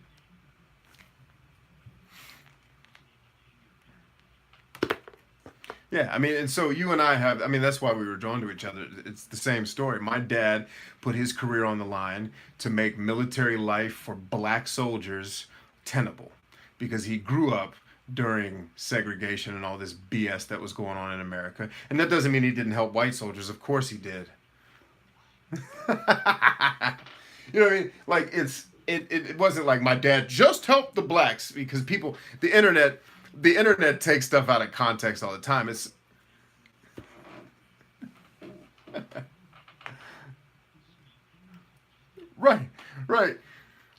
Speaker 1: Yeah, I mean, and so you and I have, I mean, that's why we were drawn to each other. It's the same story. My dad put his career on the line to make military life for black soldiers tenable because he grew up during segregation and all this BS that was going on in America. And that doesn't mean he didn't help white soldiers. Of course he did. You know what I mean? Like it wasn't like my dad just helped the blacks because people the internet takes stuff out of context all the time. It's right, right.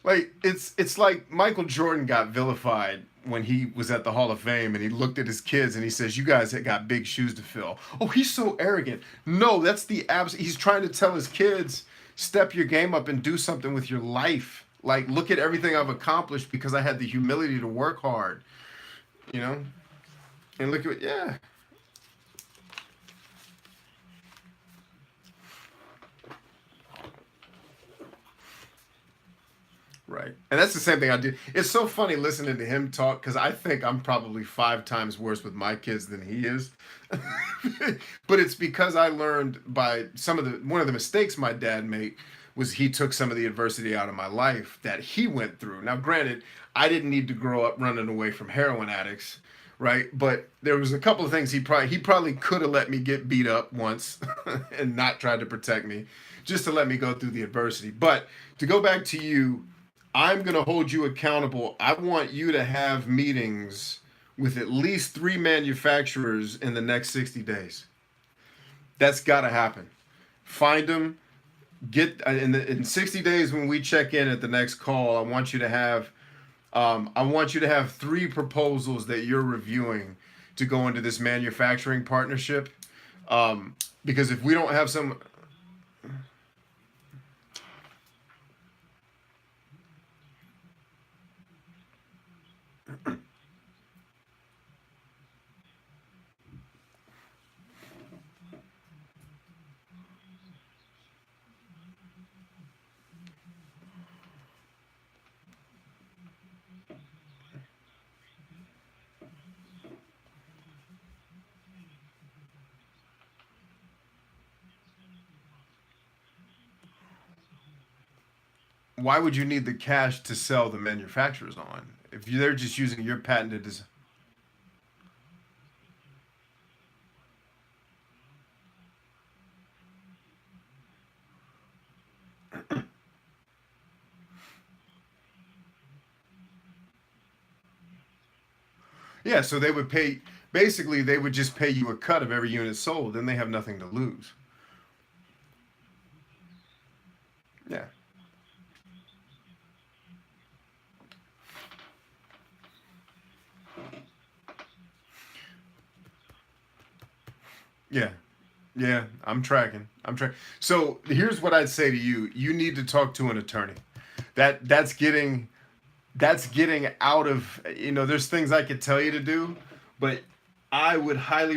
Speaker 1: Like it's like Michael Jordan got vilified when he was at the Hall of Fame and he looked at his kids and he says, "You guys have got big shoes to fill." Oh, he's so arrogant. No, that's the abs. He's trying to tell his kids, "Step your game up and do something with your life. Like, look at everything I've accomplished because I had the humility to work hard." You know, and look at yeah. Right. And that's the same thing I do. It's so funny listening to him talk because I think I'm probably 5 times worse with my kids than he is. But it's because I learned by one of the mistakes my dad made was he took some of the adversity out of my life that he went through. Now, granted, I didn't need to grow up running away from heroin addicts, right? But there was a couple of things he probably could have let me get beat up once and not tried to protect me just to let me go through the adversity. But to go back to you, I'm going to hold you accountable. I want you to have meetings with at least 3 manufacturers in the next 60 days. That's got to happen. Find them. In 60 days when we check in at the next call, I want you to have 3 proposals that you're reviewing to go into this manufacturing partnership. Because if we don't have some, why would you need the cash to sell the manufacturers on if they're just using your patented design? Yeah, so they would pay. Basically, they would just pay you a cut of every unit sold, and they have nothing to lose. Yeah, yeah, yeah. I'm tracking. I'm tracking. So here's what I'd say to you: you need to talk to an attorney. That's getting out of. There's things I could tell you to do, but I would highly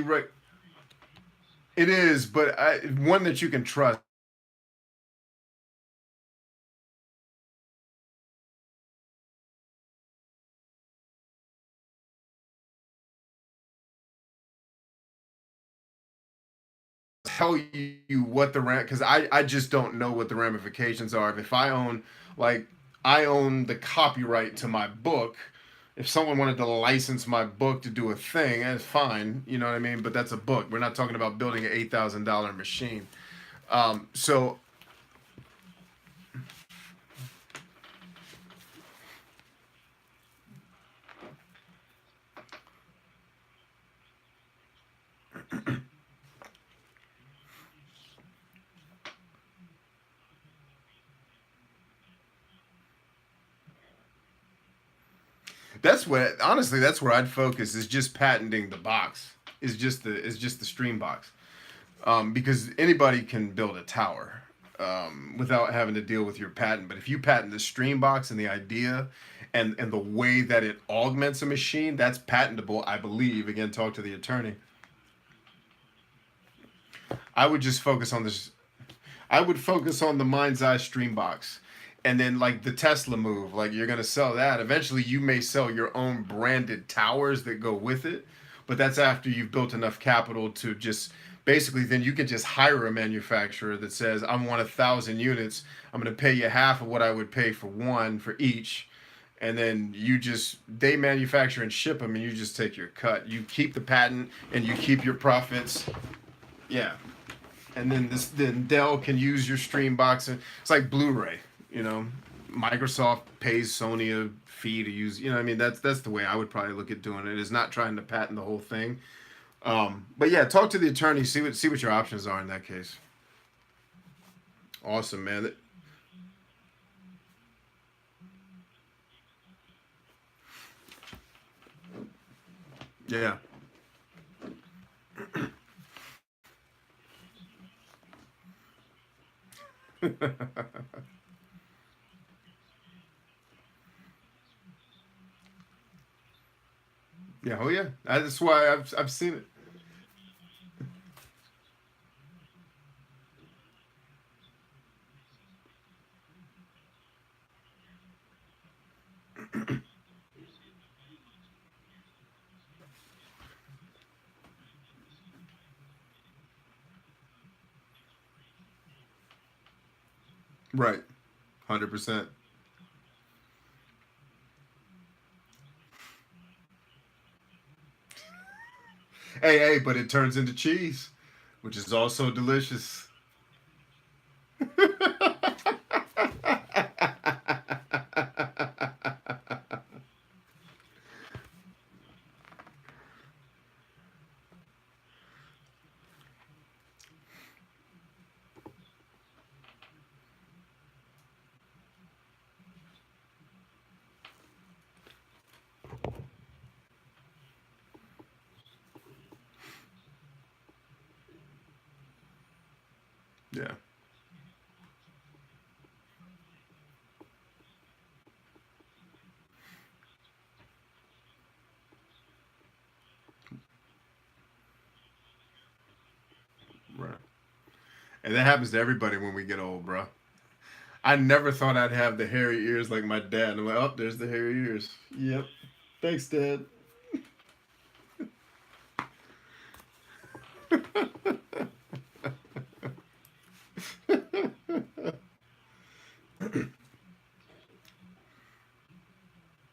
Speaker 1: it is, but one that you can trust. Tell you what because I just don't know what the ramifications are. If I own the copyright to my book. If someone wanted to license my book to do a thing, that's fine. You know what I mean? But that's a book. We're not talking about building an $8,000 machine. So that's where I'd focus is just patenting the box. Is just the stream box. because anybody can build a tower without having to deal with your patent. But if you patent the stream box and the idea and the way that it augments a machine, that's patentable, I believe. Again, talk to the attorney. I would just focus on this. I would focus on the mind's eye stream box. And then like the Tesla move, like you're gonna sell that. Eventually you may sell your own branded towers that go with it. But that's after you've built enough capital to just basically then you can just hire a manufacturer that says, I want 1,000 units. I'm gonna pay you half of what I would pay for one for each. And then you just they manufacture and ship them and you just take your cut. You keep the patent and you keep your profits. Yeah, and then Dell can use your stream box and it's like Blu-ray, you know. Microsoft pays Sony a fee to use, you know, I mean that's the way I would probably look at doing it, is not trying to patent the whole thing. But yeah, talk to the attorney, see what your options are in that case. Awesome, man. Yeah. Yeah, oh yeah. That's why I've seen it. Right. 100%. Hey, but it turns into cheese, which is also delicious. Yeah. Right. And that happens to everybody when we get old, bro. I never thought I'd have the hairy ears like my dad. I'm like, oh, there's the hairy ears. Yep. Thanks, Dad.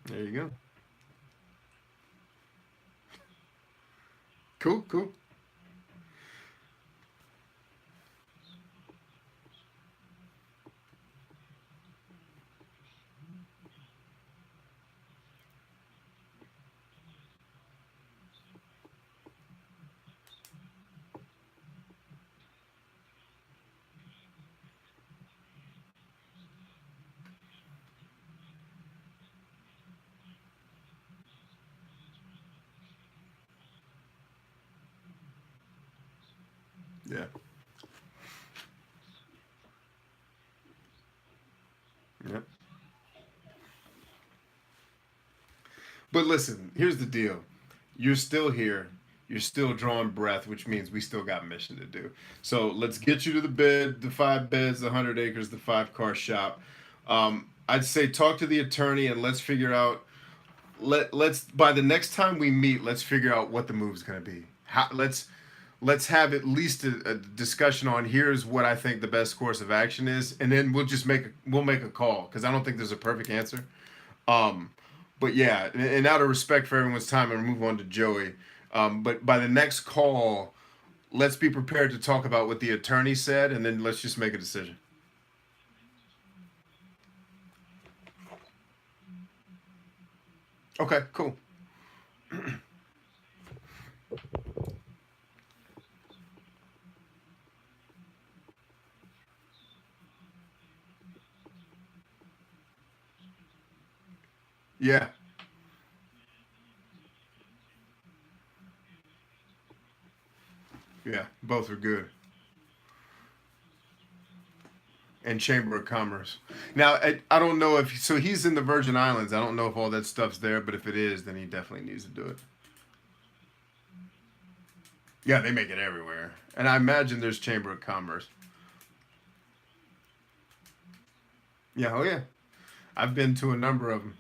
Speaker 1: There you go. Cool, cool. Yeah. Yep. But listen, here's the deal. You're still here. You're still drawing breath, which means we still got mission to do. So let's get you to the bed, the 5 beds, the 100 acres, the 5 car shop. I'd say talk to the attorney and let's figure out. Let's by the next time we meet, let's figure out what the move's gonna be. Let's have at least a discussion on here's what I think the best course of action is, and then we'll make a call because I don't think there's a perfect answer. Um, but yeah, and out of respect for everyone's time, I'm gonna move on to Joey. But by the next call, let's be prepared to talk about what the attorney said, and then let's just make a decision. Okay, cool. Yeah, yeah, both are good. and Chamber of Commerce. Now, I don't know if so. He's in the Virgin Islands. I don't know if all that stuff's there, but if it is, then he definitely needs to do it. Yeah, they make it everywhere, and I imagine there's Chamber of Commerce. Yeah, oh yeah, I've been to a number of them.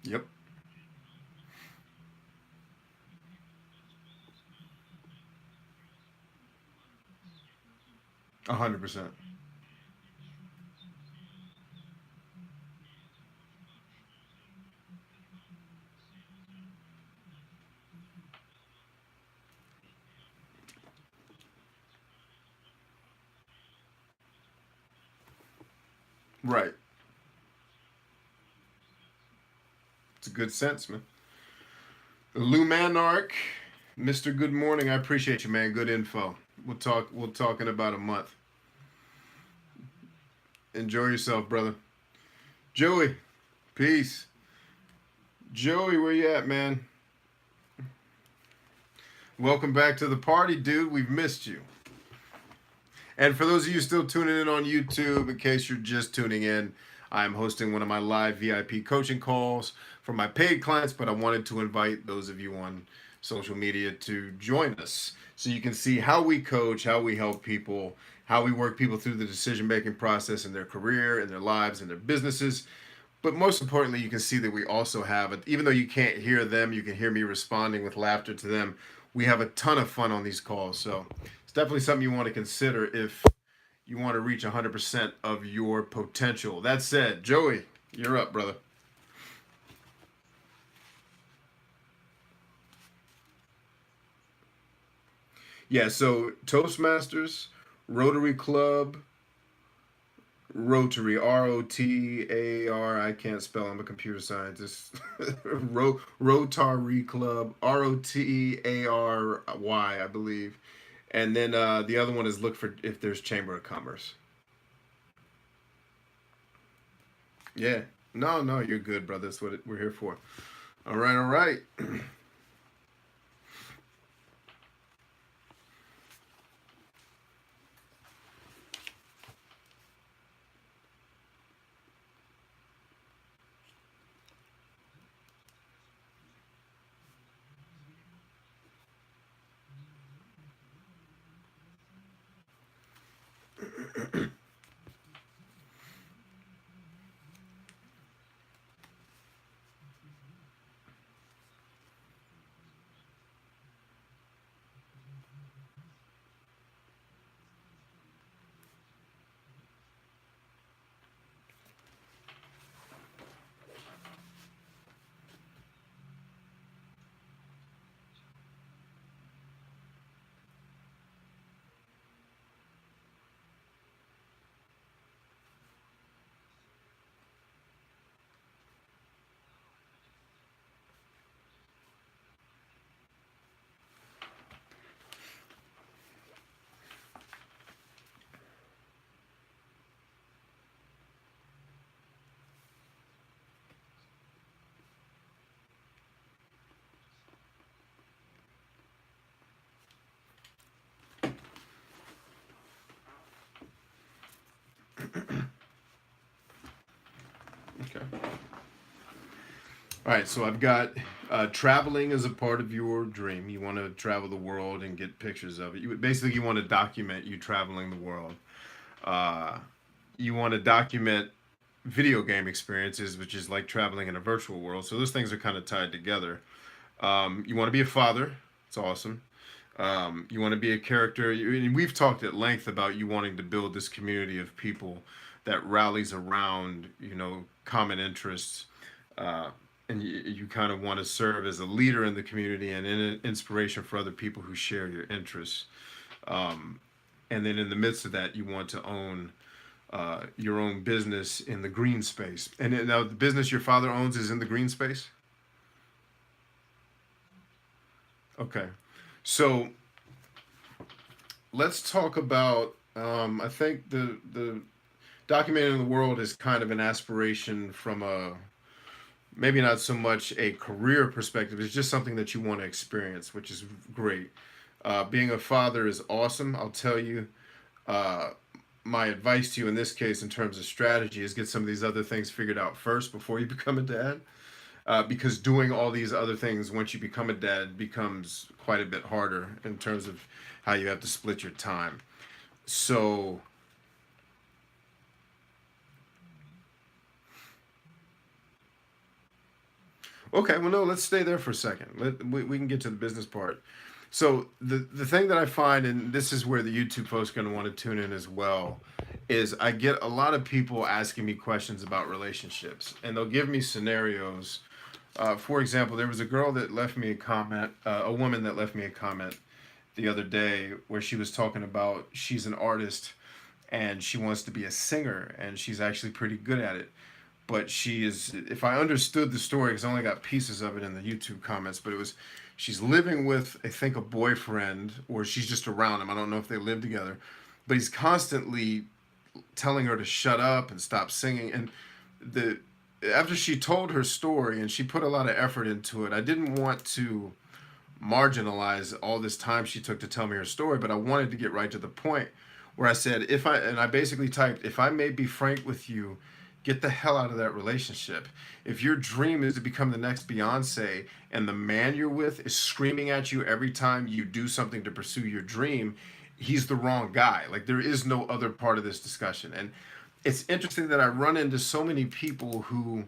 Speaker 1: Yep, 100%. Right. It's a good sense, man. Lou Manark, Mr. Good Morning. I appreciate you, man. Good info. We'll talk. We'll talk in about a month. Enjoy yourself, brother. Joey, peace. Joey, where you at, man? Welcome back to the party, dude. We've missed you. And for those of you still tuning in on YouTube, in case you're just tuning in, I'm hosting one of my live VIP coaching calls for my paid clients, but I wanted to invite those of you on social media to join us so you can see how we coach, how we help people, how we work people through the decision making process in their career, in their lives, in their businesses. But most importantly, you can see that we also have it, even though you can't hear them, you can hear me responding with laughter to them. We have a ton of fun on these calls. So it's definitely something you want to consider if you want to reach 100% of your potential. That said, Joey, you're up, brother. Yeah, so Toastmasters, Rotary Club, Rotary, Rotar. I can't spell. I'm a computer scientist. Rotary Club, Rotary, I believe. And then the other one is look for if there's Chamber of Commerce. Yeah. No, no, you're good, brother. That's what we're here for. All right, all right. Okay. All right, so I've got traveling as a part of your dream. You want to travel the world and get pictures of it. You want to document you traveling the world. Uh, you want to document video game experiences, which is like traveling in a virtual world. So those things are kind of tied together. You want to be a father. It's awesome. You want to be a character. And we've talked at length about you wanting to build this community of people that rallies around, common interests. Uh, and you kind of want to serve as a leader in the community and an inspiration for other people who share your interests. Um, and then in the midst of that, you want to own your own business in the green space. And now the business your father owns is in the green space. Okay, so let's talk about. I think the documenting the world is kind of an aspiration from a maybe not so much a career perspective. It's just something that you want to experience, which is great. Being a father is awesome. I'll tell you, uh, my advice to you in this case, in terms of strategy, is get some of these other things figured out first before you become a dad. Because doing all these other things once you become a dad becomes quite a bit harder in terms of how you have to split your time. So, okay, well, no, let's stay there for a second. We can get to the business part. So the thing that I find, and this is where the YouTube folks are going to want to tune in as well, is I get a lot of people asking me questions about relationships, and they'll give me scenarios. For example, there was a girl that left me a comment, a woman that left me a comment the other day where she was talking about she's an artist and she wants to be a singer and she's actually pretty good at it. But she is, if I understood the story, because I only got pieces of it in the YouTube comments, but it was she's living with, I think, a boyfriend, or she's just around him. I don't know if they live together, but he's constantly telling her to shut up and stop singing. And the after she told her story and she put a lot of effort into it, I didn't want to marginalize all this time she took to tell me her story, but I wanted to get right to the point where I said, if I, and I basically typed, if I may be frank with you, get the hell out of that relationship. If your dream is to become the next Beyonce and the man you're with is screaming at you every time you do something to pursue your dream, he's the wrong guy. Like, there is no other part of this discussion. And it's interesting that I run into so many people who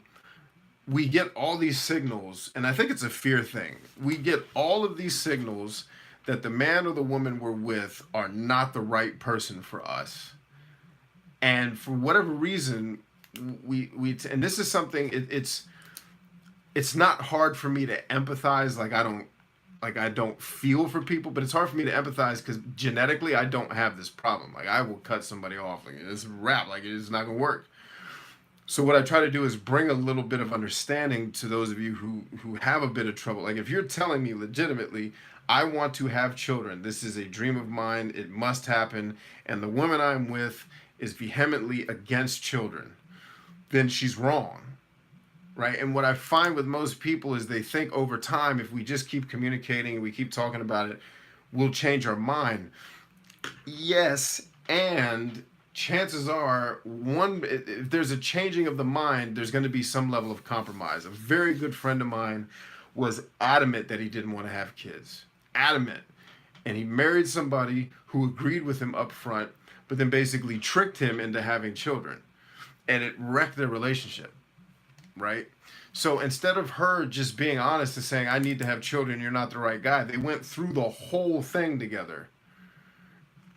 Speaker 1: we get all these signals, and I think it's a fear thing. We get all of these signals that the man or the woman we're with are not the right person for us. And for whatever reason, and this is something, it's not hard for me to empathize. Like I don't feel for people, but it's hard for me to empathize because genetically I don't have this problem. Like, I will cut somebody off. Like, it's a wrap. Like, it's not gonna work. So what I try to do is bring a little bit of understanding to those of you who have a bit of trouble. Like, if you're telling me legitimately, I want to have children, this is a dream of mine, it must happen, and the woman I'm with is vehemently against children, then she's wrong, right? And what I find with most people is they think over time, if we just keep communicating and we keep talking about it, we'll change our mind. Yes, and chances are, one, if there's a changing of the mind, there's going to be some level of compromise. A very good friend of mine was adamant that he didn't want to have kids. Adamant. And he married somebody who agreed with him up front, but then basically tricked him into having children. And it wrecked their relationship, right? So instead of her just being honest and saying, I need to have children, you're not the right guy, they went through the whole thing together.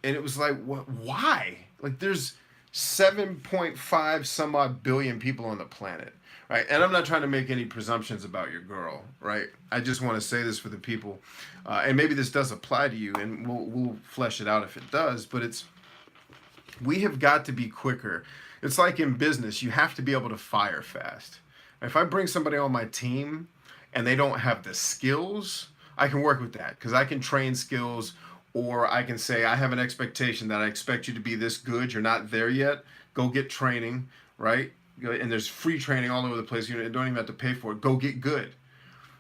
Speaker 1: And it was like, what? Why? Like, there's 7.5 some odd billion people on the planet, right? And I'm not trying to make any presumptions about your girl, right? I just want to say this for the people, and maybe this does apply to you, and we'll flesh it out if it does. But it's, we have got to be quicker. It's like in business, you have to be able to fire fast. If I bring somebody on my team and they don't have the skills, I can work with that because I can train skills, or I can say, I have an expectation that I expect you to be this good. You're not there yet. Go get training, right? And there's free training all over the place. You don't even have to pay for it. Go get good,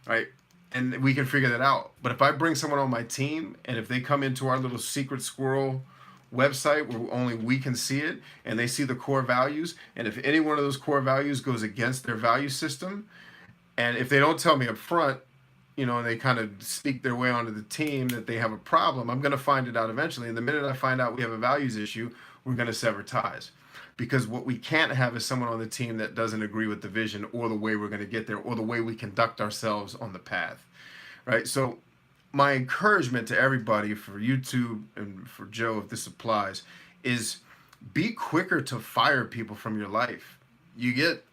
Speaker 1: right? And we can figure that out. But if I bring someone on my team and if they come into our little secret squirrel website where only we can see it, and they see the core values, and if any one of those core values goes against their value system, and if they don't tell me up front, and they kind of sneak their way onto the team that they have a problem, I'm going to find it out eventually. And the minute I find out we have a values issue, we're going to sever ties. Because what we can't have is someone on the team that doesn't agree with the vision or the way we're going to get there or the way we conduct ourselves on the path, right? So my encouragement to everybody, for YouTube and for Joe, if this applies, is be quicker to fire people from your life. You get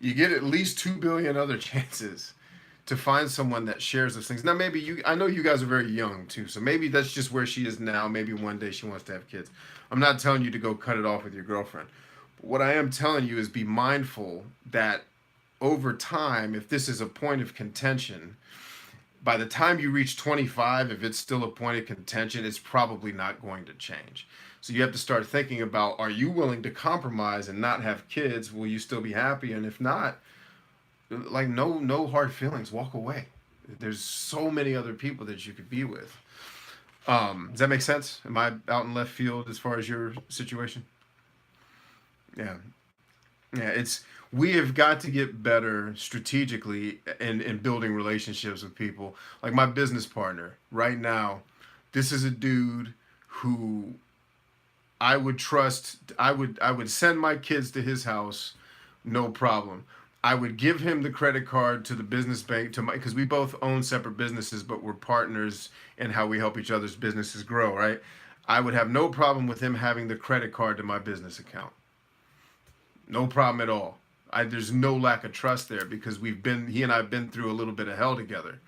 Speaker 1: at least 2 billion other chances to find someone that shares those things. Now, maybe I know you guys are very young too, so maybe that's just where she is now. Maybe one day she wants to have kids. I'm not telling you to go cut it off with your girlfriend. But what I am telling you is be mindful that over time, if this is a point of contention, by the time you reach 25, if it's still a point of contention, it's probably not going to change. So you have to start thinking about, are you willing to compromise and not have kids? Will you still be happy? And if not, Like no hard feelings. Walk away. There's so many other people that you could be with. Does that make sense? Am I out in left field as far as your situation? Yeah. Yeah, it's we have got to get better strategically in building relationships with people. Like my business partner right now, this is a dude who I would trust. I would send my kids to his house, no problem. I would give him the credit card to the business bank to my because we both own separate businesses, but we're partners in how we help each other's businesses grow. Right? I would have no problem with him having the credit card to my business account. No problem at all. There's no lack of trust there because he and I have been through a little bit of hell together,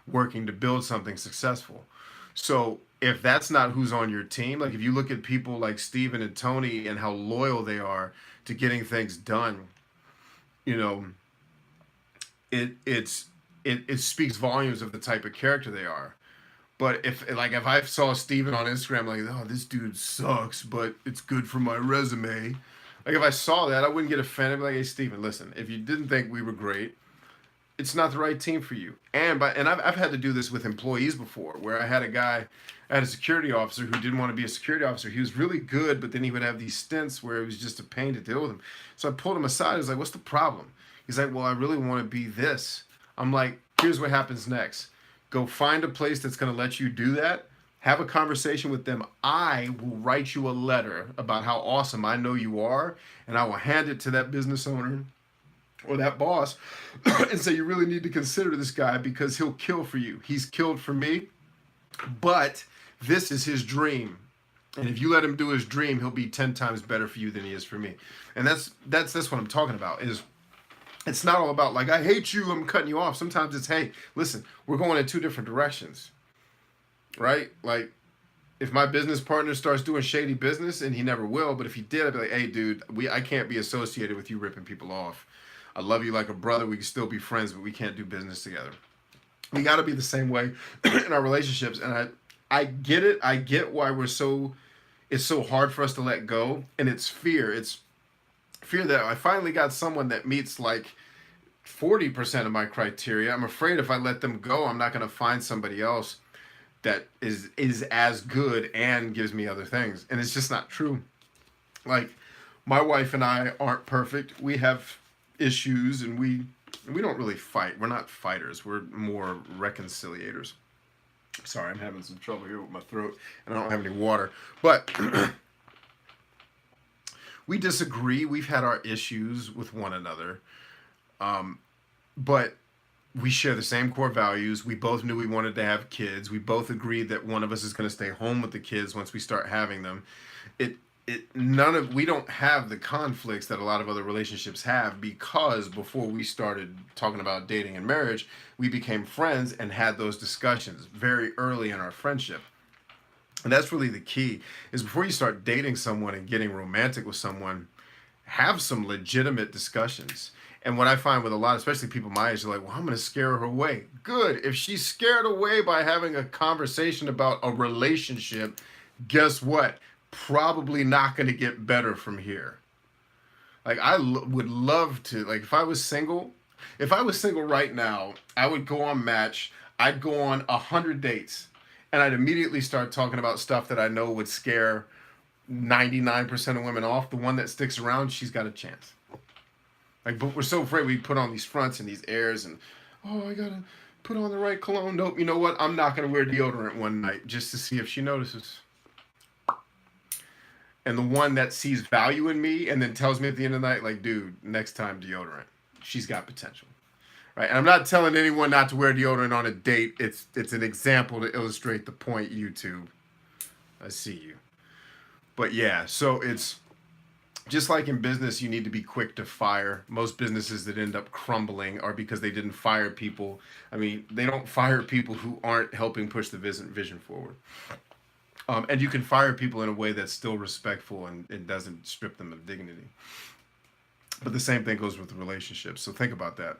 Speaker 1: working to build something successful. So if that's not who's on your team, like if you look at people like Steven and Tony and how loyal they are to getting things done, you know, it speaks volumes of the type of character they are. But if I saw Steven on Instagram like, oh, this dude sucks, but it's good for my resume. Like if I saw that, I wouldn't get offended. I'd be like, hey, Steven, listen, if you didn't think we were great, it's not the right team for you. And I've had to do this with employees before, where I had a security officer who didn't want to be a security officer. He was really good, but then he would have these stints where it was just a pain to deal with him. So I pulled him aside. I was like, what's the problem? He's like, well, I really want to be this. I'm like, here's what happens next. Go find a place that's going to let you do that. Have a conversation with them. I will write you a letter about how awesome I know you are, and I will hand it to that business owner or that boss and say, you really need to consider this guy because he'll kill for you. He's killed for me, but this is his dream. And if you let him do his dream, he'll be 10 times better for you than he is for me. And that's what I'm talking about is it's not all about like, I hate you, I'm cutting you off. Sometimes it's, hey, listen, we're going in two different directions, right? Like if my business partner starts doing shady business, and he never will, but if he did, I'd be like, hey, dude, I can't be associated with you ripping people off. I love you like a brother. We can still be friends, but we can't do business together. We got to be the same way in our relationships. And I get it. I get why it's so hard for us to let go. And it's fear. It's fear that I finally got someone that meets like 40% of my criteria. I'm afraid if I let them go, I'm not going to find somebody else that is as good and gives me other things. And it's just not true. Like my wife and I aren't perfect. We have issues, and we don't really fight. We're not fighters. We're more reconciliators. Sorry, I'm having some trouble here with my throat, and I don't have any water. But we disagree. We've had our issues with one another, but we share the same core values. We both knew we wanted to have kids. We both agreed that one of us is going to stay home with the kids once we start having them. We don't have the conflicts that a lot of other relationships have because before we started talking about dating and marriage, we became friends and had those discussions very early in our friendship. And that's really the key is before you start dating someone and getting romantic with someone, have some legitimate discussions. And what I find with a lot, especially people my age, are like, well, I'm going to scare her away. Good. If she's scared away by having a conversation about a relationship, guess what? Probably not going to get better from here. Like would love to, like if I was single right now, I would go on Match. I'd go on 100 dates, and I'd immediately start talking about stuff that I know would scare 99% of women off. The one that sticks around, she's got a chance. Like, but we're so afraid we put on these fronts and these airs and, oh, I gotta put on the right cologne. Nope, you know what? I'm not gonna wear deodorant one night just to see if she notices. And the one that sees value in me and then tells me at the end of the night, like, dude, next time deodorant. She's got potential. Right? And I'm not telling anyone not to wear deodorant on a date. It's an example to illustrate the point, YouTube. I see you. But yeah, so it's just like in business, you need to be quick to fire. Most businesses that end up crumbling are because they didn't fire people. I mean, they don't fire people who aren't helping push the vision forward. And you can fire people in a way that's still respectful and doesn't strip them of dignity. But the same thing goes with relationships. So think about that.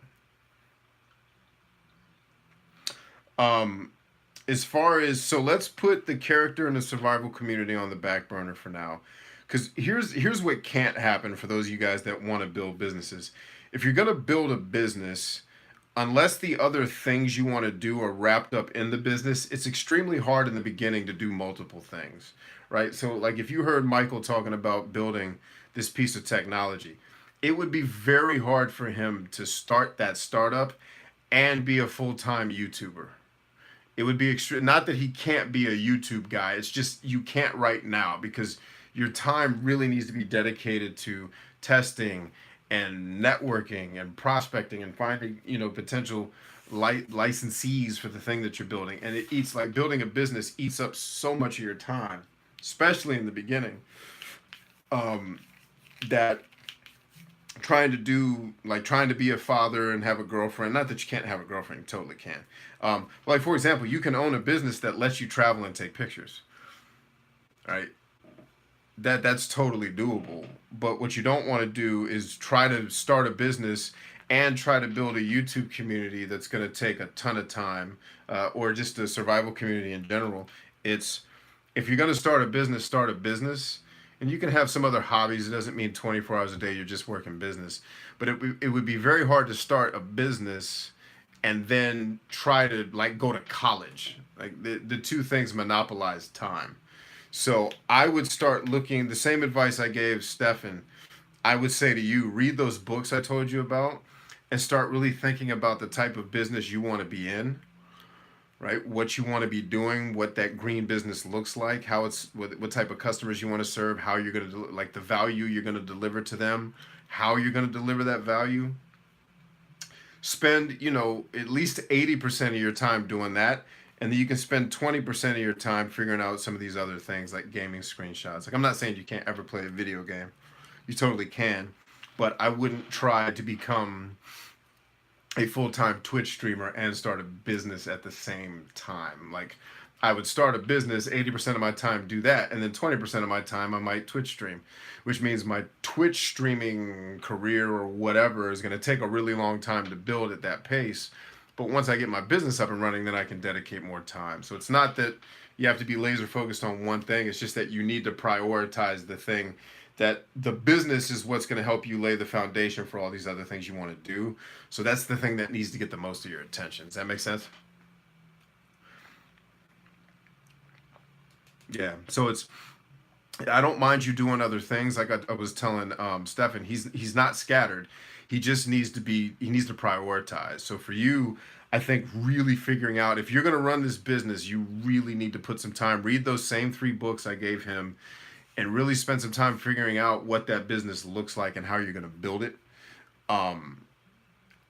Speaker 1: So let's put the character in the survival community on the back burner for now. Because here's what can't happen for those of you guys that want to build businesses. if you're going to build a business, unless the other things you want to do are wrapped up in the business, it's extremely hard in the beginning to do multiple things, right? So, like if you heard Michael talking about building this piece of technology, it would be very hard for him to start that startup and be a full-time YouTuber. It would be extreme. Not that he can't be a YouTube guy. It's just you can't right now because your time really needs to be dedicated to testing and networking and prospecting and finding potential licensees for the thing that you're building. And it eats like building a business eats up so much of your time, especially in the beginning. That trying to be a father and have a girlfriend, not that you can't have a girlfriend, you totally can. Like for example, you can own a business that lets you travel and take pictures, right? That's totally doable. But what you don't want to do is try to start a business and try to build a YouTube community that's going to take a ton of time, or just a survival community in general. It's if you're going to start a business, and you can have some other hobbies. It doesn't mean 24 hours a day you're just working business, but it would be very hard to start a business and then try to like go to college. Like the two things monopolize time. So I would start looking the same advice I gave Stefan. I would say to you, read those books I told you about and start really thinking about the type of business you want to be in, right? What you want to be doing, what that green business looks like, how it's what type of customers you want to serve, how you're going to like the value you're going to deliver to them, how you're going to deliver that value. Spend, at least 80% of your time doing that. And then you can spend 20% of your time figuring out some of these other things like gaming screenshots. Like I'm not saying you can't ever play a video game. You totally can. But I wouldn't try to become a full-time Twitch streamer and start a business at the same time. Like I would start a business, 80% of my time do that, and then 20% of my time I might Twitch stream, which means my Twitch streaming career or whatever is going to take a really long time to build at that pace. But once I get my business up and running, then I can dedicate more time. So it's not that you have to be laser focused on one thing. It's just that you need to prioritize the thing that the business is what's going to help you lay the foundation for all these other things you want to do. So that's the thing that needs to get the most of your attention. Does that make sense? Yeah. So I don't mind you doing other things. Like I was telling Stefan, he's not scattered. He just he needs to prioritize. So for you, I think really figuring out if you're going to run this business, you really need to put some time, read those same three books I gave him, and really spend some time figuring out what that business looks like and how you're going to build it. Um,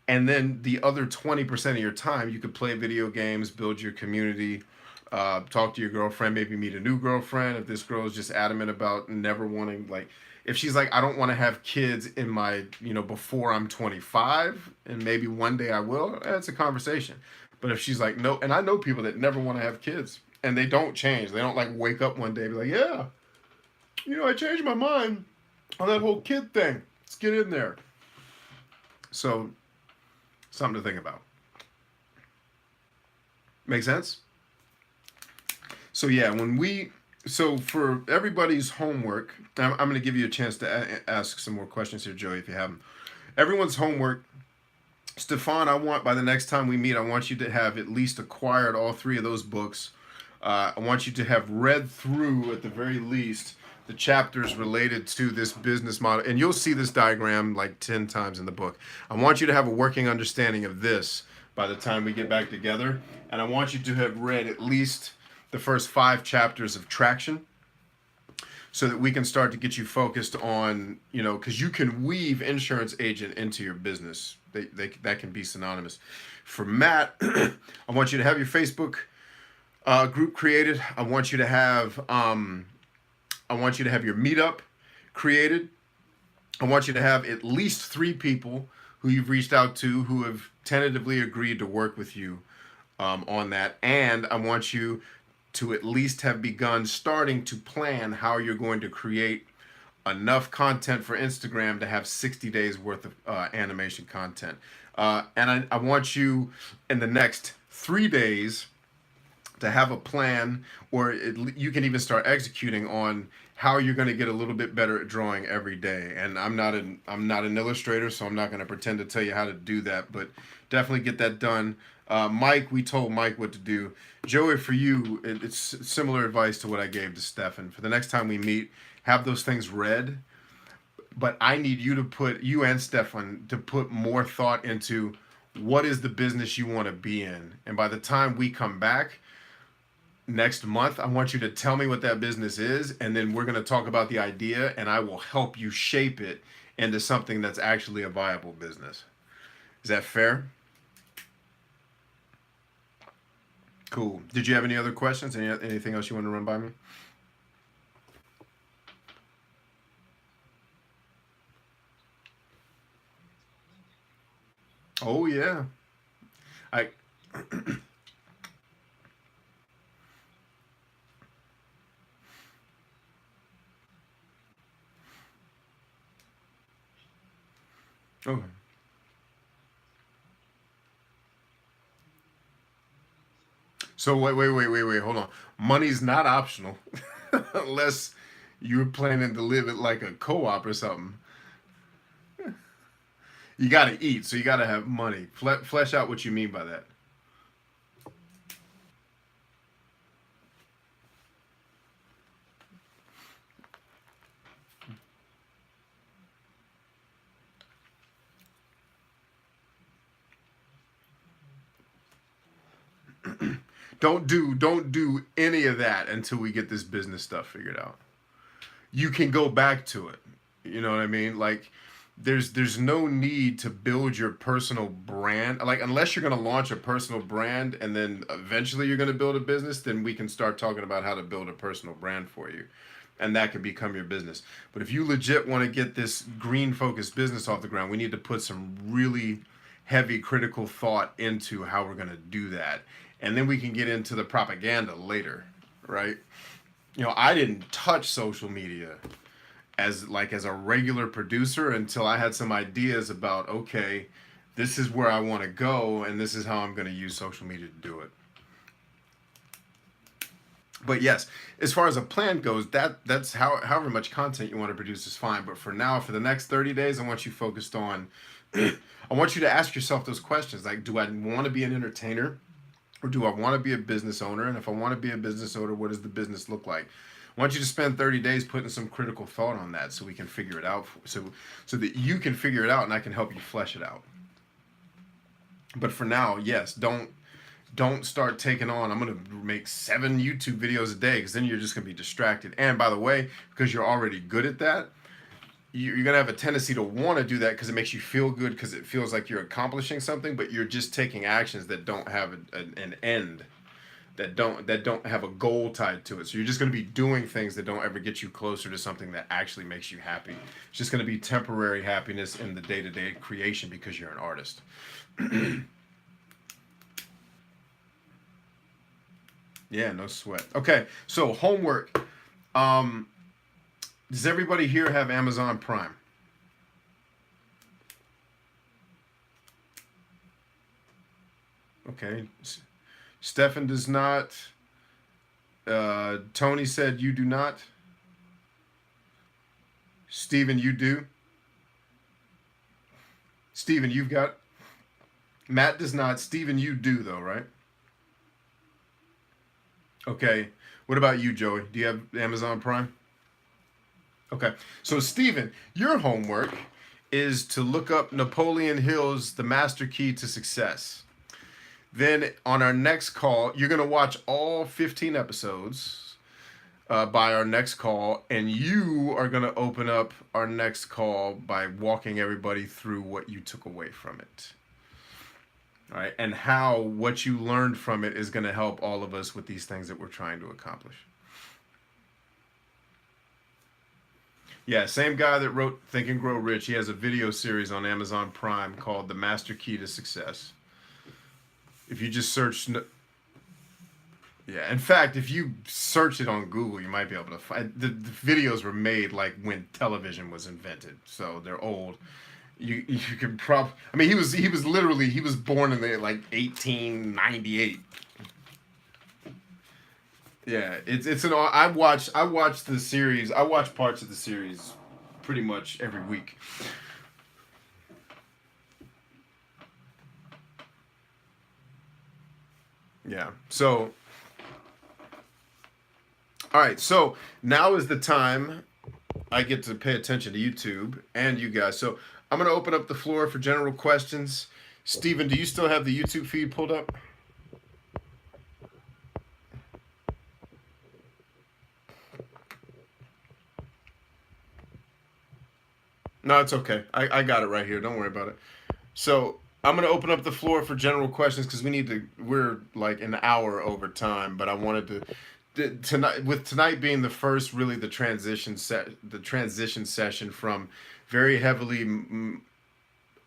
Speaker 1: and then the other 20% of your time, you could play video games, build your community, talk to your girlfriend, maybe meet a new girlfriend. If this girl is just adamant about never wanting, like, if she's like, I don't want to have kids in my, before I'm 25, and maybe one day I will, that's a conversation. But if she's like, no, and I know people that never want to have kids and they don't change. They don't like wake up one day and be like, yeah, I changed my mind on that whole kid thing. Let's get in there. So, something to think about. Make sense? So yeah, so for everybody's homework, I'm going to give you a chance to ask some more questions here, Joey, if you have them. Everyone's homework, Stefan, by the next time we meet, I want you to have at least acquired all three of those books. I want you to have read through, at the very least, the chapters related to this business model. And you'll see this diagram like 10 times in the book. I want you to have a working understanding of this by the time we get back together. And I want you to have read at least the first 5 chapters of Traction so that we can start to get you focused on, because you can weave insurance agent into your business. That can be synonymous. For Matt, I want you to have your Facebook group created. I want you to have your meetup created. I want you to have at least 3 people who you've reached out to who have tentatively agreed to work with you on that. And I want you to at least have begun starting to plan how you're going to create enough content for Instagram to have 60 days worth of animation content. And I want you in the next 3 days to have a plan, or you can even start executing on how you're going to get a little bit better at drawing every day. And I'm not an illustrator, so I'm not going to pretend to tell you how to do that, but definitely get that done. Mike, we told Mike what to do. Joey, for you, it's similar advice to what I gave to Stefan. For the next time we meet, have those things read, but I need you and Stefan to put more thought into what is the business you want to be in. And by the time we come back next month, I want you to tell me what that business is, and then we're going to talk about the idea, and I will help you shape it into something that's actually a viable business. Is that fair? Cool. Did you have any other questions? Anything else you want to run by me? Oh yeah. I okay. So wait. Hold on. Money's not optional, unless you're planning to live it like a co-op or something. You got to eat, so you got to have money. Flesh out what you mean by that. Don't do any of that until we get this business stuff figured out. You can go back to it. You know what I mean? Like there's no need to build your personal brand. Like unless you're going to launch a personal brand and then eventually you're going to build a business, then we can start talking about how to build a personal brand for you. And that can become your business. But if you legit want to get this green focused business off the ground, we need to put some really heavy critical thought into how we're going to do that. And then we can get into the propaganda later, right? I didn't touch social media as a regular producer until I had some ideas about, okay, this is where I want to go and this is how I'm going to use social media to do it. But yes, as far as a plan goes, that's however much content you want to produce is fine. But for now, for the next 30 days, I want you focused on I want you to ask yourself those questions. Like, do I want to be an entertainer? Or do I want to be a business owner? And if I want to be a business owner, what does the business look like? I want you to spend 30 days putting some critical thought on that so we can figure it out. So that you can figure it out and I can help you flesh it out. But for now, yes, don't start taking on, I'm going to make 7 YouTube videos a day, because then you're just going to be distracted. And by the way, because you're already good at that, you're going to have a tendency to want to do that because it makes you feel good, because it feels like you're accomplishing something, but you're just taking actions that don't have an end, that don't have a goal tied to it. So you're just going to be doing things that don't ever get you closer to something that actually makes you happy. It's just going to be temporary happiness in the day-to-day creation because you're an artist. Yeah, no sweat. Okay, so homework. Does everybody here have Amazon Prime? Okay. Stefan does not. Tony said you do not. Steven, you do. Steven, you've got. Matt does not. Steven, you do, though, right? Okay. What about you, Joey? Do you have Amazon Prime? Okay. So, Steven, your homework is to look up Napoleon Hill's The Master Key to Success. Then on our next call, you're going to watch all 15 episodes by our next call, and you are going to open up our next call by walking everybody through what you took away from it. All right, and how what you learned from it is going to help all of us with these things that we're trying to accomplish. Yeah, same guy that wrote Think and Grow Rich. He has a video series on Amazon Prime called The Master Key to Success. If you just search, yeah. In fact, if you search it on Google, you might be able to find. The videos were made like when television was invented, so they're old. You can I mean, he was born in the like 1898. Yeah, it's an. I watch the series. I watch parts of the series pretty much every week. Yeah. So, all right. So now is the time I get to pay attention to YouTube and you guys. So I'm gonna open up the floor for general questions. Steven, do you still have the YouTube feed pulled up? No, it's okay. I got it right here. Don't worry about it. So I'm gonna open up the floor for general questions because we need to. We're like an hour over time, but I wanted tonight, with tonight being the first, really the transition session from very heavily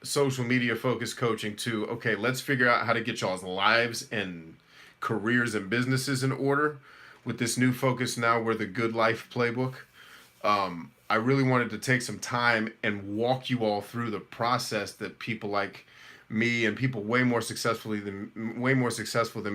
Speaker 1: social media focused coaching to, okay, let's figure out how to get y'all's lives and careers and businesses in order with this new focus. Now we're the good life playbook. I really wanted to take some time and walk you all through the process that people like me and people way more successful than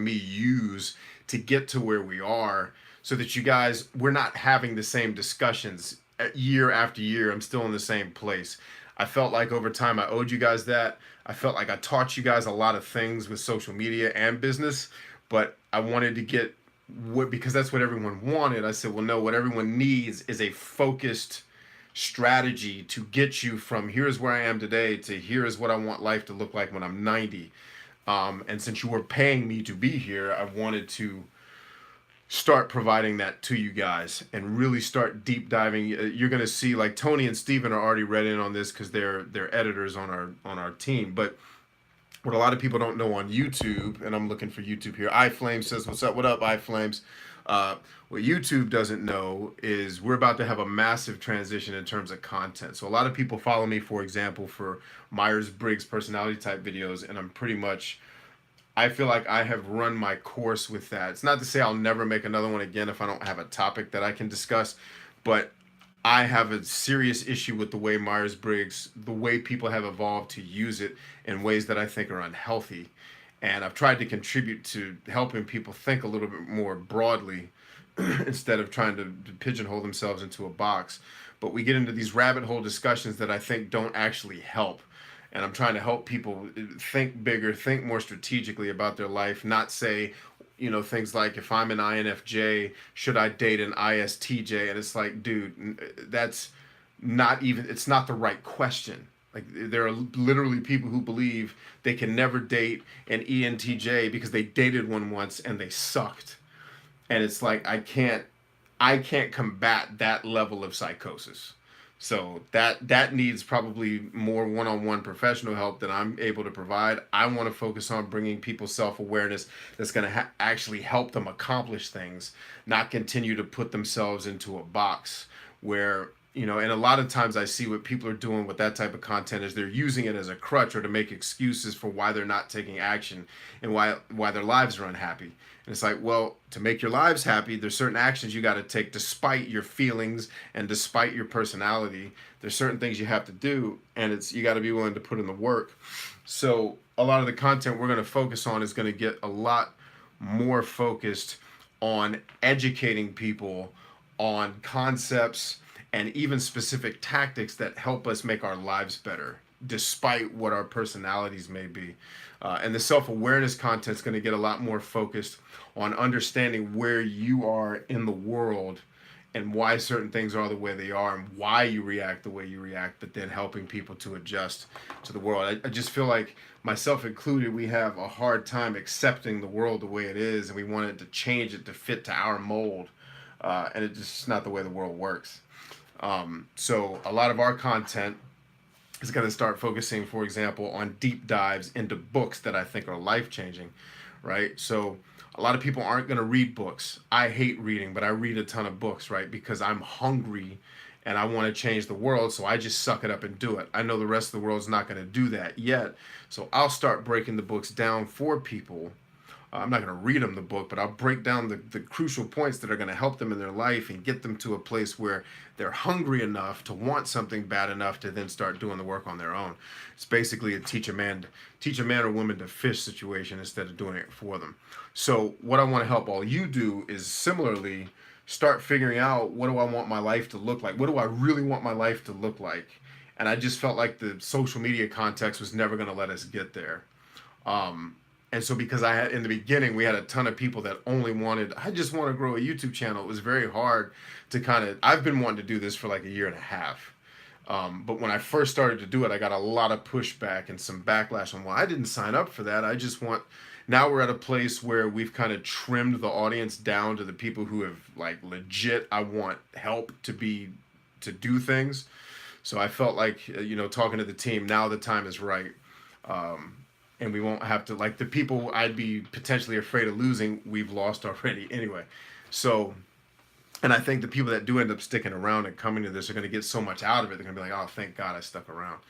Speaker 1: me use to get to where we are, so that you guys, we're not having the same discussions year after year. I'm still in the same place. I felt like over time I owed you guys that. I felt like I taught you guys a lot of things with social media and business, but I wanted to get what, because that's what everyone wanted. I said, well, no, what everyone needs is a focused strategy to get you from here's where I am today to here is what I want life to look like when I'm 90. And since you were paying me to be here, I wanted to start providing that to you guys and really start deep diving. You're going to see, like, Tony and Steven are already read in on this because they're editors on our team. But what a lot of people don't know on YouTube, and I'm looking for YouTube here. iFlame says, "What's up? What up, iFlames?" What YouTube doesn't know is we're about to have a massive transition in terms of content. So a lot of people follow me, for example, for Myers-Briggs personality type videos, and I'm pretty much, I feel like I have run my course with that. It's not to say I'll never make another one again if I don't have a topic that I can discuss, but I have a serious issue with the way Myers-Briggs, the way people have evolved to use it in ways that I think are unhealthy. And I've tried to contribute to helping people think a little bit more broadly instead of trying to pigeonhole themselves into a box. But we get into these rabbit hole discussions that I think don't actually help. And I'm trying to help people think bigger, think more strategically about their life, not say, things like, if I'm an INFJ, should I date an ISTJ? And it's like, dude, that's not even, it's not the right question. Like, there are literally people who believe they can never date an ENTJ because they dated one once and they sucked. And it's like, I can't combat that level of psychosis. So that needs probably more one-on-one professional help than I'm able to provide. I want to focus on bringing people self-awareness that's going to actually help them accomplish things, not continue to put themselves into a box where, and a lot of times I see what people are doing with that type of content is they're using it as a crutch or to make excuses for why they're not taking action and why their lives are unhappy. And it's like, well, to make your lives happy, there's certain actions you got to take despite your feelings and despite your personality. There's certain things you have to do, and you got to be willing to put in the work. So a lot of the content we're going to focus on is going to get a lot more focused on educating people on concepts and even specific tactics that help us make our lives better, despite what our personalities may be. And the self-awareness content is going to get a lot more focused on understanding where you are in the world and why certain things are the way they are and why you react the way you react, but then helping people to adjust to the world. I just feel like, myself included, we have a hard time accepting the world the way it is, and we wanted to change it to fit to our mold. And it's just not the way the world works. So a lot of our content is going to start focusing, for example, on deep dives into books that I think are life-changing, right? So a lot of people aren't going to read books. I hate reading, but I read a ton of books, right? Because I'm hungry and I want to change the world, so I just suck it up and do it. I know the rest of the world's not going to do that yet, so I'll start breaking the books down for people I'm not going to read them the book, but I'll break down the crucial points that are going to help them in their life and get them to a place where they're hungry enough to want something bad enough to then start doing the work on their own. It's basically a teach a man or woman to fish situation instead of doing it for them. So what I want to help all you do is similarly start figuring out, what do I want my life to look like? What do I really want my life to look like? And I just felt like the social media context was never going to let us get there. And so because I had, in the beginning, we had a ton of people that only wanted, I just want to grow a YouTube channel. It was very hard to kind of, I've been wanting to do this for like a year and a half. But when I first started to do it, I got a lot of pushback and some backlash on, well, I didn't sign up for that. I just want, now we're at a place where we've kind of trimmed the audience down to the people who have like legit, I want help to do things. So I felt like, talking to the team, now the time is right. And we won't have to, like, the people I'd be potentially afraid of losing, we've lost already anyway. So, and I think the people that do end up sticking around and coming to this are going to get so much out of it. They're going to be like, oh, thank God I stuck around.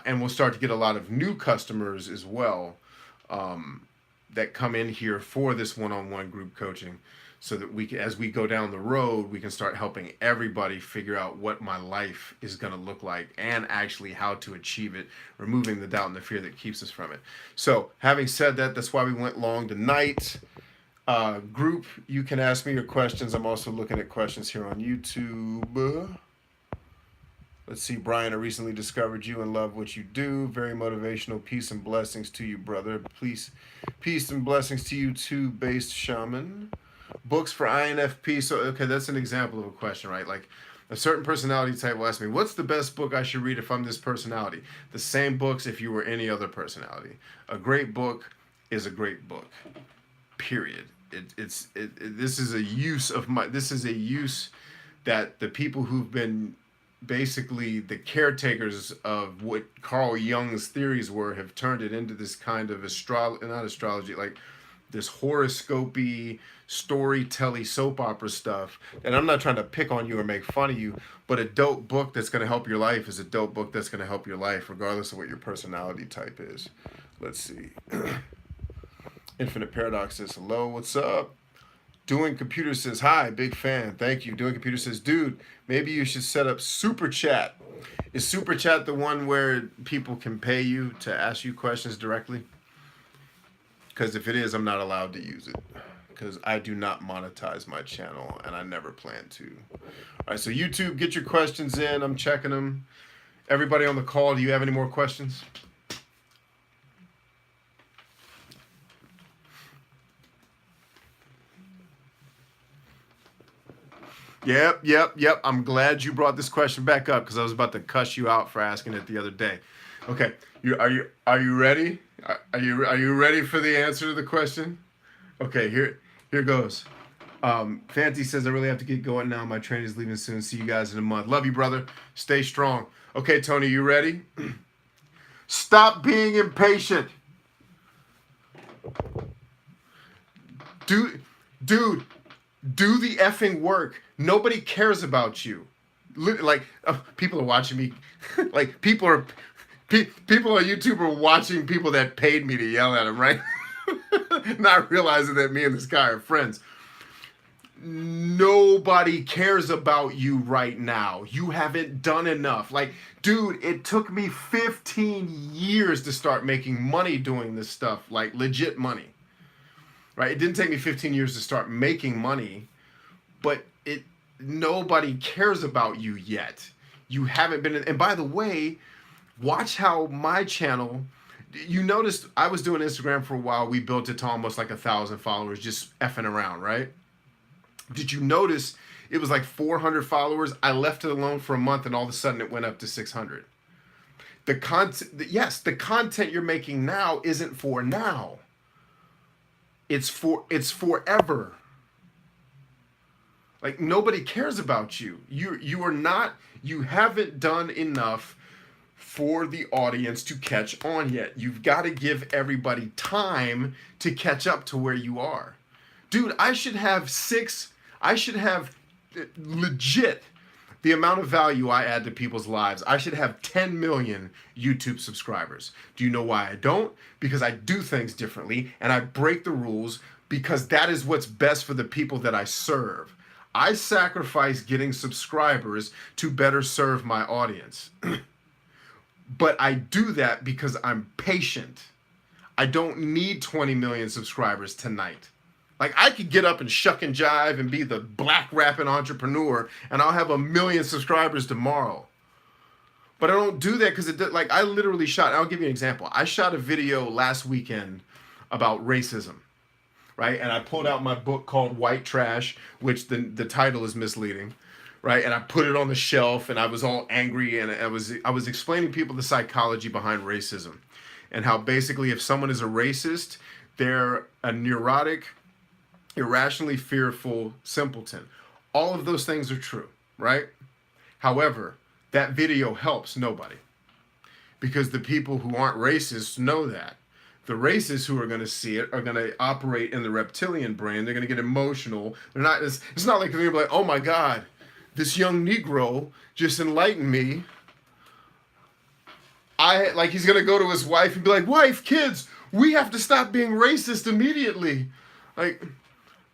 Speaker 1: And we'll start to get a lot of new customers as well, that come in here for this one-on-one group coaching, so that we can, as we go down the road, we can start helping everybody figure out what my life is going to look like and actually how to achieve it, removing the doubt and the fear that keeps us from it. So having said that, that's why we went long tonight. Group, you can ask me your questions. I'm also looking at questions here on YouTube. Let's see, Brian, I recently discovered you and love what you do. Very motivational. Peace and blessings to you, brother. Peace and blessings to you too, based shaman. Books for INFP. So, okay, that's an example of a question, right? Like, a certain personality type will ask me, what's the best book I should read if I'm this personality? The same books if you were any other personality. A great book is a great book, period. This is a use that the people who've been basically the caretakers of what Carl Jung's theories were have turned it into this kind of not astrology, like this horoscopy, storytelling soap opera stuff. And I'm not trying to pick on you or make fun of you, but a dope book that's going to help your life is a dope book that's going to help your life, regardless of what your personality type is. Let's see. Infinite Paradox says, hello, what's up? Doing Computer says, hi, big fan. Thank you. Doing Computer says, dude, maybe you should set up Super Chat. Is Super Chat the one where people can pay you to ask you questions directly? Because if it is, I'm not allowed to use it, because I do not monetize my channel and I never plan to. All right, so YouTube, get your questions in. I'm checking them. Everybody on the call, do you have any more questions? Yep. I'm glad you brought this question back up, because I was about to cuss you out for asking it the other day. Okay, are you ready? Are you ready for the answer to the question? Okay, here goes. Fancy says, I really have to get going now. My train is leaving soon. See you guys in a month. Love you, brother. Stay strong. Okay, Tony, you ready? Stop being impatient. Dude, do the effing work. Nobody cares about you. Like, people are watching me. Like, people on YouTube are watching people that paid me to yell at them, right? Not realizing that me and this guy are friends. Nobody cares about you right now. You haven't done enough. Like, dude, it took me 15 years to start making money doing this stuff, like legit money. Right? It didn't take me 15 years to start making money, but nobody cares about you yet. You haven't been, and by the way, watch how my channel, you noticed I was doing Instagram for a while. We built it to almost like 1,000 followers, just effing around, right? Did you notice it was like 400 followers? I left it alone for a month and all of a sudden it went up to 600. The content you're making now isn't for now. It's forever. Like, nobody cares about you. You haven't done enough for the audience to catch on yet. You've got to give everybody time to catch up to where you are. Dude, I should have legit the amount of value I add to people's lives, I should have 10 million YouTube subscribers. Do you know why I don't? Because I do things differently and I break the rules because that is what's best for the people that I serve. I sacrifice getting subscribers to better serve my audience. But I do that because I'm patient. I don't need 20 million subscribers tonight. Like, I could get up and shuck and jive and be the black rapping entrepreneur and I'll have 1 million subscribers tomorrow. But I don't do that because I literally I'll give you an example. I shot a video last weekend about racism, right? And I pulled out my book called White Trash, which the title is misleading, right? And I put it on the shelf and I was all angry and I was explaining to people the psychology behind racism and how basically if someone is a racist, they're a neurotic, irrationally fearful simpleton. All of those things are true, right? However, that video helps nobody because the people who aren't racist know that. The racists who are going to see it are going to operate in the reptilian brain. They're going to get emotional. They're not. It's not like they're going to be like, oh my God, this young Negro just enlightened me. He's going to go to his wife and be like, wife, kids, we have to stop being racist immediately. Like,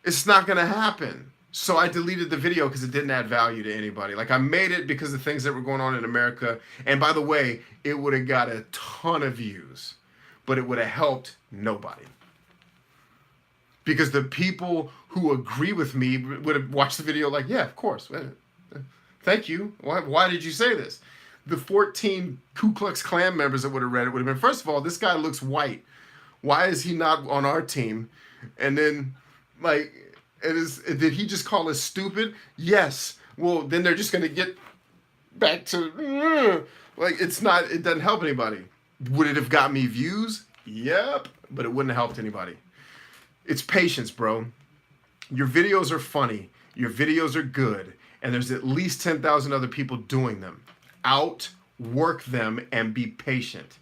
Speaker 1: it's not going to happen. So I deleted the video because it didn't add value to anybody. Like, I made it because of things that were going on in America. And by the way, it would have got a ton of views, but it would have helped nobody. Because the people who agree with me would have watched the video like, yeah, of course. Thank you. Why did you say this? The 14 Ku Klux Klan members that would have read it would have been, first of all, this guy looks white. Why is he not on our team? And then, like, did he just call us stupid? Yes. Well, then they're just going to get back to, it doesn't help anybody. Would it have got me views? Yep. But it wouldn't have helped anybody. It's patience, bro. Your videos are funny. Your videos are good. And there's at least 10,000 other people doing them. Outwork them and be patient.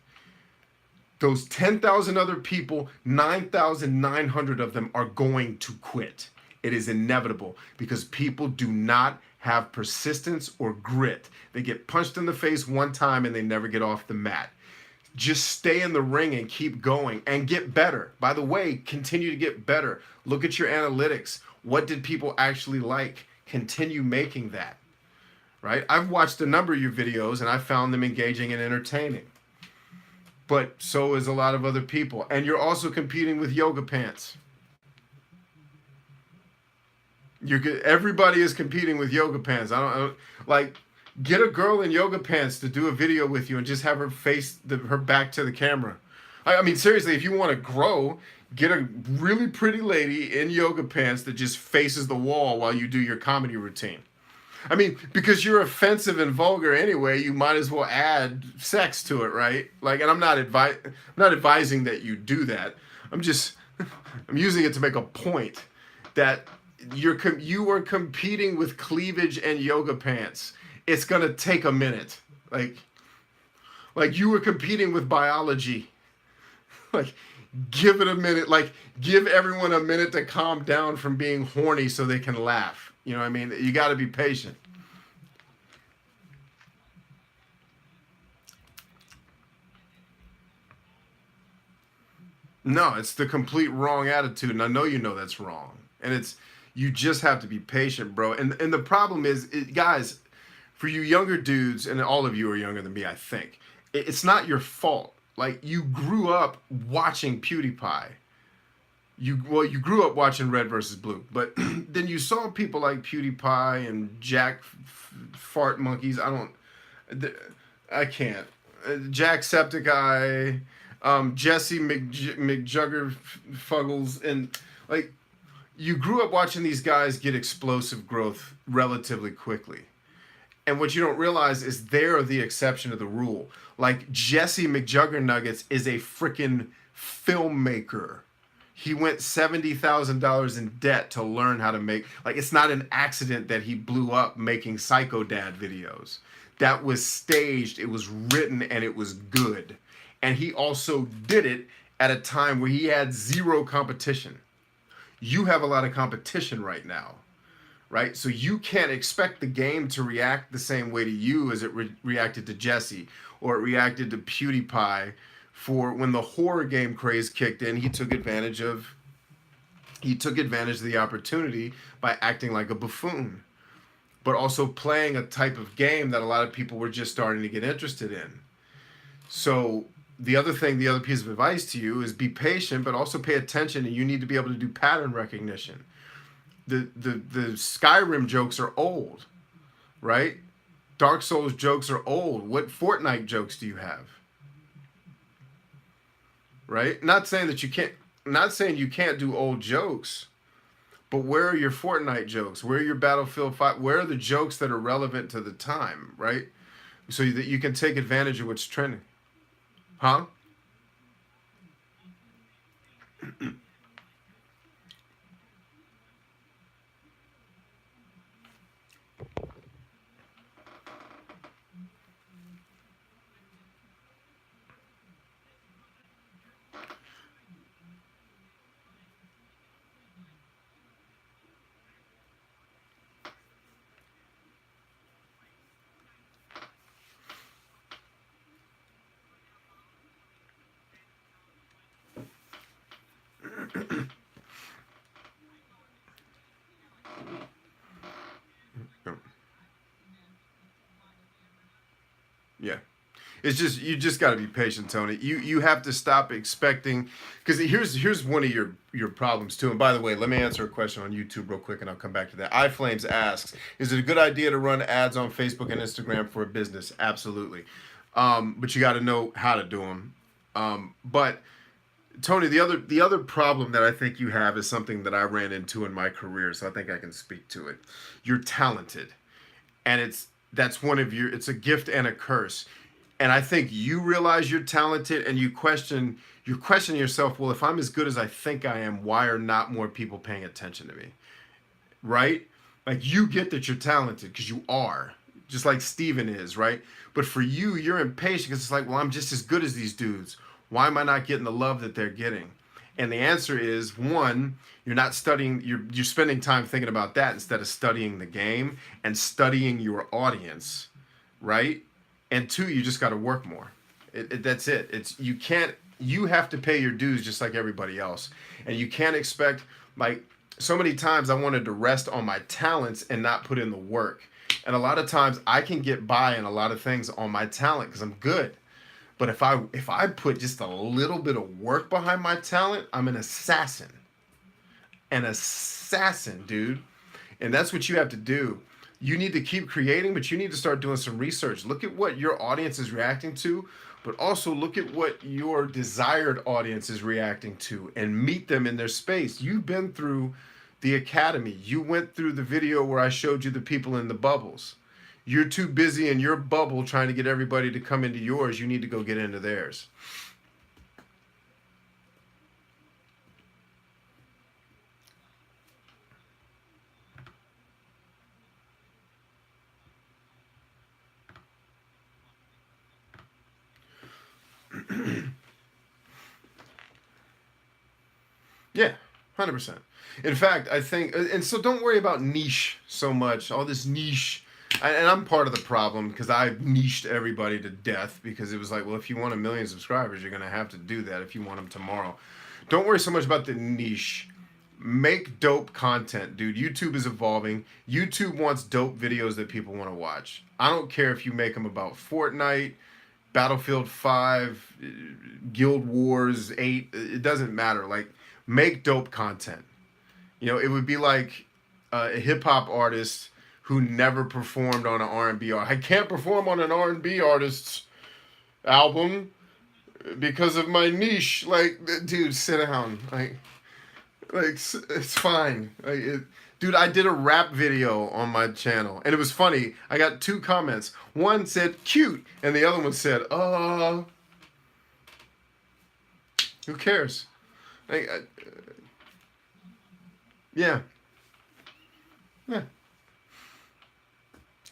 Speaker 1: Those 10,000 other people, 9,900 of them are going to quit. It is inevitable because people do not have persistence or grit. They get punched in the face one time and they never get off the mat. Just stay in the ring and keep going and get better. By the way, continue to get better. Look at your analytics. What did people actually like? Continue making that, right? I've watched a number of your videos and I found them engaging and entertaining. But so is a lot of other people. And you're also competing with yoga pants. Everybody is competing with yoga pants. Get a girl in yoga pants to do a video with you and just have her face her back to the camera. I mean, seriously, if you want to grow, get a really pretty lady in yoga pants that just faces the wall while you do your comedy routine. I mean, because you're offensive and vulgar anyway, you might as well add sex to it, right? Like, and I'm not advising that you do that. I'm using it to make a point that you are competing with cleavage and yoga pants. It's gonna take a minute. Like you were competing with biology. Like, give it a minute. Like, give everyone a minute to calm down from being horny so they can laugh. You know what I mean? You got to be patient. No, it's the complete wrong attitude, and I know you know that's wrong. And you just have to be patient, bro. And the problem is, guys, for you younger dudes, and all of you are younger than me, I think, it's not your fault. Like, you grew up watching PewDiePie. You grew up watching Red versus Blue, but then you saw people like PewDiePie and Jack Fart Monkeys. I can't. Jacksepticeye, Jesse McJugger Fuggles, and like, you grew up watching these guys get explosive growth relatively quickly. And what you don't realize is they're the exception to the rule. Like, Jesse McJuggernuggets is a freaking filmmaker. He went $70,000 in debt to learn how to make, like, it's not an accident that he blew up making Psycho Dad videos. That was staged, it was written, and it was good. And he also did it at a time where he had zero competition. You have a lot of competition right now, right? So you can't expect the game to react the same way to you as it reacted to Jesse, or it reacted to PewDiePie. For when the horror game craze kicked in, he took advantage of the opportunity by acting like a buffoon, but also playing a type of game that a lot of people were just starting to get interested in. So the other piece of advice to you is be patient, but also pay attention, and you need to be able to do pattern recognition. The Skyrim jokes are old, right? Dark Souls jokes are old. What Fortnite jokes do you have? Right? Not saying you can't do old jokes, but where are your Fortnite jokes? Where are your Battlefield 5? Where are the jokes that are relevant to the time, right? So that you can take advantage of what's trending. Huh? Yeah. It's just you just got to be patient, Tony. You have to stop expecting, because here's one of your problems too. And by the way, let me answer a question on YouTube real quick, and I'll come back to that. iFlames asks, is it a good idea to run ads on Facebook and Instagram for a business? Absolutely, but you got to know how to do them. But Tony, the other problem that I think you have is something that I ran into in my career, so I think I can speak to it. You're talented, and that's one of your it's a gift and a curse. And I think you realize you're talented, and you're questioning yourself, well, if I'm as good as I think I am, why are not more people paying attention to me? Right? Like, you get that you're talented because you are, just like Steven is, right? But for you, you're impatient because it's like, well, I'm just as good as these dudes. Why am I not getting the love that they're getting? And the answer is, one, you're not studying, you're spending time thinking about that instead of studying the game and studying your audience, right? And two, you just got to work more. That's it. You have to pay your dues just like everybody else. And you can't expect, like, so many times I wanted to rest on my talents and not put in the work. And a lot of times I can get by in a lot of things on my talent because I'm good. But if I put just a little bit of work behind my talent, I'm an assassin. An assassin, dude. And that's what you have to do. You need to keep creating, but you need to start doing some research. Look at what your audience is reacting to, but also look at what your desired audience is reacting to and meet them in their space. You've been through the academy. You went through the video where I showed you the people in the bubbles. You're too busy in your bubble trying to get everybody to come into yours. You need to go get into theirs. Yeah, 100%. In fact, I think, and so don't worry about niche so much, all this niche. And I'm part of the problem because I niched everybody to death because it was like, well, if you want 1 million subscribers, you're going to have to do that if you want them tomorrow. Don't worry so much about the niche. Make dope content, dude. YouTube is evolving. YouTube wants dope videos that people want to watch. I don't care if you make them about Fortnite, Battlefield 5, Guild Wars 8. It doesn't matter. Like, make dope content. It would be like a hip hop artist who never performed on an R&B artist. I can't perform on an R&B artist's album because of my niche. Like, dude, sit down. Like it's fine. Dude, I did a rap video on my channel, and it was funny. I got 2 comments. One said cute, and the other one said, who cares? Like, yeah, yeah.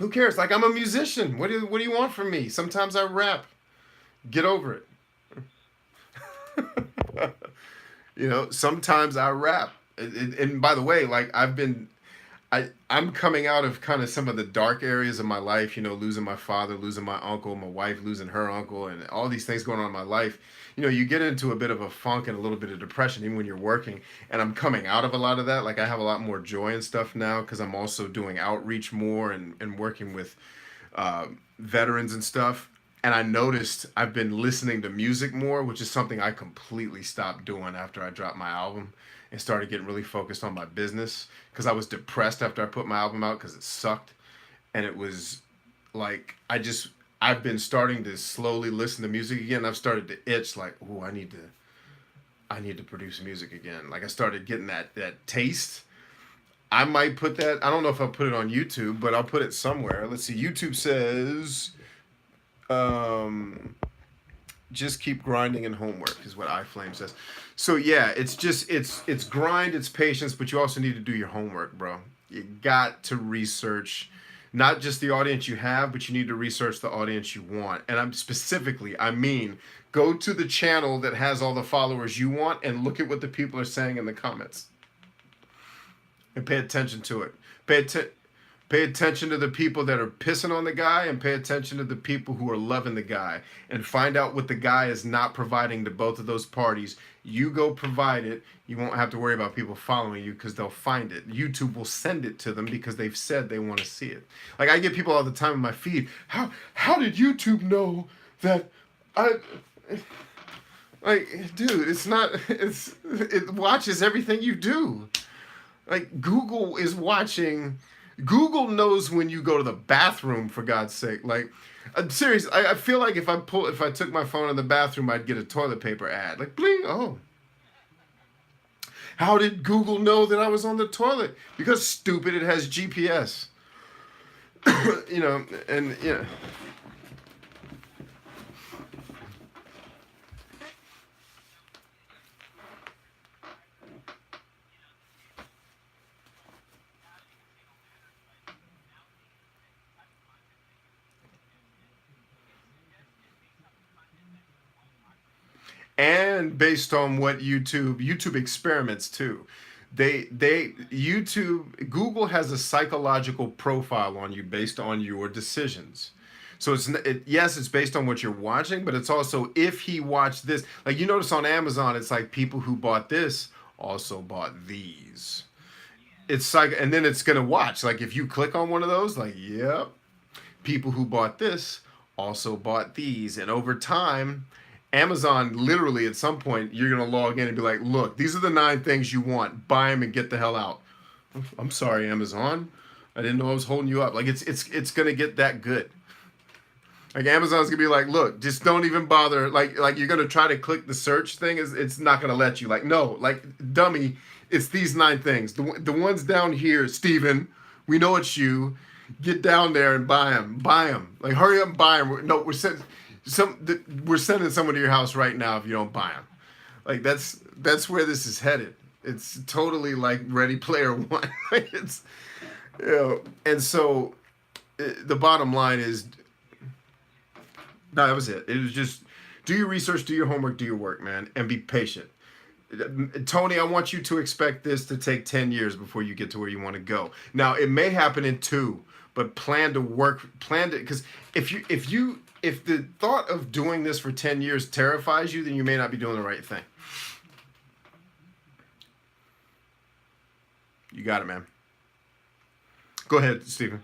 Speaker 1: Who cares? Like, I'm a musician. What do you want from me? Sometimes I rap. Get over it. Sometimes I rap. And by the way, like, I'm coming out of kind of some of the dark areas of my life, losing my father, losing my uncle, my wife losing her uncle, and all these things going on in my life. You get into a bit of a funk and a little bit of depression even when you're working. And I'm coming out of a lot of that. Like I have a lot more joy and stuff now because I'm also doing outreach more and working with uh, veterans and stuff. And I noticed I've been listening to music more, which is something I completely stopped doing after I dropped my album and started getting really focused on my business because I was depressed after I put my album out because it sucked. And it was like, I've been starting to slowly listen to music again. I've started to itch like, oh, I need to produce music again. Like I started getting that taste. I might put that. I don't know if I'll put it on YouTube, but I'll put it somewhere. Let's see. YouTube says, um, just keep grinding and homework is what iFlame says. So yeah, it's grind, it's patience, but you also need to do your homework, bro. You got to research not just the audience you have, but you need to research the audience you want. And I mean, go to the channel that has all the followers you want and look at what the people are saying in the comments and pay attention to it. Pay attention to the people that are pissing on the guy and pay attention to the people who are loving the guy and find out what the guy is not providing to both of those parties. You go provide it. You won't have to worry about people following you because they'll find it. YouTube will send it to them because they've said they want to see it. Like I get people all the time in my feed. How did YouTube know that I like dude, it watches everything you do. Like Google is watching. Google knows when you go to the bathroom, for God's sake. Like, I'm serious. I feel like if I took my phone in the bathroom, I'd get a toilet paper ad. Like, bling. Oh, how did Google know that I was on the toilet? Because stupid, it has GPS. And and based on what YouTube experiments too. They YouTube Google has a psychological profile on you based on your decisions. So yes, it's based on what you're watching, but it's also if he watched this. Like you notice on Amazon, it's like people who bought this also bought these. It's like, and then it's gonna watch. Like if you click on one of those, like yep, people who bought this also bought these. And over time, Amazon literally at some point, you're going to log in and be like, look, these are the 9 things you want. Buy them and get the hell out. I'm sorry, Amazon. I didn't know I was holding you up. Like it's going to get that good. Like Amazon's going to be like, look, just don't even bother. Like you're going to try to click the search thing. It's not going to let you. Like, no, like dummy, it's these 9 things. The ones down here, Steven, we know it's you. Get down there and buy them. Buy them. Like hurry up and buy them. No, we're sending someone to your house right now if you don't buy them. Like that's where this is headed. It's totally like Ready Player One. It's and so the bottom line is no, that was it. It was just do your research, do your homework, do your work, man, and be patient. Tony, I want you to expect this to take 10 years before you get to where you want to go. Now, it may happen in 2, but plan to because if the thought of doing this for 10 years terrifies you, then you may not be doing the right thing. You got it, man. Go ahead, Stephen.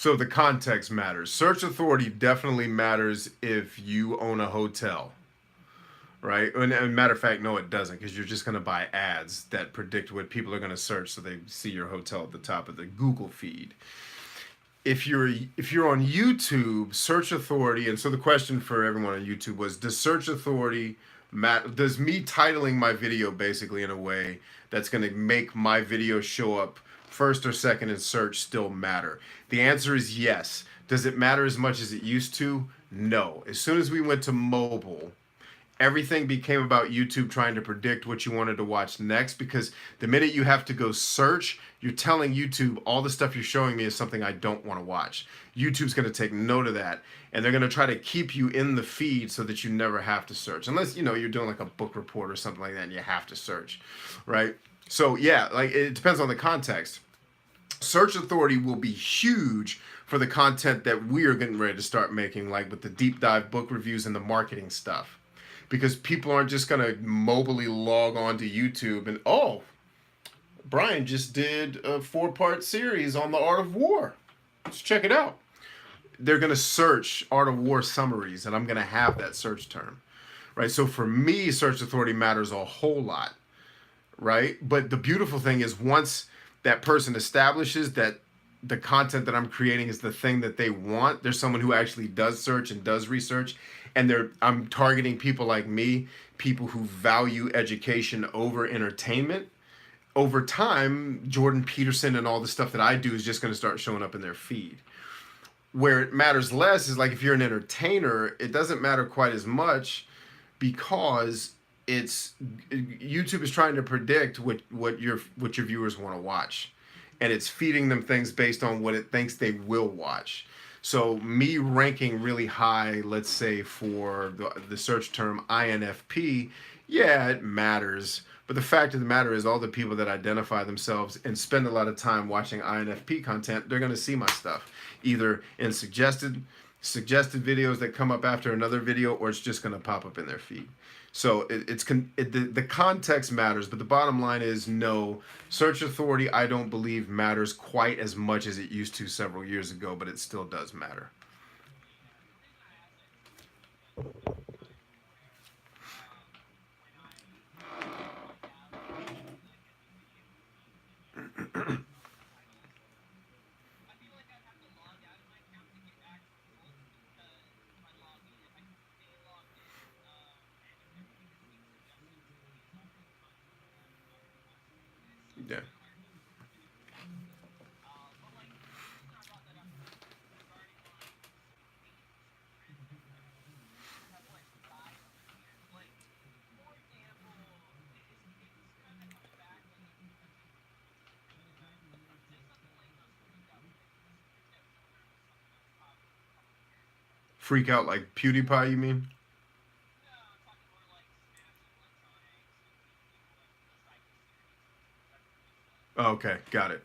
Speaker 1: So the context matters. Search authority definitely matters if you own a hotel, right? And matter of fact, no, it doesn't, because you're just going to buy ads that predict what people are going to search, so they see your hotel at the top of the Google feed. If you're on YouTube, search authority, and so the question for everyone on YouTube was, does search authority Does me titling my video basically in a way that's going to make my video show up first or second in search still matter? The answer is yes. Does it matter as much as it used to? No. As soon as we went to mobile, everything became about YouTube trying to predict what you wanted to watch next, because the minute you have to go search, you're telling YouTube all the stuff you're showing me is something I don't want to watch. YouTube's going to take note of that, and they're going to try to keep you in the feed so that you never have to search, unless you're doing like a book report or something like that and you have to search, right? So yeah, like it depends on the context. Search authority will be huge for the content that we are getting ready to start making, like with the deep dive book reviews and the marketing stuff, because people aren't just going to mobily log on to YouTube and, oh, Brian just did a 4-part series on the art of war. Let's check it out. They're going to search art of war summaries, and I'm going to have that search term, right? So for me, search authority matters a whole lot, right? But the beautiful thing is, once that person establishes that the content that I'm creating is the thing that they want, there's someone who actually does search and does research, and I'm targeting people like me, people who value education over entertainment. Over time, Jordan Peterson and all the stuff that I do is just going to start showing up in their feed. Where it matters less is, like, if you're an entertainer, it doesn't matter quite as much, because YouTube is trying to predict what your viewers want to watch, and it's feeding them things based on what it thinks they will watch. So me ranking really high, let's say for the search term INFP, yeah, it matters. But the fact of the matter is, all the people that identify themselves and spend a lot of time watching INFP content, they're going to see my stuff, either in suggested videos that come up after another video, or it's just going to pop up in their feed. So the context matters, but the bottom line is, no, search authority I don't believe matters quite as much as it used to several years ago, but it still does matter. Yeah. Freak out like PewDiePie, you mean? Okay, got it.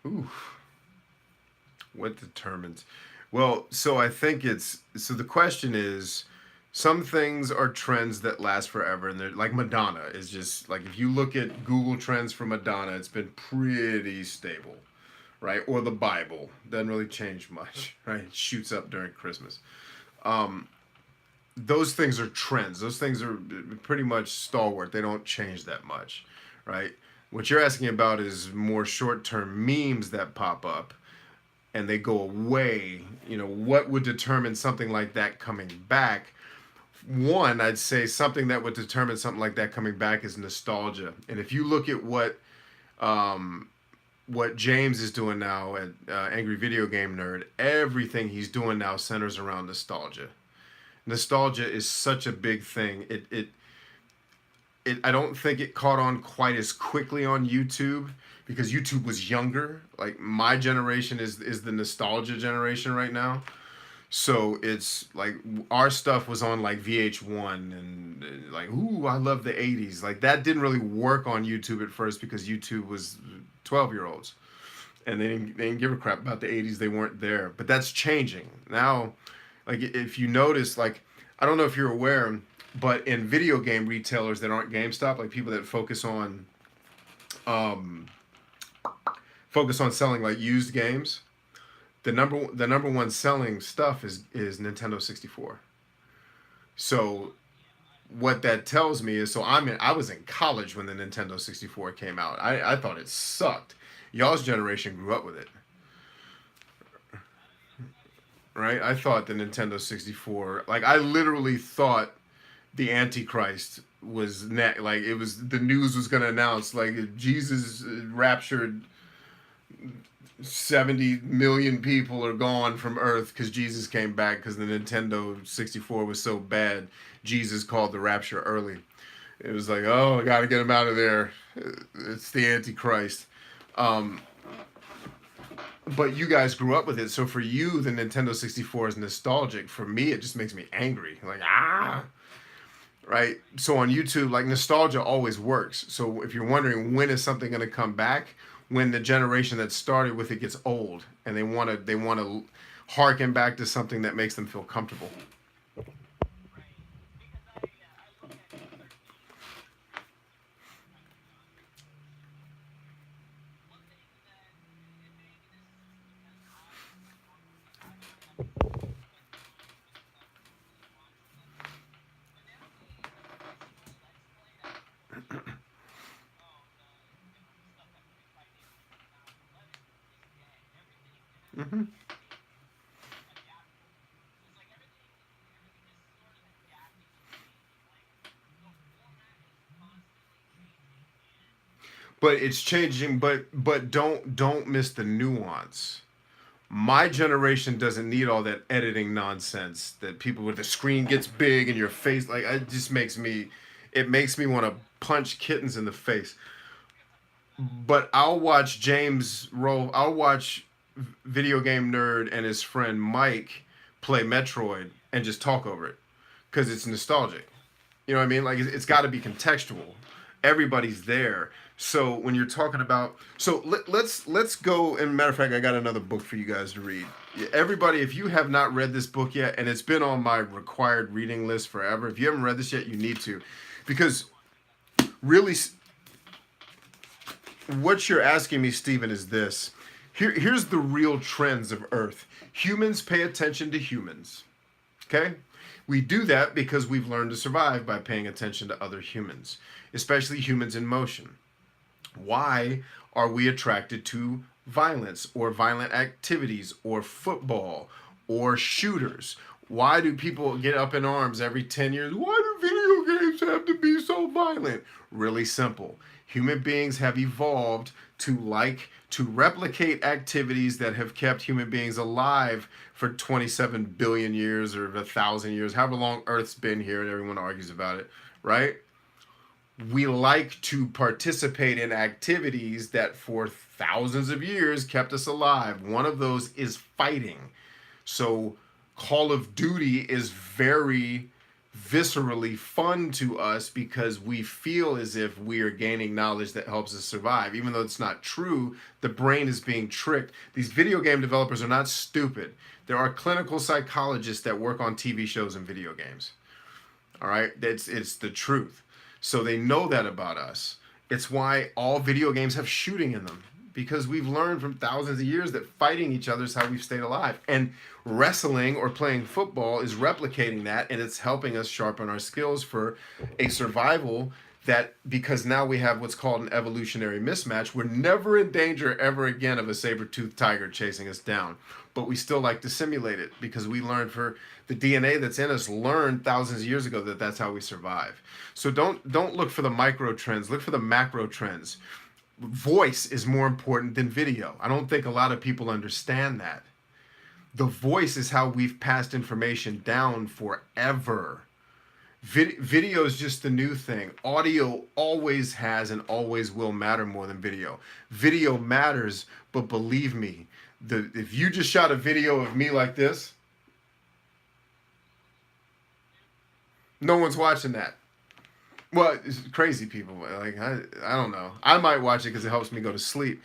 Speaker 1: Ooh, what determines? Well, so I think so the question is, some things are trends that last forever, and they're like Madonna is just like, if you look at Google Trends for Madonna, it's been pretty stable, right? Or the Bible doesn't really change much, right? It shoots up during Christmas. Those things are trends. Those things are pretty much stalwart. They don't change that much, right? What you're asking about is more short-term memes that pop up and they go away. What would determine something like that coming back? One, I'd say something that would determine something like that coming back is nostalgia. And if you look at what James is doing now at Angry Video Game Nerd, everything he's doing now centers around nostalgia. Nostalgia is such a big thing. I don't think it caught on quite as quickly on YouTube, because YouTube was younger. Like, my generation is the nostalgia generation right now. So it's like our stuff was on like VH1 and like, ooh, I love the 80s. Like, that didn't really work on YouTube at first, because YouTube was 12-year-olds. And they didn't give a crap about the 80s. They weren't there. But that's changing. Now, like, if you notice, like, I don't know if you're aware, but in video game retailers that aren't GameStop, like people that focus on um, focus on selling like used games, the number one selling stuff is Nintendo 64. So what that tells me is, I was in college when the Nintendo 64 came out. I thought it sucked. Y'all's generation grew up with it, right? I thought the Nintendo 64, like I literally thought the Antichrist was like it was the news was going to announce like Jesus raptured 70 million people are gone from Earth because Jesus came back because the Nintendo 64 was so bad. Jesus called the rapture early. It was like, oh, I got to get him out of there. It's the Antichrist. Um, but you guys grew up with it. So for you, the Nintendo 64 is nostalgic. For me, it just makes me angry. Like, right? So on YouTube, like nostalgia always works. So if you're wondering when is something going to come back, when the generation that started with it gets old and they want to harken back to something that makes them feel comfortable. Hmm. But it's changing. But don't miss the nuance. My generation doesn't need all that editing nonsense that people with the screen gets big and your face like it just makes me want to punch kittens in the face. But I'll watch video game nerd and his friend Mike play Metroid and just talk over it because it's nostalgic. You know what I mean? Like it's got to be contextual. Everybody's there. So when you're talking about, so let's go. And matter of fact, I got another book for you guys to read. Everybody, if you have not read this book yet, and it's been on my required reading list forever, if you haven't read this yet, you need to, because really, what you're asking me, Stephen, is this. Here's the real trends of Earth. Humans pay attention to humans. Okay? We do that because we've learned to survive by paying attention to other humans, especially humans in motion. Why are we attracted to violence or violent activities or football or shooters? Why do people get up in arms every 10 years? Why do video games have to be so violent? Really simple. Human beings have evolved to replicate activities that have kept human beings alive for 27 billion years or 1,000 years, however long Earth's been here, and everyone argues about it, right? We like to participate in activities that for thousands of years kept us alive. One of those is fighting. So Call of Duty is very viscerally fun to us because we feel as if we are gaining knowledge that helps us survive. Even though it's not true, the brain is being tricked. These video game developers are not stupid. There are clinical psychologists that work on TV shows and video games. All right? It's the truth. So they know that about us. It's why all video games have shooting in them, because we've learned from thousands of years that fighting each other is how we've stayed alive. And wrestling or playing football is replicating that, and it's helping us sharpen our skills for a survival that, because now we have what's called an evolutionary mismatch. We're never in danger ever again of a saber-toothed tiger chasing us down. But we still like to simulate it because we learned, for the DNA that's in us learned thousands of years ago that that's how we survive. So don't look for the micro trends, look for the macro trends. Voice is more important than video. I don't think a lot of people understand that. The voice is how we've passed information down forever. Video is just the new thing. Audio always has and always will matter more than video. Video matters, but believe me, if you just shot a video of me like this, no one's watching that. Well, it's crazy people. Like I don't know. I might watch it because it helps me go to sleep.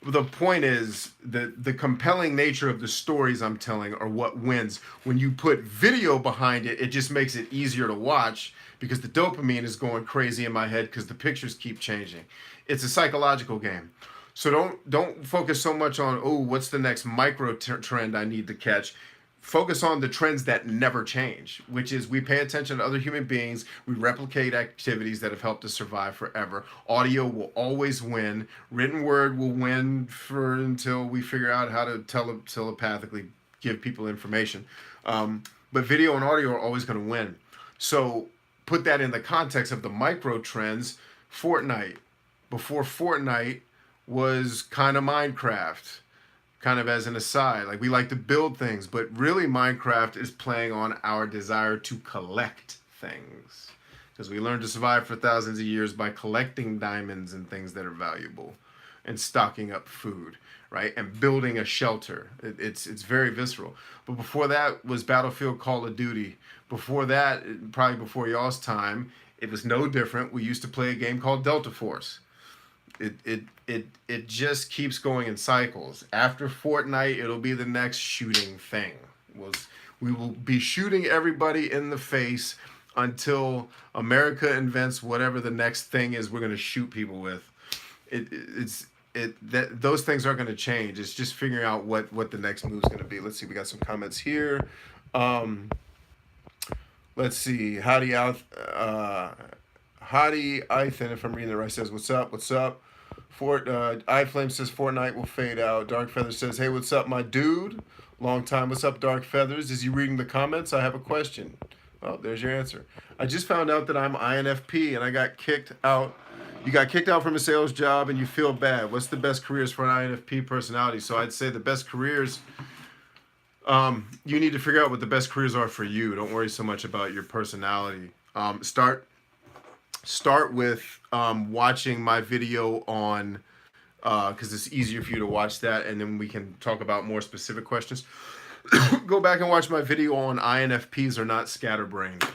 Speaker 1: The point is the compelling nature of the stories I'm telling are what wins. When you put video behind it, it just makes it easier to watch because the dopamine is going crazy in my head because the pictures keep changing. It's a psychological game. So don't focus so much on, oh, what's the next micro trend I need to catch. Focus on the trends that never change, which is we pay attention to other human beings, we replicate activities that have helped us survive forever. Audio will always win. Written word will win for until we figure out how to telepathically give people information. But video and audio are always going to win. So put that in the context of the micro trends. Fortnite. Before Fortnite was kind of Minecraft, kind of as an aside. Like we like to build things, but really Minecraft is playing on our desire to collect things. Because we learned to survive for thousands of years by collecting diamonds and things that are valuable and stocking up food, right? And building a shelter. It's very visceral. But before that was Battlefield, Call of Duty. Before that, probably before y'all's time, it was no different. We used to play a game called Delta Force. It just keeps going in cycles. After Fortnite, it'll be the next shooting thing. We will be shooting everybody in the face until America invents whatever the next thing is we're going to shoot people with. Those things aren't going to change. It's just figuring out what the next move is going to be. Let's see. We got some comments here. Let's see. Howdy Ethan, if I'm reading it right, says, "What's up? What's up?" iFlame says Fortnite will fade out. Dark Feathers says, "Hey, what's up, my dude? Long time. What's up, Dark Feathers? Is he reading the comments? I have a question." Oh, there's your answer. I just found out that I'm INFP and I got kicked out. You got kicked out from a sales job and you feel bad. What's the best careers for an INFP personality? So I'd say the best careers, you need to figure out what the best careers are for you. Don't worry so much about your personality. Start with watching my video on, because it's easier for you to watch that, and then we can talk about more specific questions. Go back and watch my video on INFPs are not scatterbrained.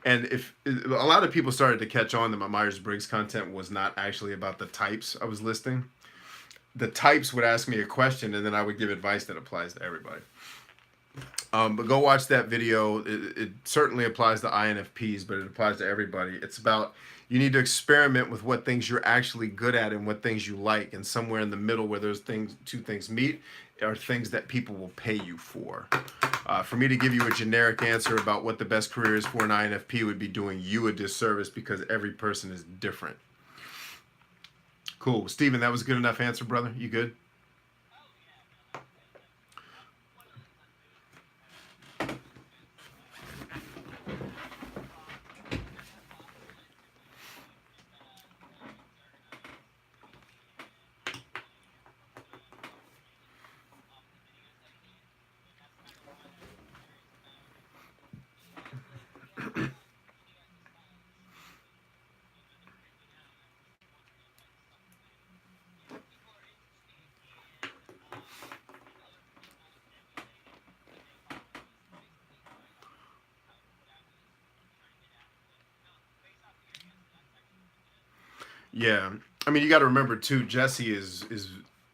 Speaker 1: And if a lot of people started to catch on that my Myers-Briggs content was not actually about the types I was listing. The types would ask me a question, and then I would give advice that applies to everybody. But go watch that video. It certainly applies to INFPs, but it applies to everybody. It's about you need to experiment with what things you're actually good at and what things you like. And somewhere in the middle where those two things meet are things that people will pay you for. For me to give you a generic answer about what the best career is for an INFP would be doing you a disservice because every person is different. Cool. Steven, that was a good enough answer, brother. You good? Yeah, I mean, you got to remember too. Jesse is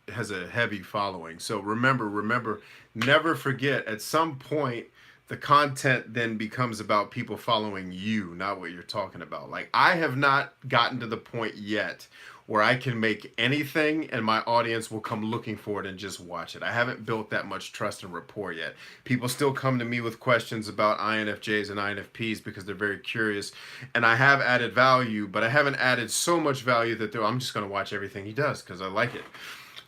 Speaker 1: has a heavy following. So remember, never forget. At some point, the content then becomes about people following you, not what you're talking about. Like I have not gotten to the point yet where I can make anything and my audience will come looking for it and just watch it. I haven't built that much trust and rapport yet. People still come to me with questions about INFJs and INFPs because they're very curious. And I have added value, but I haven't added so much value that I'm just going to watch everything he does because I like it.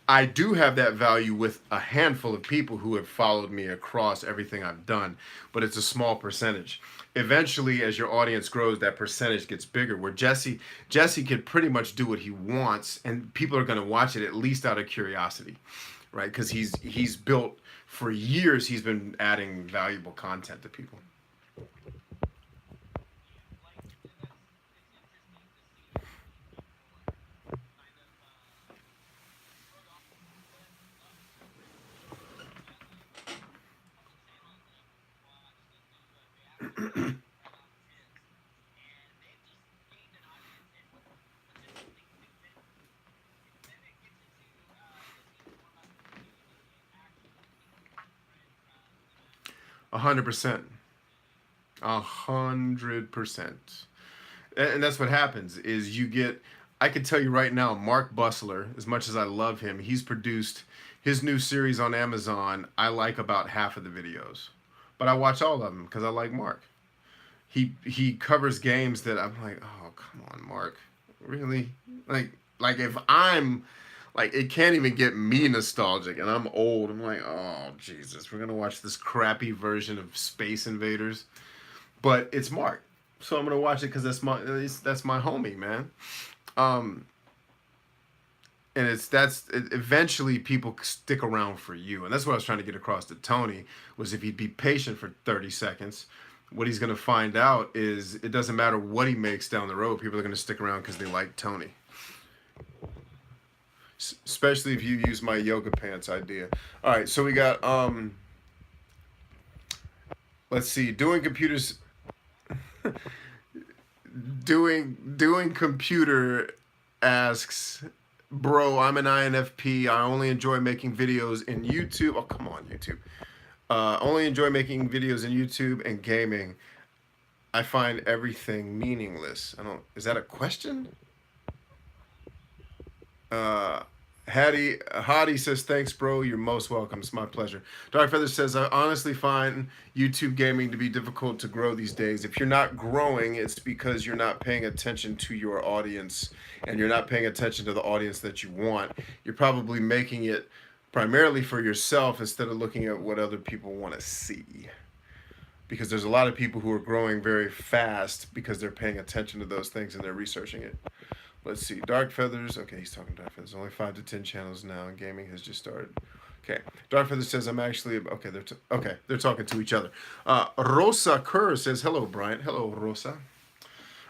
Speaker 1: I do have that value with a handful of people who have followed me across everything I've done, but it's a small percentage. Eventually, as your audience grows, that percentage gets bigger. Where Jesse can pretty much do what he wants, and people are going to watch it at least out of curiosity, right? Because he's built for years. He's been adding valuable content to people. 100%. 100%. And that's what happens is you get, I can tell you right now, Mark Bussler, as much as I love him, he's produced his new series on Amazon. I like about half of the videos, but I watch all of them because I like Mark. He covers games that I'm like, oh, come on, Mark, really? Like if I'm like, it can't even get me nostalgic, and I'm old. I'm like, oh Jesus, we're gonna watch this crappy version of Space Invaders, but it's Mark, so I'm gonna watch it because that's my homie, man. Um, and eventually people stick around for you, and that's what I was trying to get across to Tony was if he'd be patient for 30 seconds. What he's going to find out is it doesn't matter what he makes down the road. People are going to stick around because they like Tony. Especially if you use my yoga pants idea. All right, so we got let's see, doing computer asks, bro, I'm an INFP. I only enjoy making videos in YouTube. Oh, come on, YouTube. Only enjoy making videos in YouTube and gaming. I find everything meaningless. Is that a question? Hadi says, thanks, bro. You're most welcome. It's my pleasure. Dark Feather says, I honestly find YouTube gaming to be difficult to grow these days. If you're not growing, it's because you're not paying attention to your audience and you're not paying attention to the audience that you want. You're probably making it primarily for yourself instead of looking at what other people want to see. Because there's a lot of people who are growing very fast because they're paying attention to those things and they're researching it. Let's see. Dark Feathers. Okay, he's talking Dark Feathers. Only 5 to 10 channels now, and gaming has just started. Okay. Dark Feathers says, I'm actually... Okay, they're talking to each other. Rosa Kerr says, hello, Bryant. Hello, Rosa.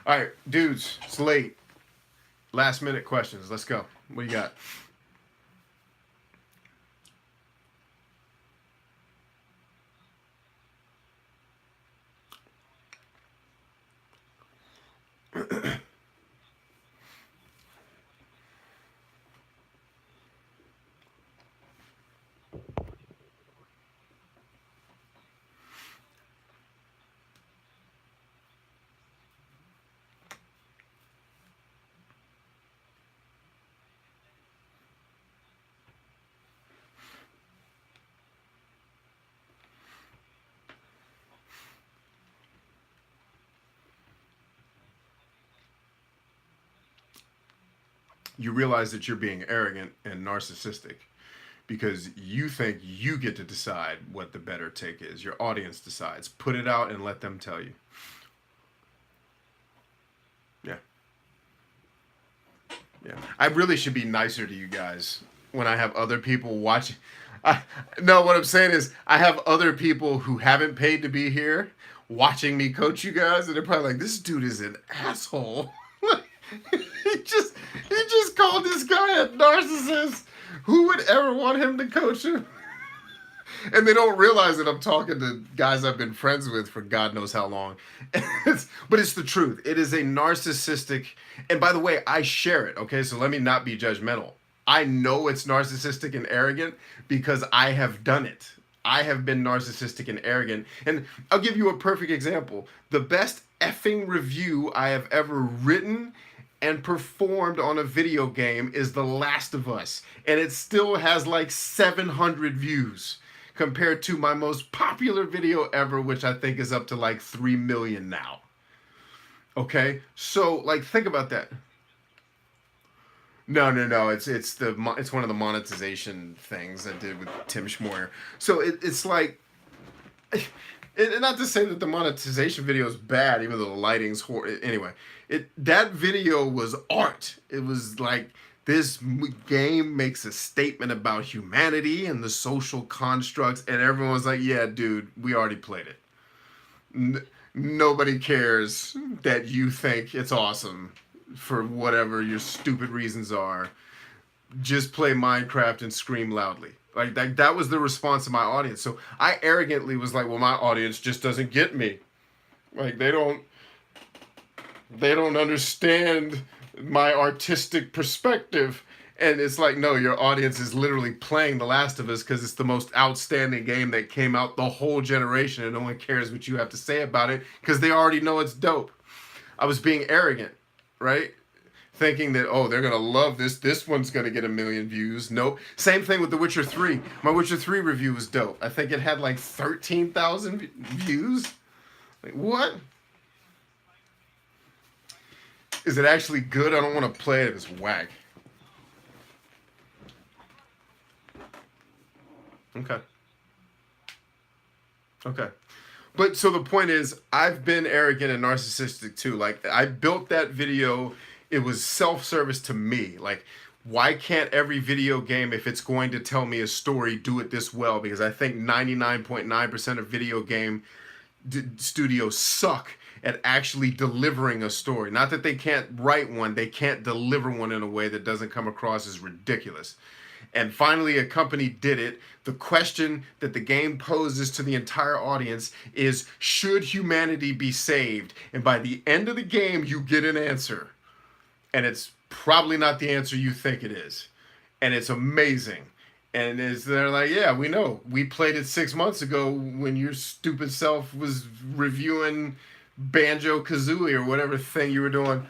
Speaker 1: All right, dudes, it's late. Last minute questions. Let's go. What do you got? You realize that you're being arrogant and narcissistic because you think you get to decide what the better take is. Your audience decides. Put it out and let them tell you. Yeah. Yeah. I really should be nicer to you guys when I have other people watching. No, what I'm saying is I have other people who haven't paid to be here watching me coach you guys, and they're probably like, this dude is an asshole. he just called this guy a narcissist. Who would ever want him to coach him? And they don't realize that I'm talking to guys I've been friends with for God knows how long. But it's the truth. It is a narcissistic, and by the way, I share it, okay? So let me not be judgmental. I know it's narcissistic and arrogant because I have done it. I have been narcissistic and arrogant. And I'll give you a perfect example. The best effing review I have ever written and performed on a video game is The Last of Us. And it still has like 700 views compared to my most popular video ever, which I think is up to like 3 million now. Okay? So, like, think about that. No. It's one of the monetization things I did with Tim Schmoyer. So it's like, and not to say that the monetization video is bad, even though the lighting's horrible. Anyway, that video was art. It was like, this game makes a statement about humanity and the social constructs, and everyone was like, yeah, dude, we already played it. Nobody cares that you think it's awesome for whatever your stupid reasons are. Just play Minecraft and scream loudly. Like that was the response of my audience. So I arrogantly was like, well, my audience just doesn't get me. Like they don't understand my artistic perspective. And it's like, no, your audience is literally playing The Last of Us because it's the most outstanding game that came out the whole generation, and no one cares what you have to say about it because they already know it's dope. I was being arrogant, right? Thinking that, oh, they're gonna love this. This one's gonna get 1 million views. Nope. Same thing with The Witcher 3. My Witcher 3 review was dope. I think it had like 13,000 views. Like, what? Is it actually good? I don't want to play it if it's whack. Okay. Okay. But so the point is, I've been arrogant and narcissistic too. Like, I built that video, it was self service to me. Like, why can't every video game, if it's going to tell me a story, do it this well? Because I think 99.9% of video game studios suck at actually delivering a story. Not that they can't write one, they can't deliver one in a way that doesn't come across as ridiculous. And finally, a company did it. The question that the game poses to the entire audience is, should humanity be saved? And by the end of the game, you get an answer. And it's probably not the answer you think it is. And it's amazing. And they're like, yeah, we know. We played it 6 months ago when your stupid self was reviewing Banjo-Kazooie or whatever thing you were doing.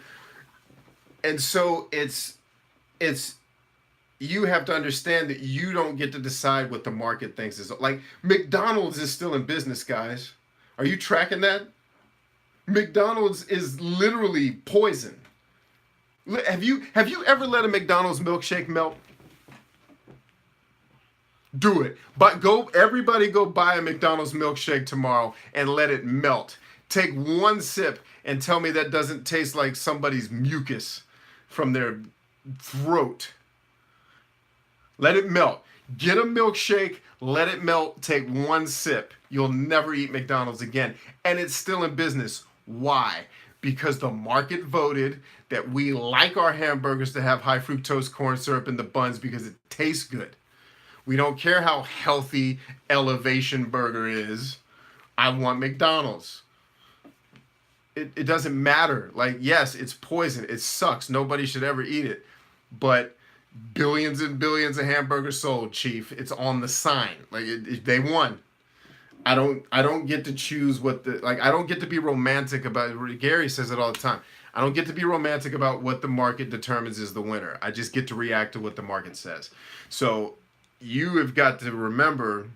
Speaker 1: And so it's you have to understand that you don't get to decide what the market thinks is. Like, McDonald's is still in business, guys. Are you tracking that? McDonald's is literally poison. Have you ever let a McDonald's milkshake melt? Do it. But everybody go buy a McDonald's milkshake tomorrow and let it melt. Take one sip and tell me that doesn't taste like somebody's mucus from their throat. Let it melt. Get a milkshake, let it melt, take one sip. You'll never eat McDonald's again. And it's still in business. Why? Because the market voted that we like our hamburgers to have high fructose corn syrup in the buns because it tastes good. We don't care how healthy Elevation Burger is. I want McDonald's. It doesn't matter. Like, yes, it's poison. It sucks. Nobody should ever eat it. But billions and billions of hamburgers sold, Chief. It's on the sign. Like, they won. I don't get to choose what I don't get to be romantic about it. Gary says it all the time. I don't get to be romantic about what the market determines is the winner. I just get to react to what the market says. So you have got to remember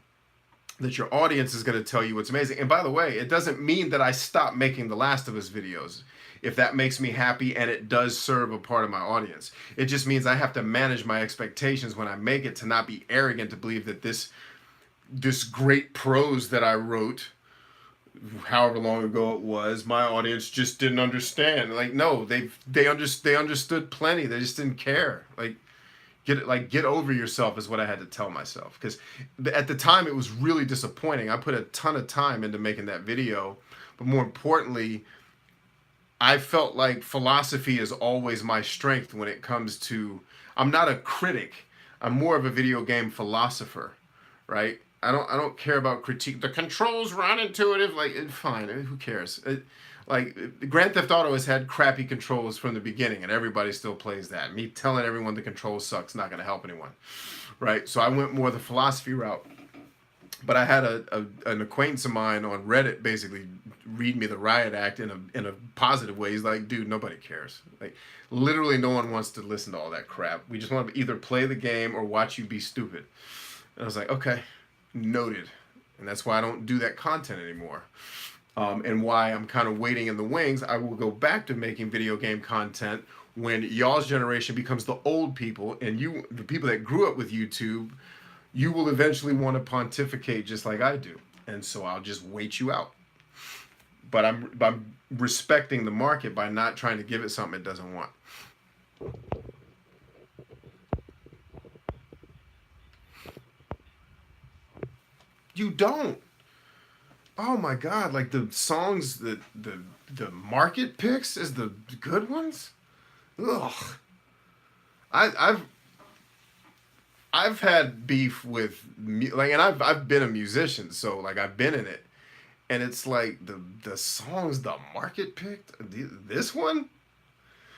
Speaker 1: that your audience is going to tell you what's amazing. And by the way, it doesn't mean that I stop making The Last of Us videos if that makes me happy and it does serve a part of my audience. It just means I have to manage my expectations when I make it, to not be arrogant to believe that this great prose that I wrote, however long ago it was, my audience just didn't understand. Like, no, they understood plenty. They just didn't care. Get over yourself is what I had to tell myself, because at the time it was really disappointing. I put a ton of time into making that video, but more importantly, I felt like philosophy is always my strength when it comes to, I'm not a critic. I'm more of a video game philosopher, right? I don't care about critique. The controls were unintuitive. Like, fine, who cares? Grand Theft Auto has had crappy controls from the beginning, and everybody still plays that. Me telling everyone the control sucks not going to help anyone, right? So I went more the philosophy route. But I had an acquaintance of mine on Reddit basically read me the riot act in a positive way. He's like, dude, nobody cares. Like, literally no one wants to listen to all that crap. We just want to either play the game or watch you be stupid. And I was like, okay, noted. And that's why I don't do that content anymore. And why I'm kind of waiting in the wings. I will go back to making video game content when y'all's generation becomes the old people, and the people that grew up with YouTube, you will eventually want to pontificate just like I do. And so I'll just wait you out. But I'm respecting the market by not trying to give it something it doesn't want. You don't. Oh my God! Like, the songs that the market picks as the good ones. Ugh. I've had beef with and I've been a musician, so like I've been in it, and it's like the songs the market picked. This one,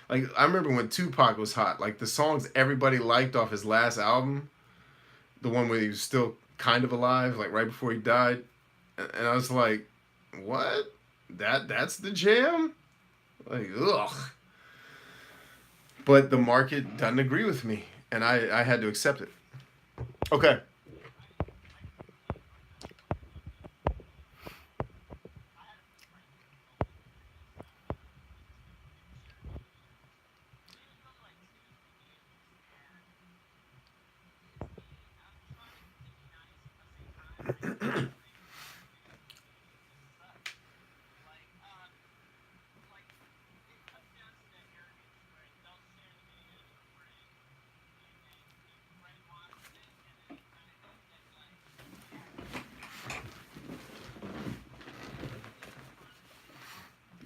Speaker 1: Like I remember when Tupac was hot. Like the songs everybody liked off his last album, the one where he was still kind of alive, like right before he died, and I was like, what? That's the jam? Like ugh. But the market doesn't agree with me, and I had to accept it. Okay.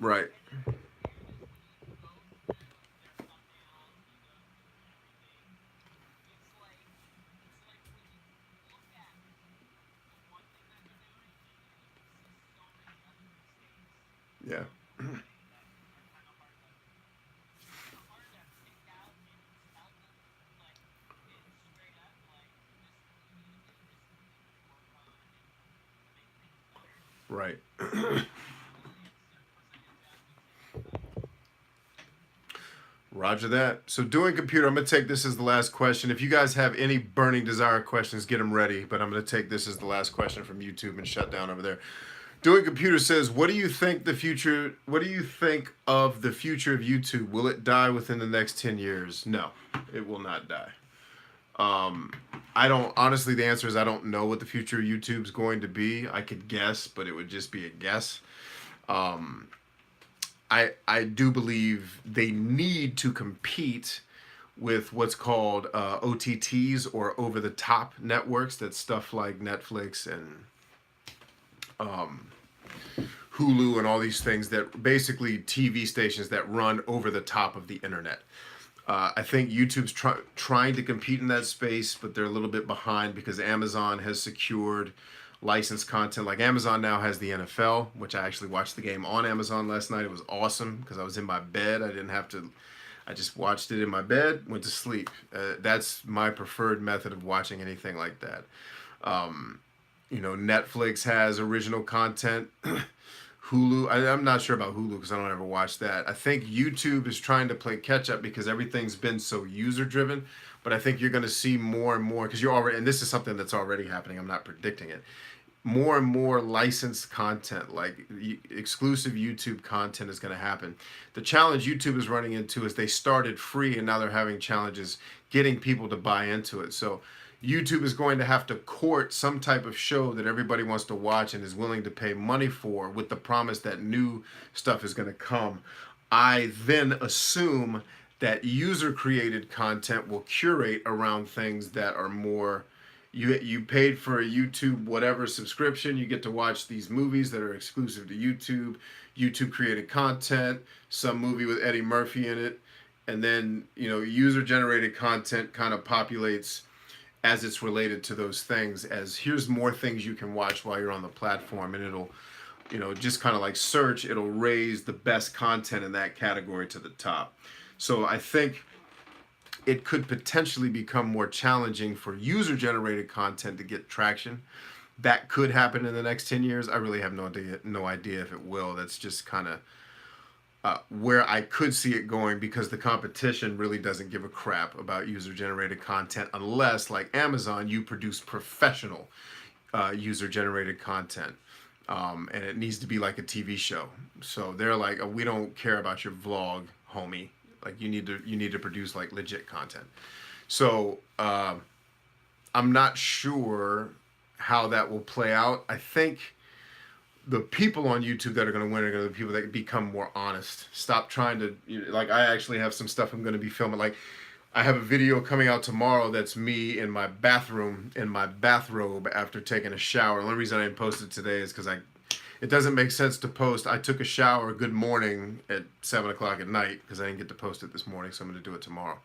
Speaker 1: Right. Yeah. Right. Roger that. So doing computer, I'm gonna take this as the last question. If you guys have any burning desire questions, get them ready. But I'm gonna take this as the last question from YouTube and shut down over there. Doing computer says, "What do you think the future? What do you think of the future of YouTube? Will it die within the next 10 years?" No, it will not die. Um, I don't honestly. The answer is I don't know what the future of YouTube's going to be. I could guess, but it would just be a guess. Um, I do believe they need to compete with what's called OTTs or over the top networks. That's stuff like Netflix and um, Hulu and all these things that basically TV stations that run over the top of the internet. I think YouTube's trying to compete in that space, but they're a little bit behind because Amazon has secured licensed content. Like Amazon now has the NFL, which I actually watched the game on Amazon last night. It was awesome because I was in my bed. I didn't have to. I just watched it in my bed, went to sleep. That's my preferred method of watching anything like that. Um, Netflix has original content. Hulu. I'm not sure about Hulu because I don't ever watch that. I think YouTube is trying to play catch up because everything's been so user driven. But I think you're going to see more and more because you're already, and this is something that's already happening. I'm not predicting it. More and more licensed content, like exclusive YouTube content, is going to happen. The challenge YouTube is running into is they started free and now they're having challenges getting people to buy into it. So YouTube is going to have to court some type of show that everybody wants to watch and is willing to pay money for with the promise that new stuff is going to come. I then assume that user created content will curate around things that are more you paid for a YouTube whatever subscription, you get to watch these movies that are exclusive to YouTube. YouTube created content, some movie with Eddie Murphy in it, and then user generated content kind of populates as it's related to those things, as here's more things you can watch while you're on the platform, and it'll just kind of like search, it'll raise the best content in that category to the top. So I think it could potentially become more challenging for user generated content to get traction. That could happen in the next 10 years. I really have no idea if it will. That's just kind of where I could see it going because the competition really doesn't give a crap about user generated content unless, like Amazon, you produce professional user generated content. And it needs to be like a TV show. So they're like, oh, we don't care about your vlog, homie. Like you need to produce like legit content. So I'm not sure how that will play out. I think the people on YouTube that are going to win are going to be people that become more honest. Stop trying to like. I actually have some stuff I'm going to be filming. Like I have a video coming out tomorrow that's me in my bathroom in my bathrobe after taking a shower. The only reason I didn't post it today is because it doesn't make sense to post. I took a shower, good morning, at 7 o'clock at night because I didn't get to post it this morning, so I'm going to do it tomorrow.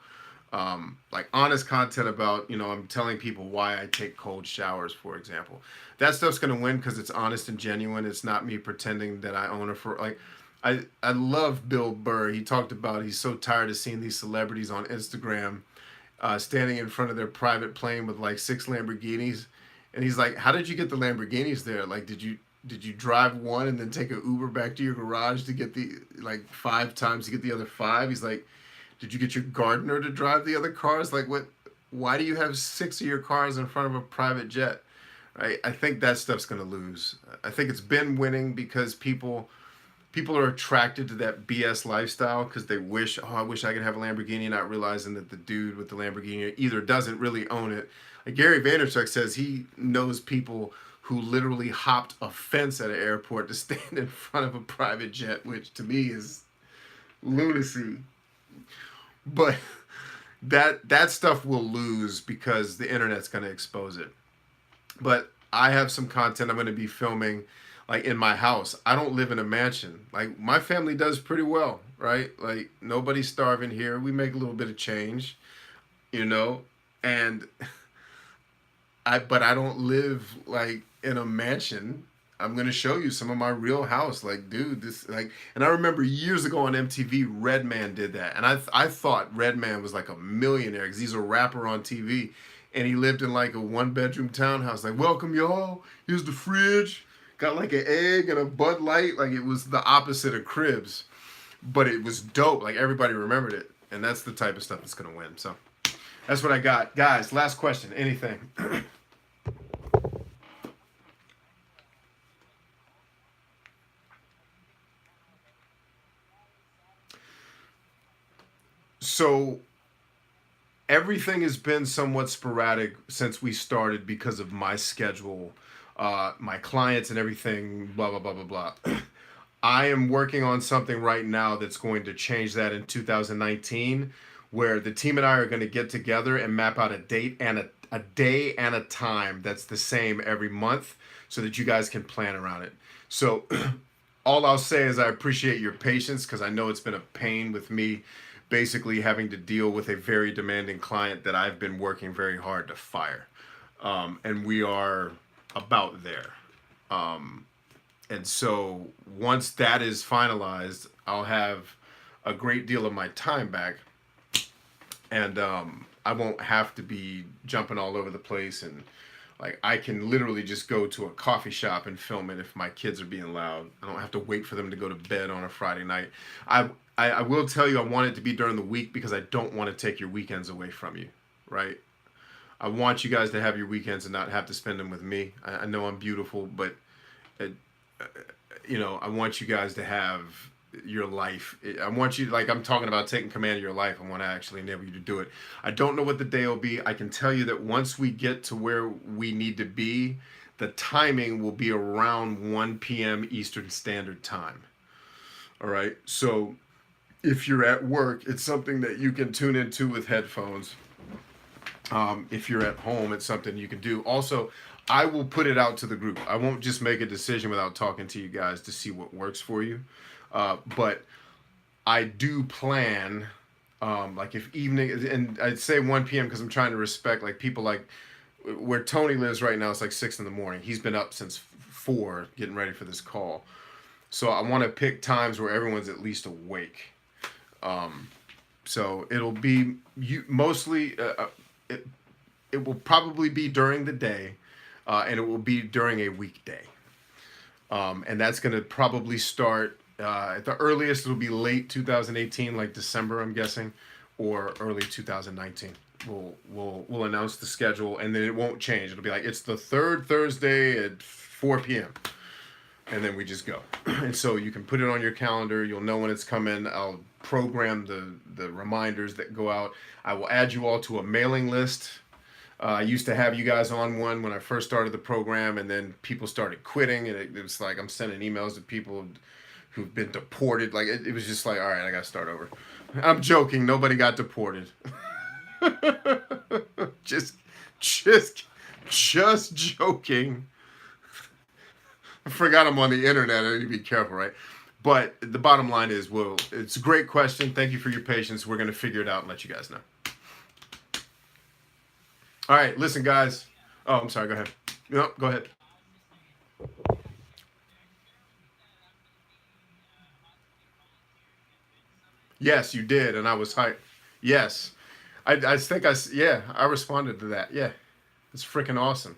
Speaker 1: Like honest content about, I'm telling people why I take cold showers, for example. That stuff's going to win because it's honest and genuine. It's not me pretending that I own it for, like, I love Bill Burr. He talked about he's so tired of seeing these celebrities on Instagram standing in front of their private plane with like 6 Lamborghinis, and he's like, "How did you get the Lamborghinis there? Like, did you drive one and then take an Uber back to your garage to get the like 5 times to get the other 5?" He's like, "Did you get your gardener to drive the other cars? Like, what? Why do you have 6 of your cars in front of a private jet?" Right? I think that stuff's gonna lose. I think it's been winning because people are attracted to that BS lifestyle because they wish, oh, I wish I could have a Lamborghini, not realizing that the dude with the Lamborghini either doesn't really own it. Like Gary Vaynerchuk says, he knows people who literally hopped a fence at an airport to stand in front of a private jet, which to me is lunacy. But that stuff will lose because the internet's going to expose it. But I have some content I'm going to be filming like in my house. I don't live in a mansion. Like my family does pretty well, right? Like nobody's starving here. We make a little bit of change, you know? And but I don't live like in a mansion. I'm gonna show you some of my real house. Like, dude, this like, and I remember years ago on MTV, Redman did that, and I thought Redman was like a millionaire because he's a rapper on TV, and he lived in like a 1 bedroom townhouse. Like, welcome y'all. Here's the fridge. Got like an egg and a Bud Light. Like it was the opposite of Cribs, but it was dope. Like everybody remembered it, and that's the type of stuff that's gonna win. So that's what I got, guys. Last question. Anything? So everything has been somewhat sporadic since we started because of my schedule, my clients and everything, blah, blah, blah, blah, blah. I am working on something right now that's going to change that in 2019, where the team and I are going to get together and map out a date and a day and a time that's the same every month so that you guys can plan around it. So all I'll say is I appreciate your patience because I know it's been a pain with me basically having to deal with a very demanding client that I've been working very hard to fire. And we are about there. And so once that is finalized, I'll have a great deal of my time back. And I won't have to be jumping all over the place, and like I can literally just go to a coffee shop and film it if my kids are being loud. I don't have to wait for them to go to bed on a Friday night. I will tell you I want it to be during the week because I don't want to take your weekends away from you, right? I want you guys to have your weekends and not have to spend them with me. I know I'm beautiful, but it, I want you guys to have your life. I want you, like I'm talking about taking command of your life. I want to actually enable you to do it. I don't know what the day will be. I can tell you that once we get to where we need to be, the timing will be around 1 p.m. Eastern Standard Time. All right. So if you're at work, it's something that you can tune into with headphones. If you're at home, it's something you can do. Also, I will put it out to the group. I won't just make a decision without talking to you guys to see what works for you. But I do plan, like if evening, and I'd say 1 p.m. because I'm trying to respect like people like where Tony lives right now. It's like 6 in the morning. He's been up since 4 getting ready for this call. So I want to pick times where everyone's at least awake. So it'll be mostly, it will probably be during the day, and it will be during a weekday. And that's going to probably start at the earliest. It'll be late 2018, like December, I'm guessing, or early 2019. We'll announce the schedule, and then it won't change. It'll be like it's the third Thursday at 4 p.m. and then we just go. And so you can put it on your calendar. You'll know when it's coming. I'll program the reminders that go out. I will add you all to a mailing list. I used to have you guys on one when I first started the program, and then people started quitting, and it was like I'm sending emails to people who've been deported. Like it was just like, all right, I got to start over. I'm joking. Nobody got deported. just joking. I forgot I'm on the internet. I need to be careful, right? But the bottom line is, well, it's a great question. Thank you for your patience. We're going to figure it out and let you guys know. All right, listen, guys. Oh, I'm sorry. Go ahead. No, go ahead. Yes, you did, and I was hyped. Yes, I think yeah, I responded to that. Yeah, it's freaking awesome.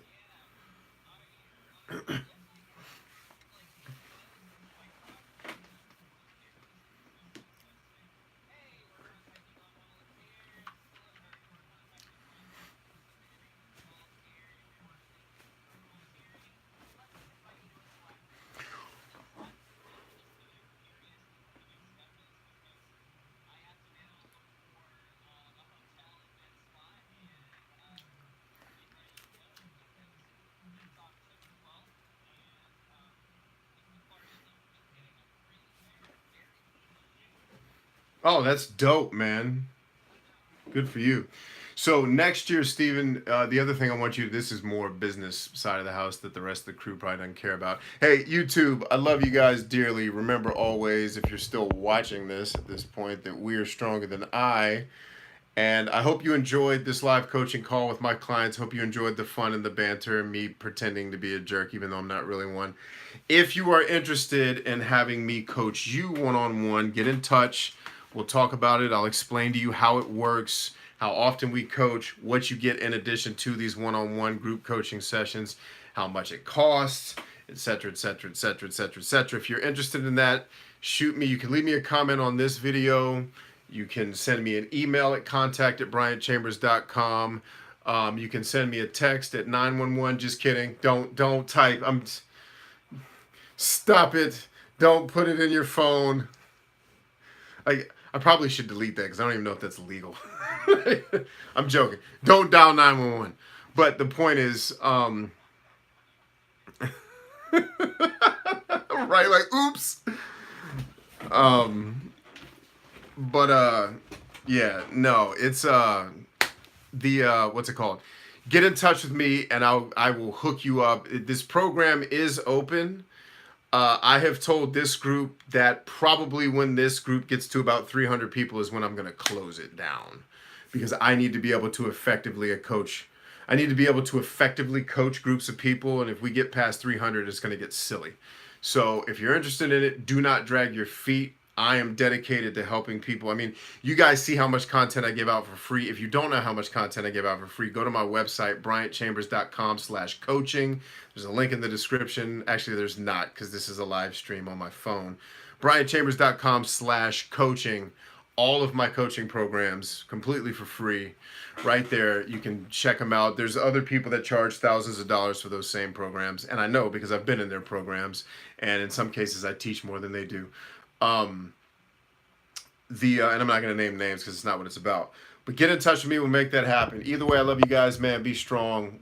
Speaker 1: Oh, that's dope, man. Good for you. So next year, Steven, the other thing I want you, this is more business side of the house that the rest of the crew probably doesn't care about. Hey, YouTube, I love you guys dearly. Remember always, if you're still watching this at this point, that we are stronger than I. And I hope you enjoyed this live coaching call with my clients. Hope you enjoyed the fun and the banter and me pretending to be a jerk, even though I'm not really one. If you are interested in having me coach you one-on-one, get in touch. We'll talk about it. I'll explain to you how it works, how often we coach, what you get in addition to these one-on-one group coaching sessions, how much it costs, etc., etc., etc., etc., etc. If you're interested in that, shoot me. You can leave me a comment on this video. You can send me an email at contact@bryantchambers.com. You can send me a text at 911. Just kidding. Don't type. Stop it. Don't put it in your phone. I probably should delete that because I don't even know if that's legal. I'm joking. Don't dial 911. But the point is, right? Like, oops. But yeah, no, it's what's it called? Get in touch with me and I will hook you up. This program is open. I have told this group that probably when this group gets to about 300 people is when I'm going to close it down, because I need to be able to effectively coach. I need to be able to effectively coach groups of people, and if we get past 300, it's going to get silly. So if you're interested in it, do not drag your feet. I am dedicated to helping people. I mean, you guys see how much content I give out for free. If you don't know how much content I give out for free, go to my website, bryantchambers.com/coaching. There's a link in the description. Actually, there's not, because this is a live stream on my phone. bryantchambers.com/coaching. All of my coaching programs completely for free. Right there, you can check them out. There's other people that charge thousands of dollars for those same programs, and I know because I've been in their programs, and in some cases I teach more than they do. And I'm not going to name names because it's not what it's about. But get in touch with me. We'll make that happen. Either way, I love you guys, man. Be strong.